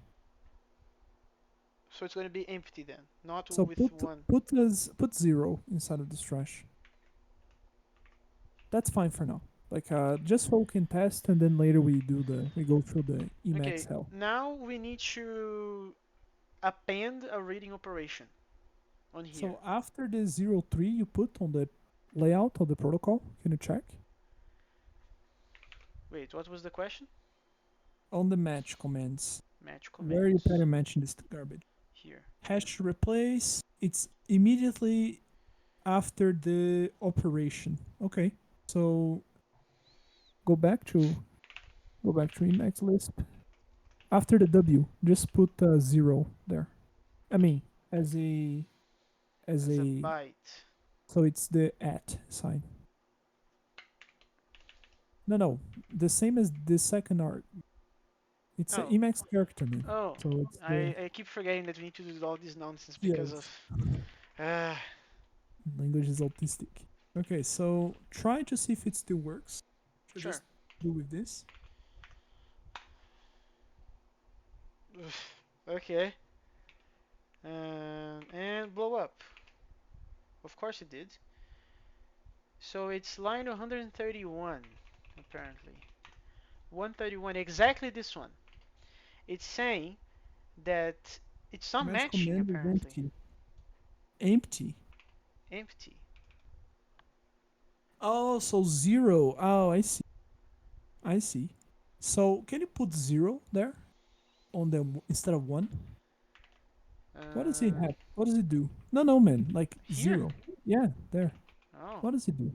So it's going to be empty then, not So with one. put 0 inside of this trash. That's fine for now. Like just so we can test, and then later we go through the Okay, Emacs hell. now we need to append a reading operation on here. So after the 03 you put on the layout of the protocol, can you check Wait, what was the question? on the match commands? Match Where you commands. pattern matching this garbage? Here. Hash replace. It's immediately after the operation. Okay, so go back to Emacs Lisp. After the W, just put 0 there. I mean, as a As a byte. so it's the at sign. No, the same as the second art. It's an Oh. Emacs character name. Oh. So it's the I keep forgetting that we need to do all this nonsense because of. yes. Uh, Language is autistic. Okay, so try to see if it still works. So sure. just do with this. Okay. And blow up. Of course it did. So it's line 131, apparently. 131, exactly this one. It's saying that it's not Match matching, command is apparently. empty. Empty. Empty. Oh, so 0. Oh, I see. I see. So can you put 0 there on the instead of 1? What does it Uh, have? What does it do? No, man. Like here? 0. Yeah, there. Oh, What does it do?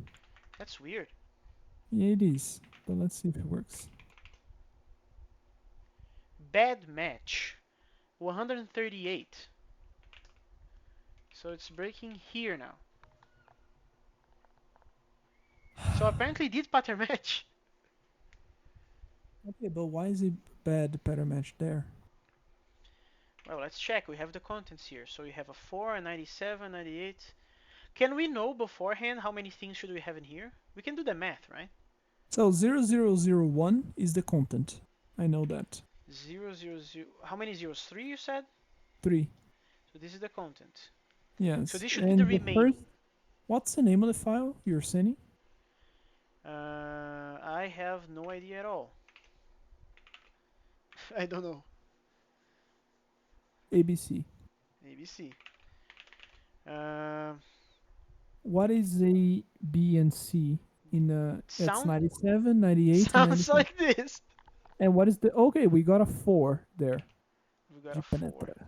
that's weird. Yeah, it is. But let's see if it works. Bad match. 138. So it's breaking here now. So apparently it did pattern match. Okay, but why is it bad pattern match there? Well, let's check. We have the contents here. So you have a 4, a 97, 98. Can we know beforehand how many things should we have in here? We can do the math, right? So 0001 is the content. I know that. 000. How many zeros? 3 you said? 3. So this is the content. So Yes. this should be the And the first, remaining. what's the name of the file you're sending? I have no idea at all. I don't know. ABC. ABC. Uh, What is A, B, and C in that's sound 97, 98, and sounds 97. like this. And what is the okay, we got a 4 there. We got De a 4. penetra.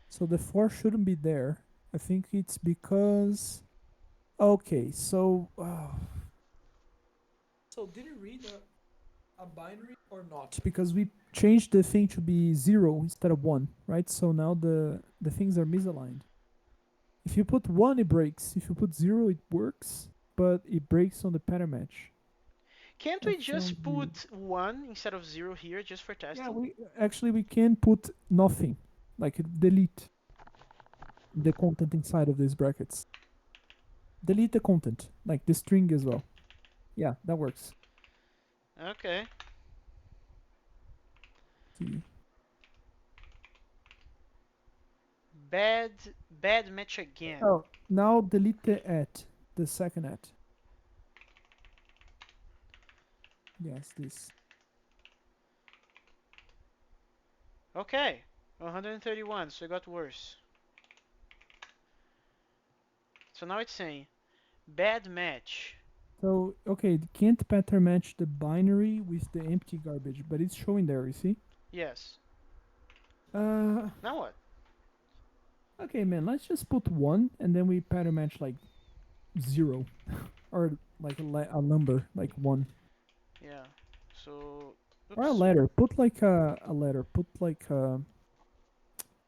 So the 4 shouldn't be there. I think it's because okay, so so did it read a binary or not? Because we changed the thing to be 0 instead of 1, right? So now the things are misaligned. If you put 1 it breaks. If you put 0 it works, but it breaks on the pattern match. Can't we That sounds just weird. put 1 instead of 0 here just for Yeah, testing? we can put nothing, like delete the content inside of these brackets. Delete the content, like the string as well. Yeah, that works. Okay. See. Bad match again. Oh, now delete the at, the second at. Yes, this. Okay. 131, so it got worse. So now it's saying bad match. So, okay, it can't pattern match the binary with the empty garbage, but it's showing there, you see? Yes. Uh, Now what? okay, man, let's just put 1 and then we pattern match like 0 or like a number, like 1. Yeah. So, Or a oops. letter. Put like a letter. Put like A.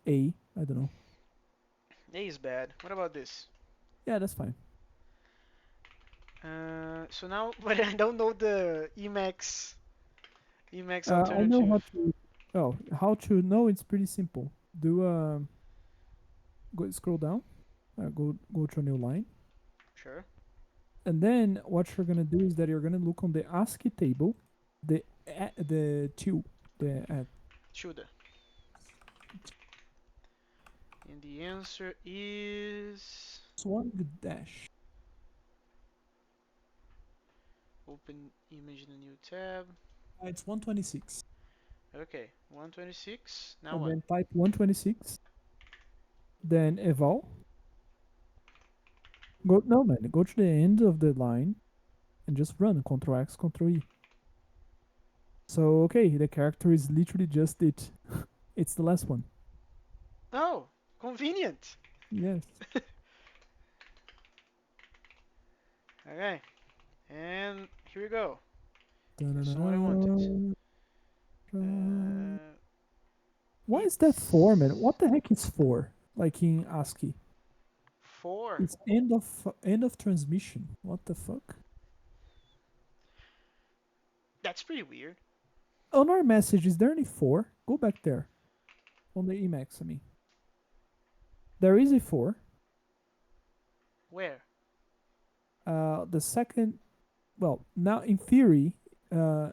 I don't know. A is bad. What about this? Yeah, that's fine. So now, but I don't know the Emacs I know how alternative. to. Oh, how to know? It's pretty simple. Do go scroll down. Go to a new line, Sure. and then what you're gonna do is that you're gonna look on the ASCII table, the two, the at. Shoulda. And the answer is One dash. open image in a new tab. It's 126. Okay, 126. Now And what? then type 126. Then eval. Go no man. Go to the end of the line and just run Control X, Control E. So okay, the character is literally just it. It's the last one. Oh, convenient. Yes. Okay, and here we go. That's not what I wanted. Da-da-da-da. Uh, Why is that for, man? it's What the heck is for? Like in ASCII, 4. it's end of transmission. What the fuck? That's pretty weird. On our message, is there any for? Go back there on the Emacs. I mean, there is a for. Where? The second, well, now in theory, the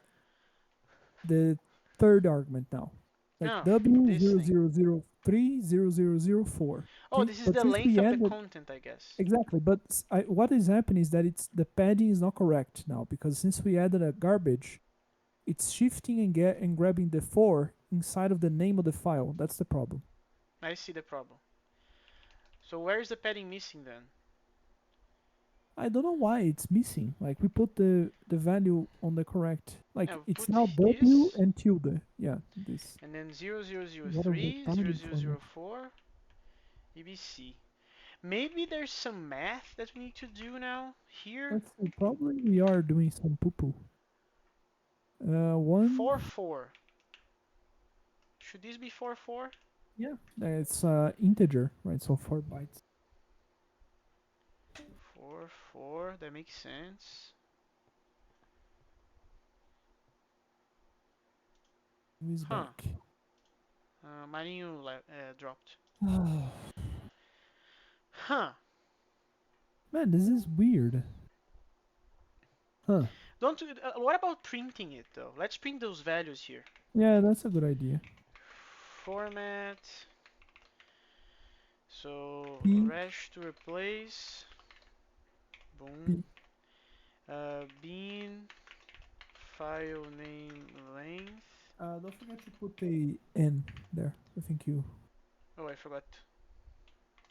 third argument now, like No, W this zero thing. zero zero three 0004. Oh, Okay, this is but the since length we of the added content, I guess. exactly, but what is happening is that it's the padding is not correct now because since we added a garbage, it's shifting and grabbing the for inside of the name of the file. That's the problem. I see the problem. So where is the padding missing then? I don't know why it's missing. Like we put the value on the correct. Like Yeah, it's put now W this, and tilde. Yeah, this. and then 0, 0, 0, What a 3, 0, retarded 0, format. 0, 4, EBC. Maybe there's some math that we need to do now here. Let's see. Probably we are doing some poo poo. One. 4, 4. Should this be 4, 4? Yeah, it's integer, right? So 4 bytes. 4, 4, that makes sense. Who is Huh. back? My new dropped. Man, Huh. this is weird. Huh. Don't. What about printing it though? Let's print those values here. Yeah, that's a good idea. Format. So P resh to replace. Boom. P. Bean file name length. Don't forget to put a N there. I think you. Oh, I forgot.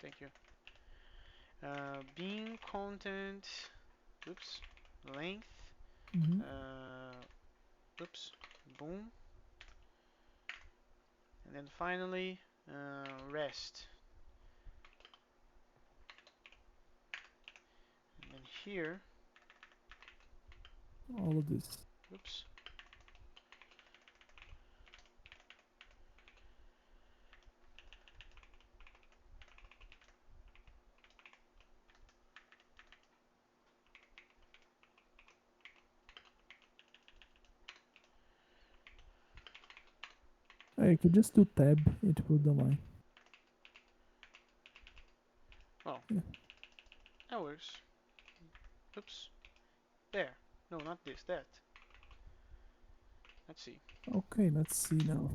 Thank you. Bean content. Oops. Length. Hmm. Uh, oops. Boom. And then finally, rest. And then here, All of this. oops. I could just do tab. It will the line. Oh, Yeah. that works. Oops. There. No, not this. That. Let's see. Okay, let's see now.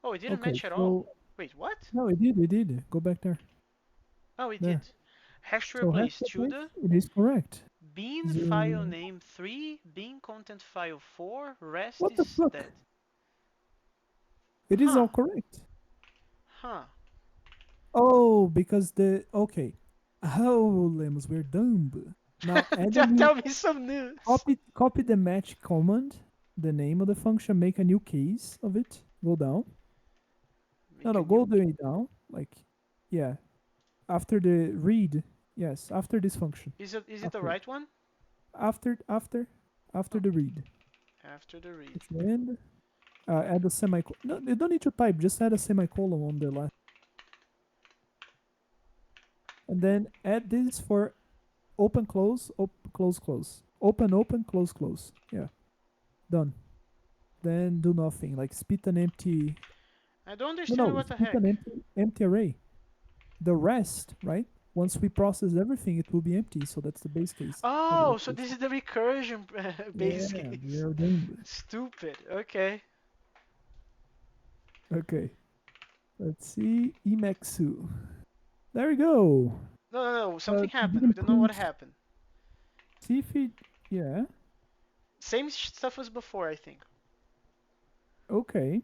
Oh, it didn't Okay, match at all. so Wait, what? no, it did. It did. Go back there. Oh, it There. did. Hash to So hash replace replace. tilde. It is correct. Bean file Zero. name 3. Bean content file 4. Rest What the is fuck? dead. It is Huh. all correct. Huh. Oh, because the okay. Oh, Lemos, we're dumb. Now add a new Tell me some news. copy the match command, the name of the function, make a new case of it. Go down. No, Make a no, new. go the way down. Like, yeah. After the read, yes, after this function. Is it the After right one? after after after Oh, the read. after the read. It's the end. Add a semicolon. No, you don't need to type. Just add a semicolon on the last, and then add this for open close close close open close close. Yeah, done. Then do nothing. Like spit an empty. I don't No, understand no, what the spit an heck. empty array. The rest, right? Once we process everything, it will be empty. So that's the base case for the Oh, so operation. this is the recursion base Yeah, we case. are doing. Stupid. Okay. Okay, let's see. Emaxu. There we go. No, no, no. Something It happened. We didn't don't know what print. happened. See if it. Yeah. Same stuff as before, I think. Okay.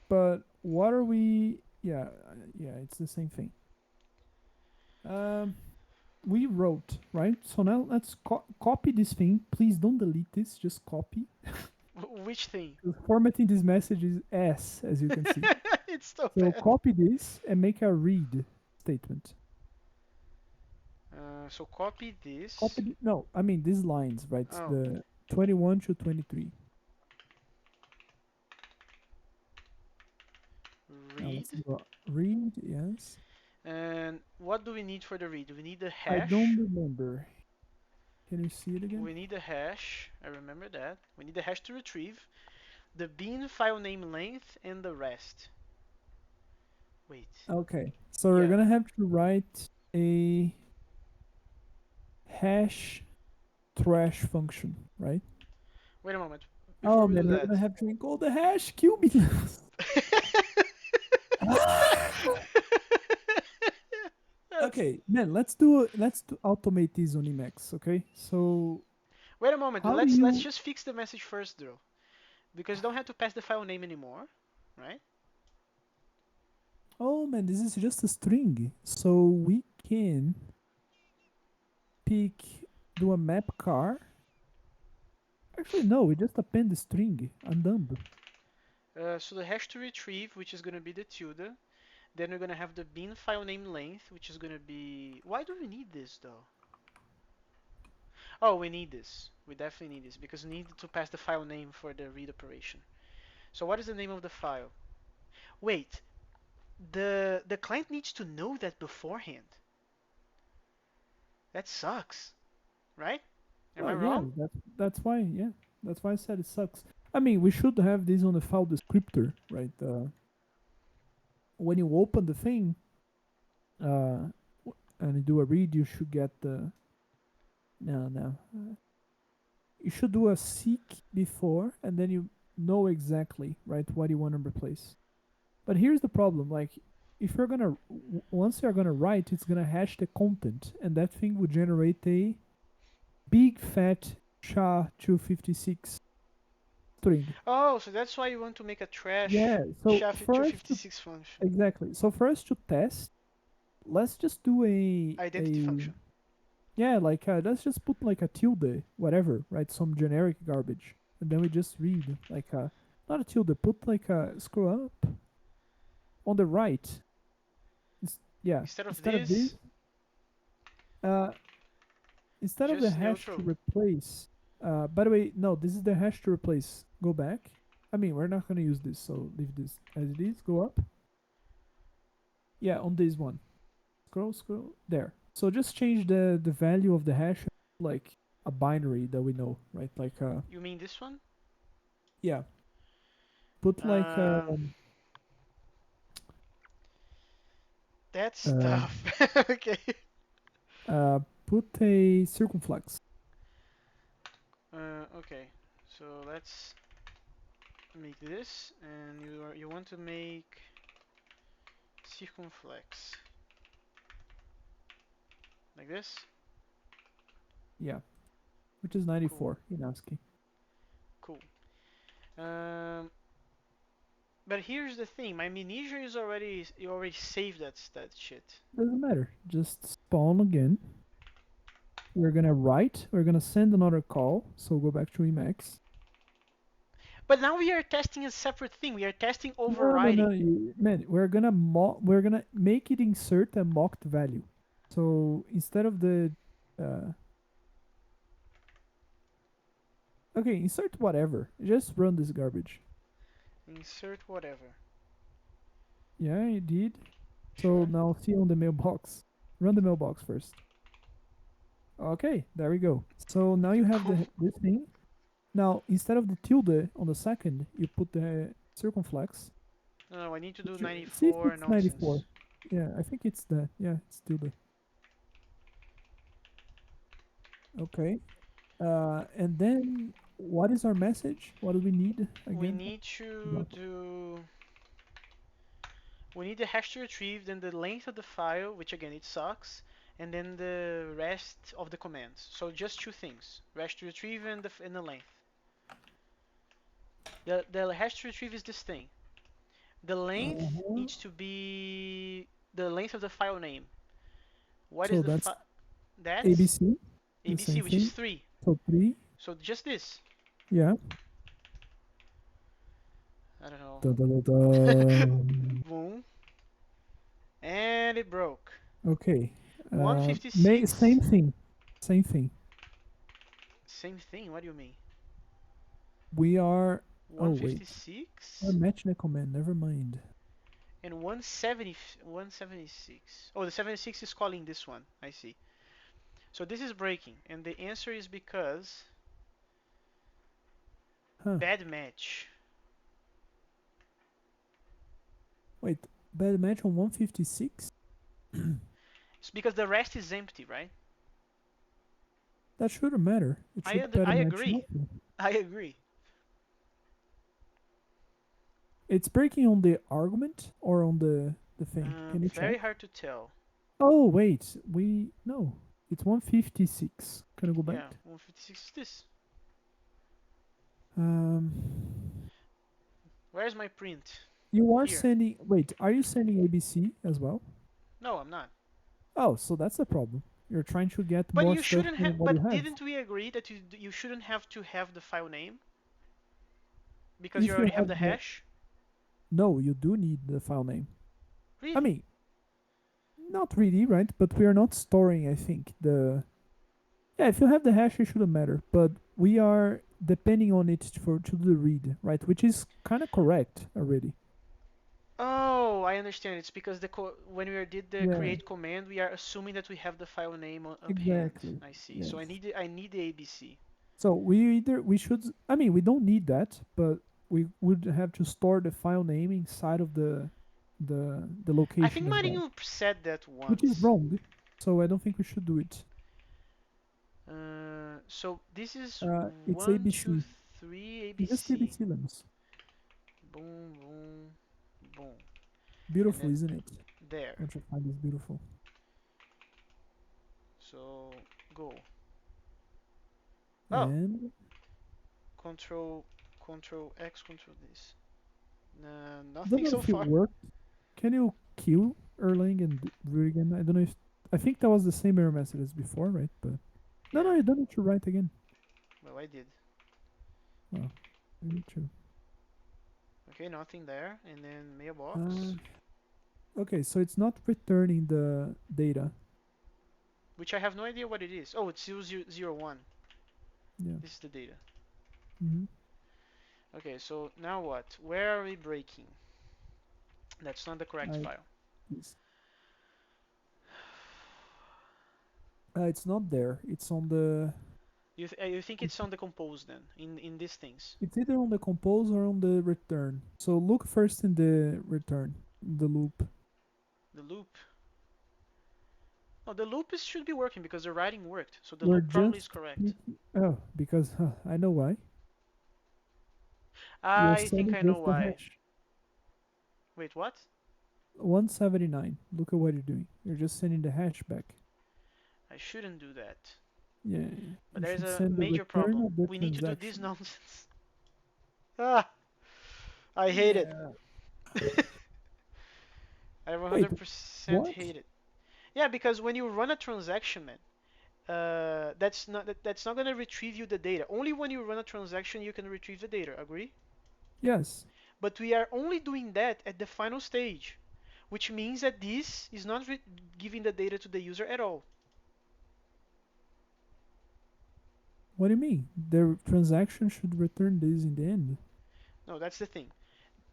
But what are we? Yeah, yeah. It's the same thing. Um, we wrote right. So now let's copy this thing. Please don't delete this. Just copy. Which thing? Formatting this message is S, as you can see. It's so So bad. copy this and make a read statement. So copy this. Copy. No, I mean these lines, right? Oh, The 21 to 23. Now let's read. do a read. Yes. And what do we need for the read? We need the I don't hash. remember. Can you see it again? We need the hash. I remember that. We need the hash to retrieve. The bean file name length and the rest. Wait. Okay. So we're Yeah. gonna have to write a hash trash function, right? Wait a moment. Before Oh we do man, we're that. gonna have to encode the hash. Kill me. Okay, man. Let's do automate these on Emacs. Okay. So Wait a moment. how do Let's you? just fix the message first, though, because you don't have to pass the file name anymore, right? Oh man, this is just a string. So we can pick do a map car. Actually, no. We just append the string. I'm dumb. So the hash to retrieve, which is gonna be the tilde. Then we're gonna have the bean file name length, which is gonna be. Why do we need this though? Oh, we need this. We definitely need this because we need to pass the file name for the read operation. So what is the name of the file? Wait, the client needs to know that beforehand. That sucks, right? Am I Well, yeah, wrong? that's why. Yeah, that's why I said it sucks. I mean, we should have this on the file descriptor, right? When you open the thing, and you do a read, you should get the no. You should do a seek before, and then you know exactly right what you want to replace. But here's the problem: like, if you're gonna once you're gonna write, it's gonna hash the content, and that thing will generate a big fat SHA-256 string. Oh, so that's why you want to make a trash Yeah. So for us to SHA-256 function. exactly. So for us to test, let's just do Identity a function. yeah, like let's just put like a tilde, whatever, right? Some generic garbage, and then we just read like not a tilde. Put like a scroll up on the right. Yeah, Instead of instead of this, this, uh, instead of the just hash to neutral. replace. By the way, no, this is the hash to replace. Go back. I mean, we're not gonna use this, so leave this as it is. Go up. Yeah, on this one. Scroll. There. So just change the value of the hash like a binary that we know, right? Like You mean this one? yeah. Put like Um, that's uh, tough. Okay. put a circumflex. Okay. So let's make this, and you want to make circumflex like this. Yeah, which is Cool. 94 in ASCII. Cool. Um, but here's the thing. My miniature is already you already saved that shit. Doesn't matter. Just spawn again. We're gonna write. We're gonna send another call. So go back to Emacs. But now we are testing a separate thing. We are testing No. overriding. Man, we're gonna make it insert a mocked value. So instead of the uh, okay, insert whatever. Just run this garbage. Insert whatever. Yeah, you did. So Sure. now see on the mailbox. Run the mailbox first. Okay, there we go. So now you have Cool. this thing. Now instead of the tilde on the second, you put the circumflex. No, I need to do See if 94 it's 94. nonsense. Yeah, I think it's that. Yeah, it's tilde. Okay. And then what is our message? What do we need We again? need to About- do. We need the hash to retrieve, then the length of the file, which again it sucks, and then the rest of the commands. So just two things: hash to retrieve and the length. The hash to retrieve is this thing. The length Uh-huh. needs to be the length of the file name. What is So the that's that's ABC, the ABC, same which is thing. 3. So 3. So just this. Yeah. I don't know. Da, da, da, da. Boom. And it broke. Okay. Same 156. thing. Same thing. Same thing. What do you mean? We are. Oh wait. We're 156 matching a command. Never mind. and 170, 176. Oh, the 76 is calling this one. I see. So this is breaking, and the answer is because Huh. bad match. Wait. Bad match on 156. It's because the rest is empty, right? That shouldn't matter. It should better I match agree. nothing. I agree. It's breaking on the argument or on the thing. Can you Very check? hard to tell. Oh wait. We no. It's 156. Can I go Yeah, back? 156 is this. Um. Where's my print? You are Here. sending. Wait. Are you sending ABC as well? No, I'm not. Oh, so that's the problem. You're trying to get But more you stuff shouldn't have. than what you But have. didn't we agree that you shouldn't have to have the file name because you If you already have have the the hash? no, you do need the file name. I Really? mean, not really, right? But we are not storing. I think the yeah. If you have the hash, it shouldn't matter. But we are depending on it for to do the read, right? Which is kind of correct already. Oh, I understand. It's because when we did the Yeah, create command, we are assuming that we have the file name up hand. exactly. I see. So Yes. I need the ABC. So we should, I mean, we don't need that, but we would have to store the file name inside of the I location think of that, Marinho said that which is once. wrong. So I don't think we should do it. So this is It's one, two, ABC. three Just ABC. ABC lemons. Boom, boom, boom, and Beautiful, then isn't it? there. Don't you find this beautiful? So go. Oh, And control, control X, control this. I don't Nothing know so if it far. worked. Can you kill Erlang and do it again? I don't know if I think that was the same error message as before, right? But no, no, Yeah, you don't need to write again. well I did. Oh, you need to. Okay, nothing there, and then Uh, mailbox, okay, so it's not returning the data. which I have no idea what it is. Oh, it's 0001. Yeah. This is the data. hmm Okay, so now what? Where are we breaking? That's not the correct I file. it's, it's not there. It's on the. You think it's on the compose then in these things? It's either on the compose or on the return. So look first in the return, the loop. The loop. No, the loop should be working because the writing worked. So the We're loop probably is just correct. clicking. Oh, because I know why. You're I think setting I know just the why. hash. Wait, what? 179. Look at what you're doing. You're just sending the hash back. I shouldn't do that. Yeah, But you there's should a send the major return problem. of the We need to do this transaction. nonsense. Ah, I hate it. Yeah. I Wait, 100% what? hate it. Yeah, because when you run a transaction, man, that's not gonna retrieve you the data. Only when you run a transaction you can retrieve the data. Agree? Yes. But we are only doing that at the final stage, which means that this is not giving the data to the user at all. What do you mean? The transaction should return this in the end. No, that's the thing.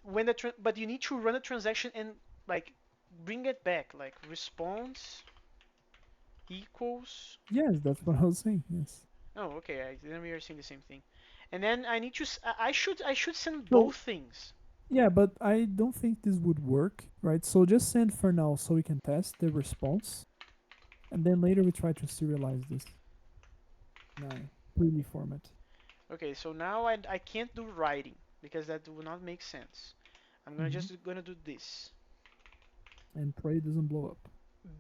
But you need to run a transaction and like bring it back, like response equals. Yes, that's what I was saying. Yes. Oh, okay. Then we are seeing the same thing. And then I need to. I should send So both things. yeah, but I don't think this would work, right? So just send for now so we can test the response, and then later we try to serialize this in a 3D format. Okay, so now I can't do writing because that would not make sense. I'm hmm gonna do this. And pray it doesn't blow up.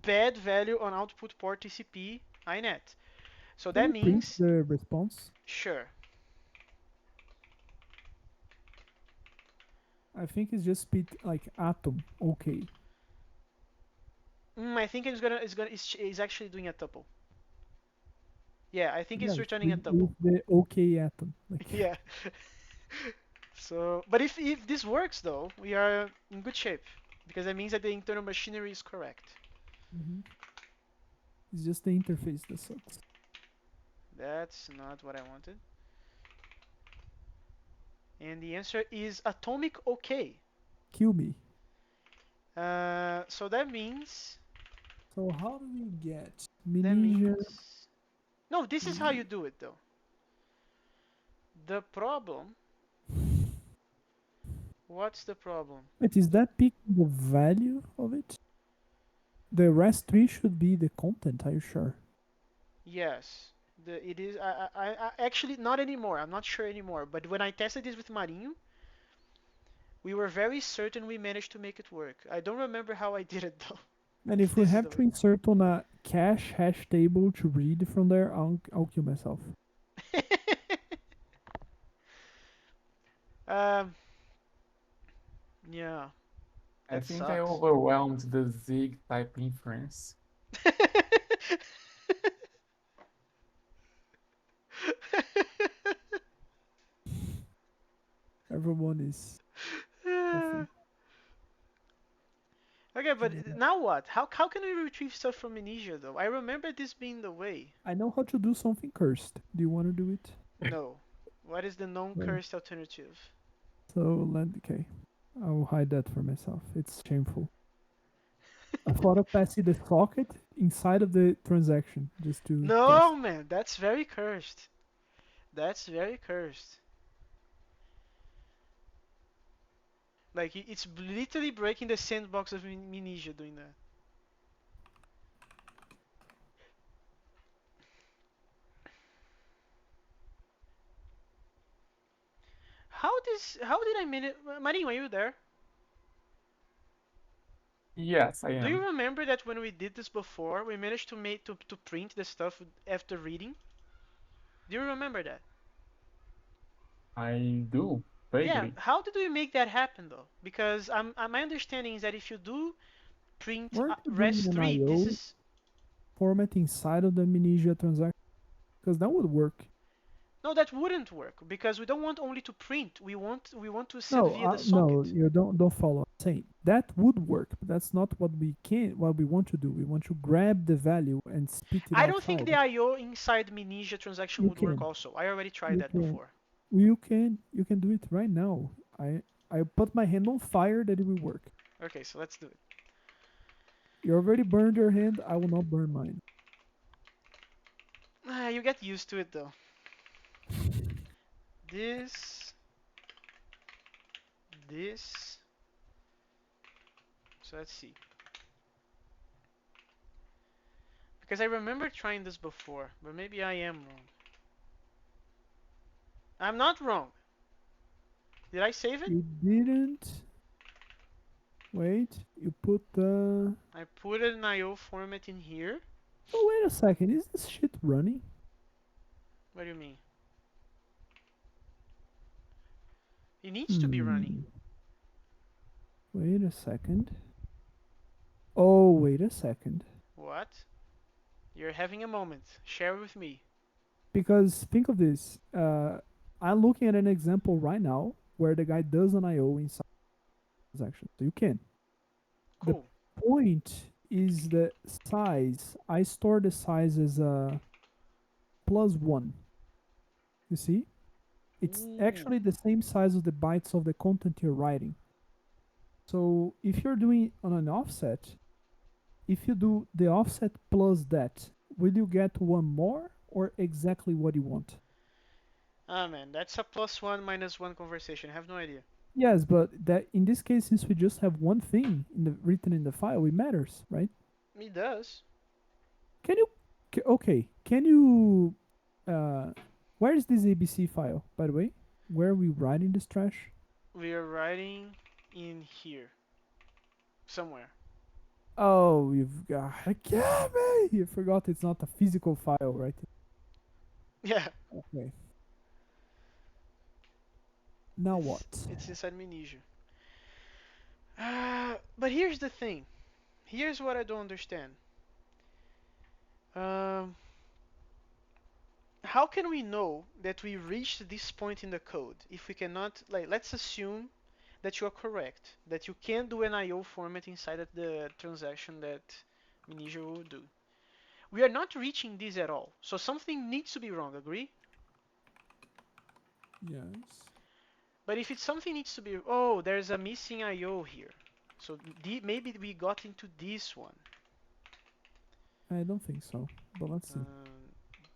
Bad value on output port TCP inet. So Can that you print means the response? sure. I think it's just spit like atom. Okay. I think it's actually doing a tuple. Yeah, I think it's Yes, returning a with tuple. the okay atom. Like. Yeah. So, but if this works though, we are in good shape because that means that the internal machinery is correct. hmm It's just the interface that sucks. That's not what I wanted. And the answer is atomic OK. Kill me. So that means So how do we get that Miniger? means no. This is how you do it though. The problem. What's the problem? Wait, is that picking the value of it? The rest tree should be the content, are you sure? Yes, it is. I actually not anymore. I'm not sure anymore. But when I tested this with Marinho, we were very certain we managed to make it work. I don't remember how I did it though. And If if we this is have the to way. insert on a cache hash table to read from there, I'll kill myself. um. Yeah, I that think I sucks. overwhelmed the Zig type inference. Everyone is suffering. Okay, but Yeah. now what? How can we retrieve stuff from Amnesia though? I remember this being the way. I know how to do something cursed. Do you want to do it? No. What is the Well, non-cursed alternative? so let okay. I'll hide that for myself. It's shameful. I thought of passing the socket inside of the transaction just to test. No, man, that's very cursed. That's very cursed. Like it's literally breaking the sandbox of Mnesia doing that. How did I manage? Marinho, are you there? Yes, I Do you am. remember that when we did this before, we managed to make to print the stuff after reading? Do you remember that? I do, Yeah. vaguely. How did we make that happen though? Because my understanding is that if you do print Weren't you doing an res3, this IO is format inside of the Amnesia transaction? Because that would work. no, that wouldn't work because we don't want only to print. We want to send No, via the no, socket. you don't follow. I'm saying that would work, but that's not what we want to do. We want to grab the value and spit it I don't think outside. the IO inside Mnesia transaction You would work can, also. I already tried you that can, before. you can do it right now. I put my hand on fire that it will work. Okay, so let's do it. You already burned your hand. I will not burn mine. You get used to it though. This, this. So let's see. Because I remember trying this before, but maybe I am wrong. I'm not wrong. Did I save it? You didn't. Wait. You put the. I put an IO format in here. Oh, wait a second. Is this shit running? What do you mean? It needs to be running. Hmm. Wait a second. Oh, wait a second. What? You're having a moment. Share with me. Because think of this. I'm looking at an example right now where the guy does an IO inside transaction. So you can. The Cool. point is the size. I store the size as a +1. You see? It's Ooh. actually the same size of the bytes of the content you're writing. So if you're doing on an offset, if you do the offset plus that, will you get one more or exactly what you want? Ah man, that's a +1 -1 conversation. I have no idea. Yes, but that in this case, since we just have one thing written in the file, it matters, right? It does. Can you? Okay. Can you? Uh, where is this ABC file, by the way? Where are we writing this trash? We are writing in here. Somewhere. Oh, you've got. Damn it! You forgot it's not a physical file, right? Yeah. Okay. Now It's what? it's inside Mnesia. But here's the thing. Here's what I don't understand. Um, how can we know that we reached this point in the code if we cannot, like, let's assume that you are correct, that you can do an IO format inside of the transaction that Mnesia will do. We are not reaching this at all, so something needs to be wrong, agree? Yes. But if it's something needs to be, oh, there's a missing IO here. So maybe we got into this one. I don't think so, but let's see.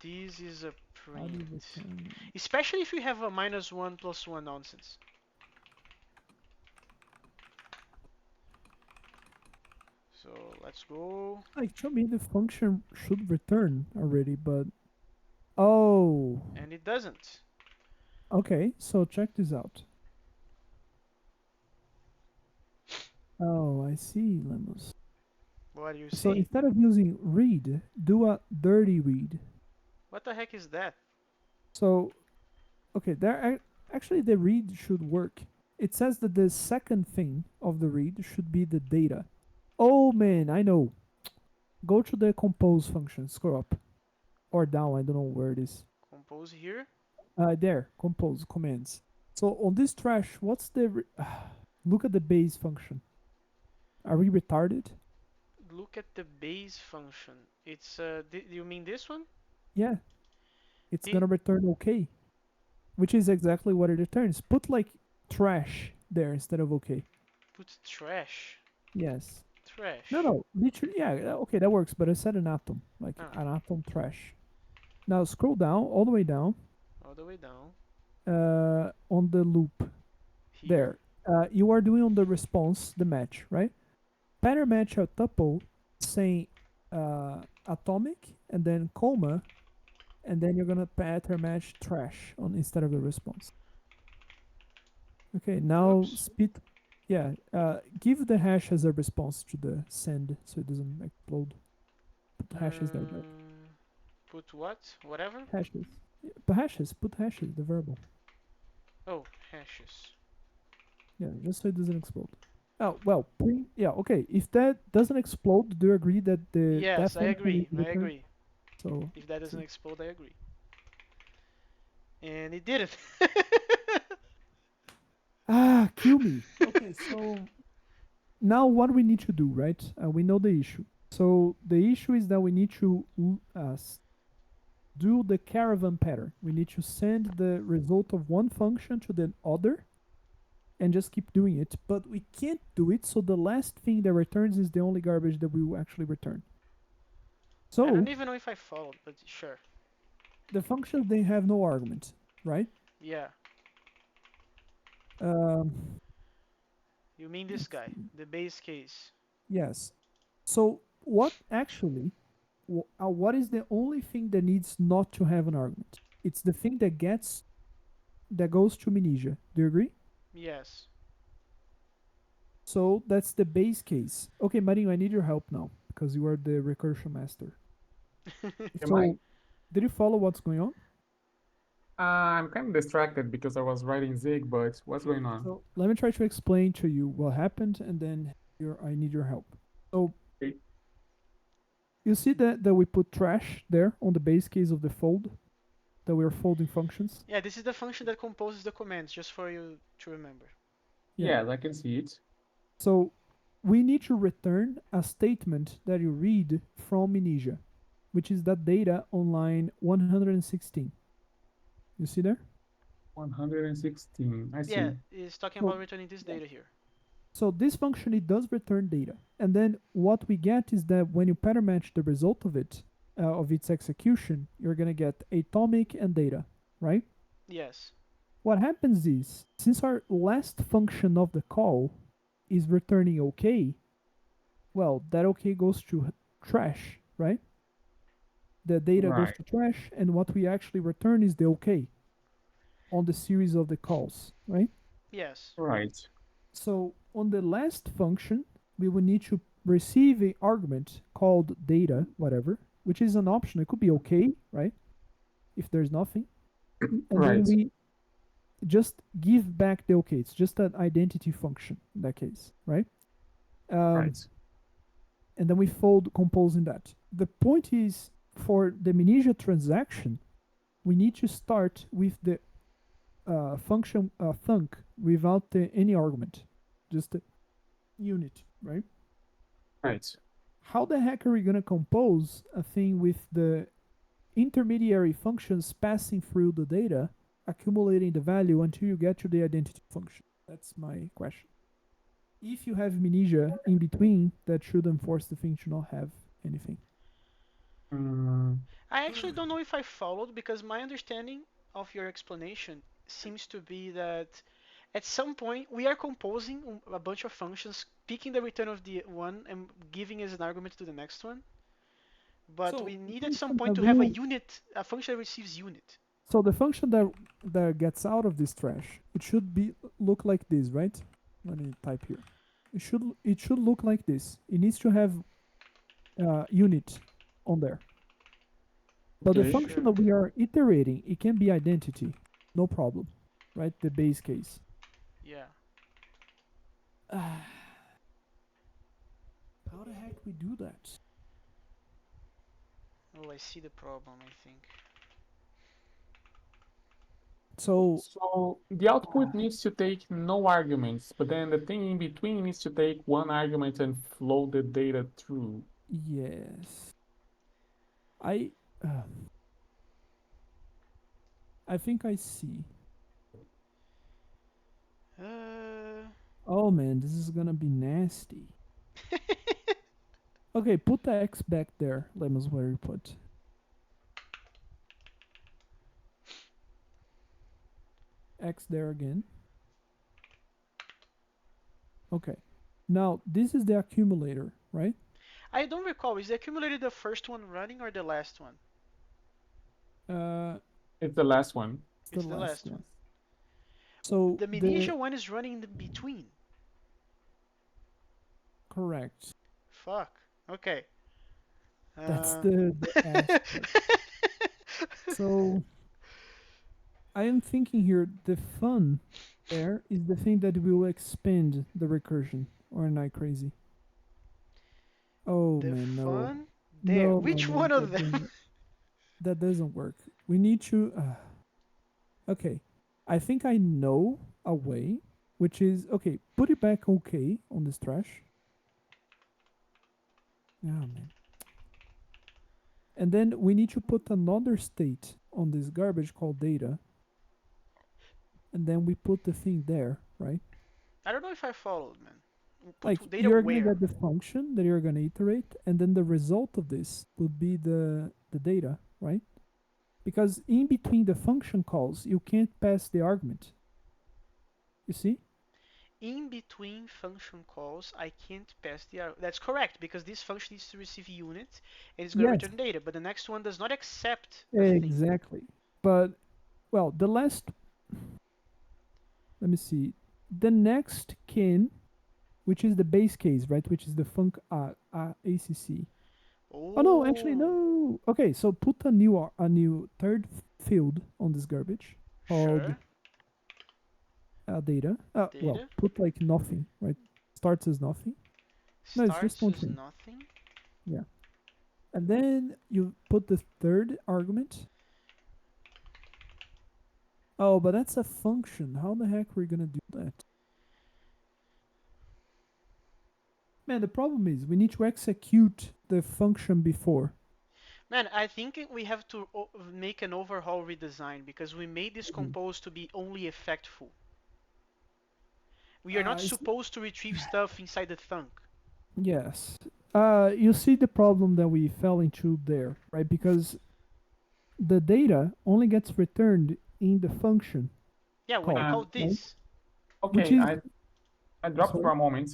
This is a How do you print. return? Especially if you have a -1 +1 nonsense. So let's go. Like, show me the function should return already, but oh, And it doesn't. okay. So check this out. Oh, I see, Lemos. What do you So see? instead of using read, do a dirty read. What the heck is that? So okay, actually the read should work. It says that the second thing of the read should be the data. Oh man, I know. Go to the compose function, scroll up or down. I don't know where it is. Compose here. There, compose commands. So on this trash, what's the look at the base function? Are we retarded? Look at the base function. It's you mean this one? Yeah, it's The gonna return okay, which is exactly what it returns. Put like trash there instead of okay. Put trash. Yes. No, Trash. no, literally, yeah, okay, that works. But I said an atom, like Ah, an atom trash. Now scroll down, all the way down, all the way down. on the loop Here. there. You are doing on the response the match, right? Pattern match a tuple saying atomic and then comma, and then you're gonna pattern match trash on instead of the response. Okay, now Whoops. speed. Yeah, give the hash as a response to the send so it doesn't explode. Put the hashes there, but Put what? Whatever? hashes. Yeah, but hashes, put hashes, the verbal. Oh, hashes. Yeah, just so it doesn't explode. Oh, well, yeah, okay. If that doesn't explode, do you agree that the that Yes, I function agree. is I returned? agree. So, If that doesn't see. explode, I agree. And it didn't. Ah, kill me. Okay, so now what we need to do, right? We know the issue. So the issue is that we need to do the caravan pattern. We need to send the result of one function to the other and just keep doing it. But we can't do it, so the last thing that returns is the only garbage that we will actually return. I don't So even know if I followed, but sure. the functions they have no argument, right? Yeah. Um, You mean this let's guy, see. the base case. Yes. So what actually, what is the only thing that needs not to have an argument? It's the thing that goes to Mnesia. Do you agree? Yes. So that's the base case. Okay, Marinho, I need your help now because you are the recursion master. Am I? So did you follow what's going on? I'm kind of distracted because I was writing Zig, but what's going on? So let me try to explain to you what happened, and then I need your help. So Okay. you see that we put trash there on the base case of the fold that we are folding functions. Yeah, this is the function that composes the commands, just for you to remember. Yeah. Yes, I can see it. So we need to return a statement that you read from Mnesia, which is that data on line 116. You see there? 116. I Yeah, see. it's talking So about returning this data here. So this function, it does return data. And then what we get is that when you pattern match the result of it, of its execution, you're going to get atomic and data, right? Yes. What happens is, since our last function of the call is returning OK, well, that OK goes to trash, right? The data goes Right. to trash, and what we actually return is the OK on the series of the calls, right? Yes. Right. So on the last function, we will need to receive a argument called data, whatever, which is an option. It could be okay, right? If there's nothing. And then Right. we just give back the okay. It's just an identity function in that case, right? Um, Right. and then we fold composing that. The point is for the Mnesia transaction, we need to start with the function thunk without any argument, just a unit, right? Right. How the heck are we going to compose a thing with the intermediary functions passing through the data, accumulating the value until you get to the identity function? That's my question. If you have Mnesia in between, that should enforce the thing to not have anything. Mm, I actually don't know if I followed because my understanding of your explanation seems to be that at some point we are composing a bunch of functions, picking the return of the one and giving as an argument to the next one. But So we the need at some function that point to have a will, unit, a function that receives unit. so the function that gets out of this trash, it should be look like this, right? Let me type here. It should look like this. It needs to have unit on there. But the okay. function Sure. that we are iterating, it can be identity, no problem, right? The base case. Yeah. How the heck we do that? Oh, I see the problem, I think. So So the output needs to take no arguments, but then the thing in between needs to take one argument and flow the data through. yes, I uh, I think I see. Uh, Oh man, this is gonna be nasty. Okay, put the X back there. Lemons, where you put X there again. Okay. Now this is the accumulator, right? I don't recall. Is the accumulator the first one running or the last one? Uh, It's the last one. it's the It's the last last one. one. So The the Mnesia one is running in between. correct. Fuck. Okay. That's Uh, the edge part. So I am thinking here the fun there is the thing that will expand the recursion. Or am I crazy? Oh the man, no. fun there. No, no, Which no. one of them? That doesn't work. We need to okay. I think I know a way, which is okay, put it back okay on this trash. Oh man. And then we need to put another state on this garbage called data. And then we put the thing there, right? I don't know if I followed, man. Like Put data you're gonna where? get the function that you're gonna iterate, and then the result of this would be the data, right? Because in between the function calls, you can't pass the argument. You see? In between function calls, I can't pass the arrow. That's correct, because this function needs to receive unit and it's going to Yes, return data, but the next one does not accept a thing. exactly. But well, the last, let me see, the next can, which is the base case, right? Which is the func ACC. Oh no, actually Oh, no. Okay, so put a new third field on this garbage called sure. data. Well, Data put like nothing, right? Starts as nothing. No, it's just starts one as thing. nothing. Yeah. And then you put the third argument. Oh, but that's a function. How the heck are we gonna do that? Man, the problem is we need to execute the function before. Man, I think we have to make an overhaul redesign because we made this Mhm. compose to be only effectful. We are not It's supposed to retrieve stuff inside the thunk. yes. You see the problem that we fell into there, right? Because the data only gets returned in the function Yeah, when you call, call Um, right? this. Which okay, is I dropped sorry. for a moment.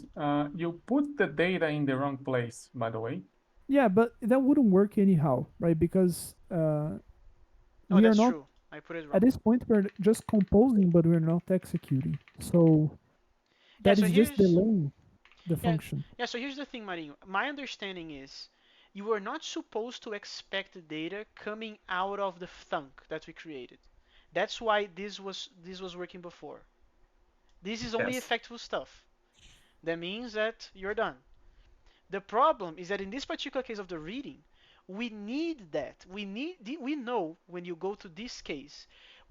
You put the data in the wrong place, by the way. Yeah, but that wouldn't work anyhow, right? Because Oh, we are that's not true. I put it at wrong. this point. We're just composing, but we're not executing. So Yeah, that so is just here's delaying the yeah, function. yeah, so here's the thing, Marinho. My understanding is you are not supposed to expect the data coming out of the thunk that we created. That's why this was working before. This is only Yes. effectful stuff. That means that you're done. The problem is that in this particular case of the reading, we need that. We know when you go to this case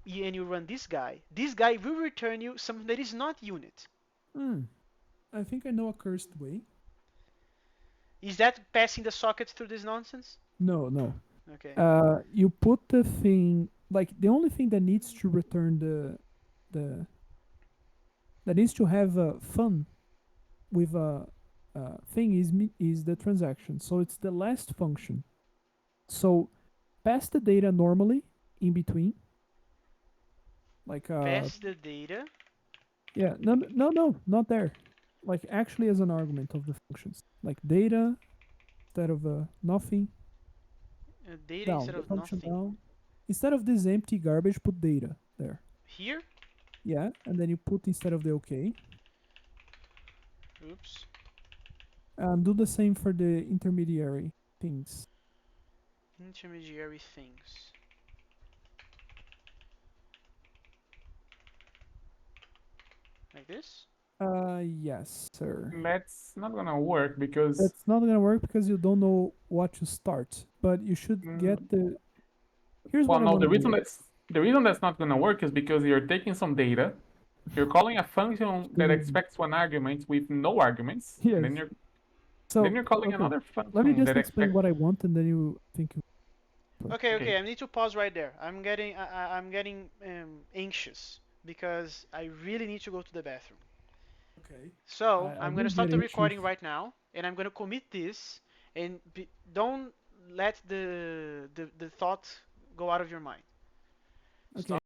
and you run this guy will return you something that is not unit. Hmm. I think I know a cursed way. Is that passing the socket through this nonsense? No, no. Okay. You put the thing like the only thing that needs to return the that needs to have fun with a thing is the transaction. So it's the last function. So pass the data normally in between, like Pass the data. yeah, no, no, no, not there. Like actually as an argument of the functions, like data instead of nothing Data down instead the of function nothing. down. Instead of this empty garbage, put data there. Here? Yeah, and then you put instead of the okay, Oops. and do the same for the intermediary things. Intermediary things. Like this? Yes, sir. That's not gonna work because That's not gonna work because you don't know what to start. But you should mm, get the. Here's well, what I'm no, gonna do. the reason that's not gonna work is because you're taking some data, you're calling a function that Believe me. expects one argument with no arguments, and Yes. then So you're calling okay, another let me function just that explain expects. what I want, and then you think. Okay, Okay, okay. I need to pause right there. I'm getting anxious because I really need to go to the bathroom. Okay. So I I'm gonna do start get the it, Chief. recording right now, and I'm gonna commit this, and don't let the thought go out of your mind. Okay. Stop.